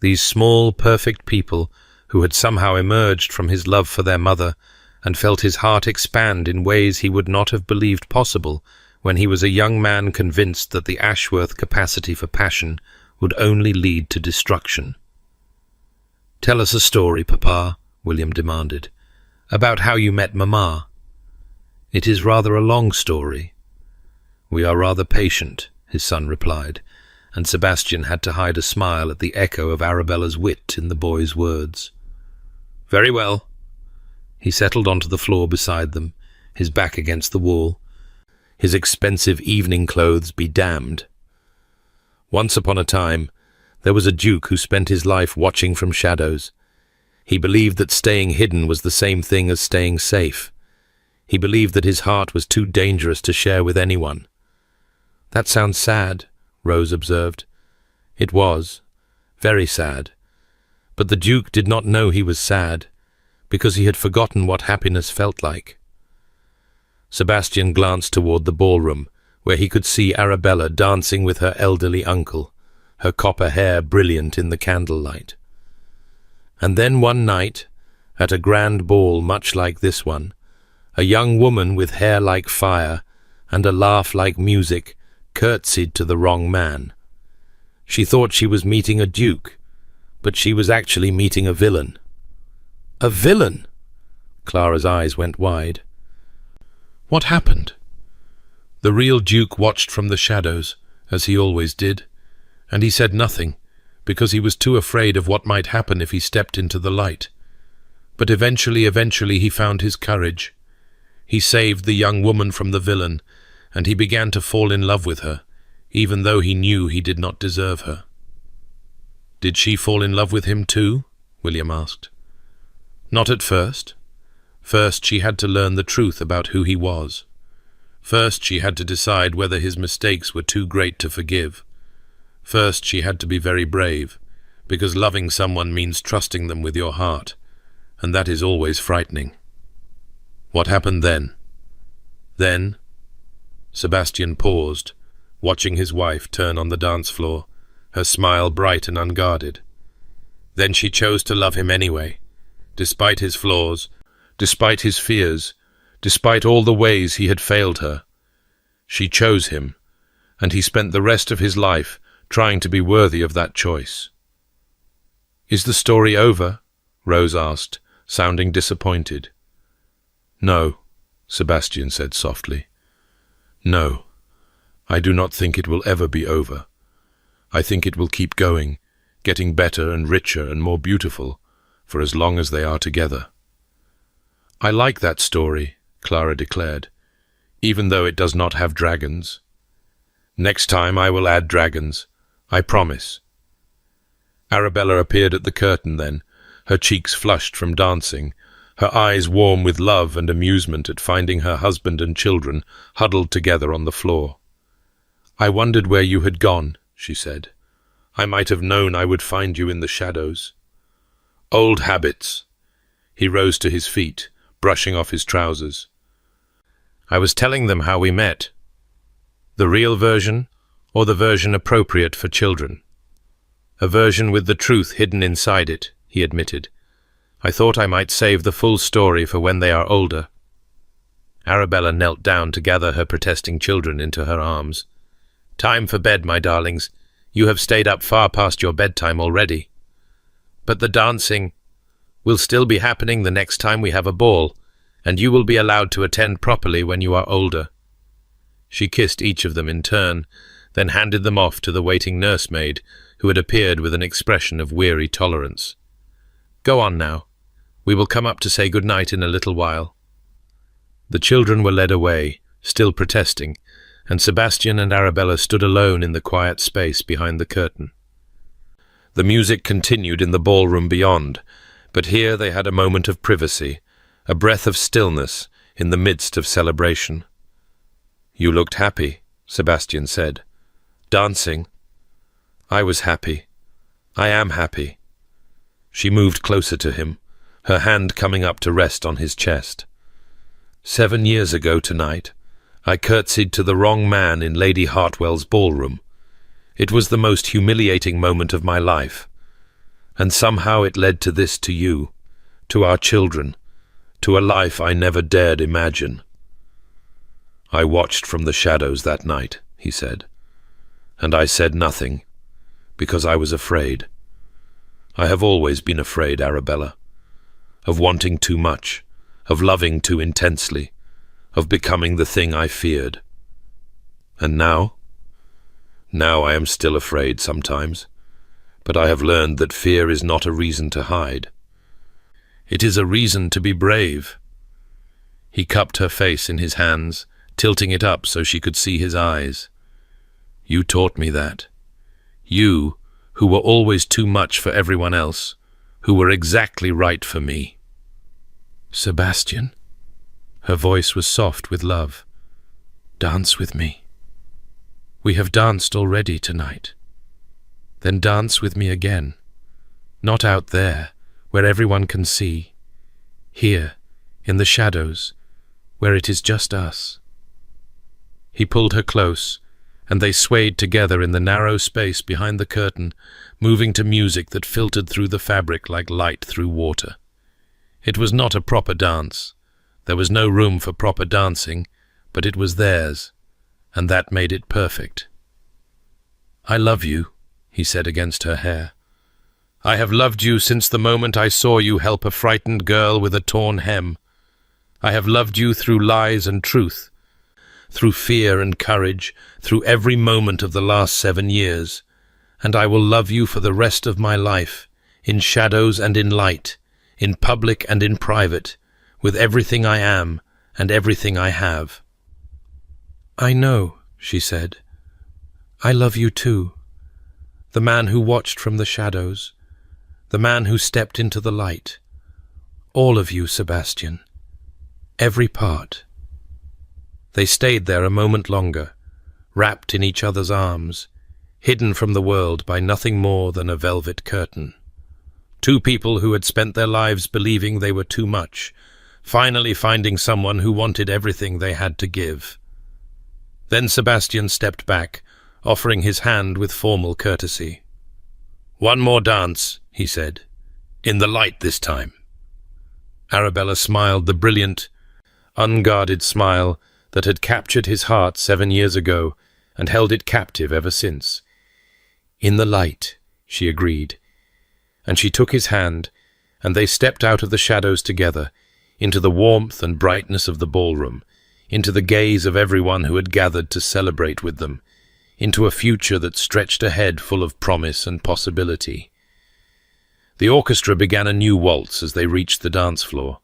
these small, perfect people who had somehow emerged from his love for their mother, and felt his heart expand in ways he would not have believed possible when he was a young man convinced that the Ashworth capacity for passion would only lead to destruction. "Tell us a story, Papa," William demanded, "about how you met Mamma." "It is rather a long story." "We are rather patient," his son replied, and Sebastian had to hide a smile at the echo of Arabella's wit in the boy's words. "Very well." He settled onto the floor beside them, his back against the wall. His expensive evening clothes be damned. Once upon a time, there was a duke who spent his life watching from shadows. He believed that staying hidden was the same thing as staying safe. He believed that his heart was too dangerous to share with anyone. "That sounds sad," Rose observed. It was. Very sad. But the Duke did not know he was sad, because he had forgotten what happiness felt like. Sebastian glanced toward the ballroom, where he could see Arabella dancing with her elderly uncle, her copper hair brilliant in the candlelight. And then one night, at a grand ball much like this one, a young woman with hair like fire and a laugh like music curtsied to the wrong man. She thought she was meeting a duke, but she was actually meeting a villain. "A villain?" Clara's eyes went wide. "What happened?" The real duke watched from the shadows, as he always did, and he said nothing, because he was too afraid of what might happen if he stepped into the light. But eventually he found his courage. He saved the young woman from the villain, and he began to fall in love with her, even though he knew he did not deserve her. "Did she fall in love with him too?" William asked. "Not at first. First she had to learn the truth about who he was. First she had to decide whether his mistakes were too great to forgive. First she had to be very brave, because loving someone means trusting them with your heart, and that is always frightening." "What happened then?" "Then—" Sebastian paused, watching his wife turn on the dance floor, her smile bright and unguarded. "Then she chose to love him anyway, despite his flaws, despite his fears, despite all the ways he had failed her. She chose him, and he spent the rest of his life trying to be worthy of that choice." "Is the story over?" Rose asked, sounding disappointed. "No," Sebastian said softly. "No, I do not think it will ever be over. I think it will keep going, getting better and richer and more beautiful, for as long as they are together." "I like that story," Clara declared, "even though it does not have dragons. Next time I will add dragons, I promise." Arabella appeared at the curtain then, her cheeks flushed from dancing, her eyes warm with love and amusement at finding her husband and children huddled together on the floor. "I wondered where you had gone," she said. "I might have known I would find you in the shadows." "Old habits." He rose to his feet, brushing off his trousers. "I was telling them how we met. The real version, or the version appropriate for children? A version with the truth hidden inside it," he admitted. "I thought I might save the full story for when they are older." Arabella knelt down to gather her protesting children into her arms. "Time for bed, my darlings. You have stayed up far past your bedtime already." "But the dancing will still be happening the next time we have a ball, and you will be allowed to attend properly when you are older." She kissed each of them in turn, then handed them off to the waiting nursemaid, who had appeared with an expression of weary tolerance. "Go on now. We will come up to say good night in a little while." The children were led away, still protesting, and Sebastian and Arabella stood alone in the quiet space behind the curtain. The music continued in the ballroom beyond, but here they had a moment of privacy, a breath of stillness in the midst of celebration. "You looked happy," Sebastian said. "Dancing?" "I was happy. I am happy." She moved closer to him, her hand coming up to rest on his chest. 7 years ago tonight, I curtsied to the wrong man in Lady Hartwell's ballroom. It was the most humiliating moment of my life. And somehow it led to this, to you, to our children, to a life I never dared imagine. I watched from the shadows that night, he said, and I said nothing, because I was afraid. I have always been afraid, Arabella, of wanting too much, of loving too intensely, of becoming the thing I feared. And now? Now I am still afraid sometimes, but I have learned that fear is not a reason to hide. It is a reason to be brave. He cupped her face in his hands, tilting it up so she could see his eyes. You taught me that. You, who were always too much for everyone else, who were exactly right for me. Sebastian, her voice was soft with love. Dance with me. We have danced already tonight. Then dance with me again. Not out there, where everyone can see. Here, in the shadows, where it is just us. He pulled her close, and they swayed together in the narrow space behind the curtain, moving to music that filtered through the fabric like light through water. It was not a proper dance. There was no room for proper dancing, but it was theirs, and that made it perfect. I love you, he said against her hair. I have loved you since the moment I saw you help a frightened girl with a torn hem. I have loved you through lies and truth, through fear and courage, through every moment of the last 7 years, and I will love you for the rest of my life, in shadows and in light, in public and in private, with everything I am and everything I have. I know, she said. I love you too. The man who watched from the shadows, the man who stepped into the light. All of you, Sebastian. Every part. They stayed there a moment longer, wrapped in each other's arms, hidden from the world by nothing more than a velvet curtain. Two people who had spent their lives believing they were too much, finally finding someone who wanted everything they had to give. Then Sebastian stepped back, offering his hand with formal courtesy. One more dance, he said. In the light this time. Arabella smiled the brilliant, unguarded smile that had captured his heart 7 years ago and held it captive ever since. In the light, she agreed, and she took his hand, and they stepped out of the shadows together, into the warmth and brightness of the ballroom, into the gaze of everyone who had gathered to celebrate with them, into a future that stretched ahead full of promise and possibility. The orchestra began a new waltz as they reached the dance floor.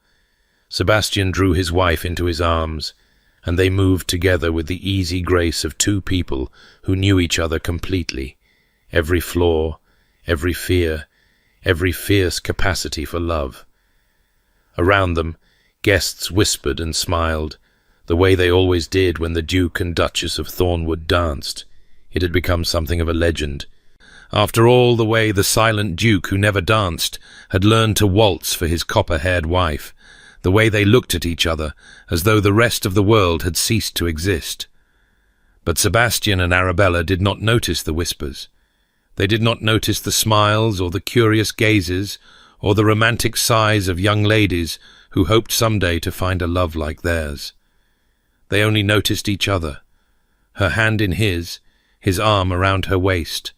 Sebastian drew his wife into his arms, and they moved together with the easy grace of two people who knew each other completely, every flaw, every fear, every fierce capacity for love. Around them, guests whispered and smiled, the way they always did when the Duke and Duchess of Thornwood danced. It had become something of a legend. After all, the way the silent Duke, who never danced, had learned to waltz for his copper-haired wife, the way they looked at each other, as though the rest of the world had ceased to exist. But Sebastian and Arabella did not notice the whispers. They did not notice the smiles or the curious gazes or the romantic sighs of young ladies who hoped someday to find a love like theirs. They only noticed each other, her hand in his arm around her waist,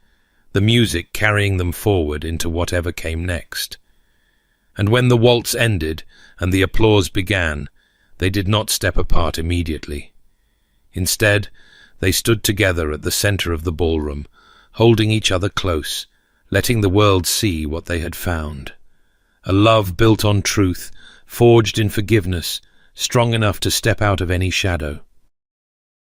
the music carrying them forward into whatever came next. And when the waltz ended and the applause began, they did not step apart immediately. Instead, they stood together at the center of the ballroom, holding each other close, letting the world see what they had found. A love built on truth, forged in forgiveness, strong enough to step out of any shadow.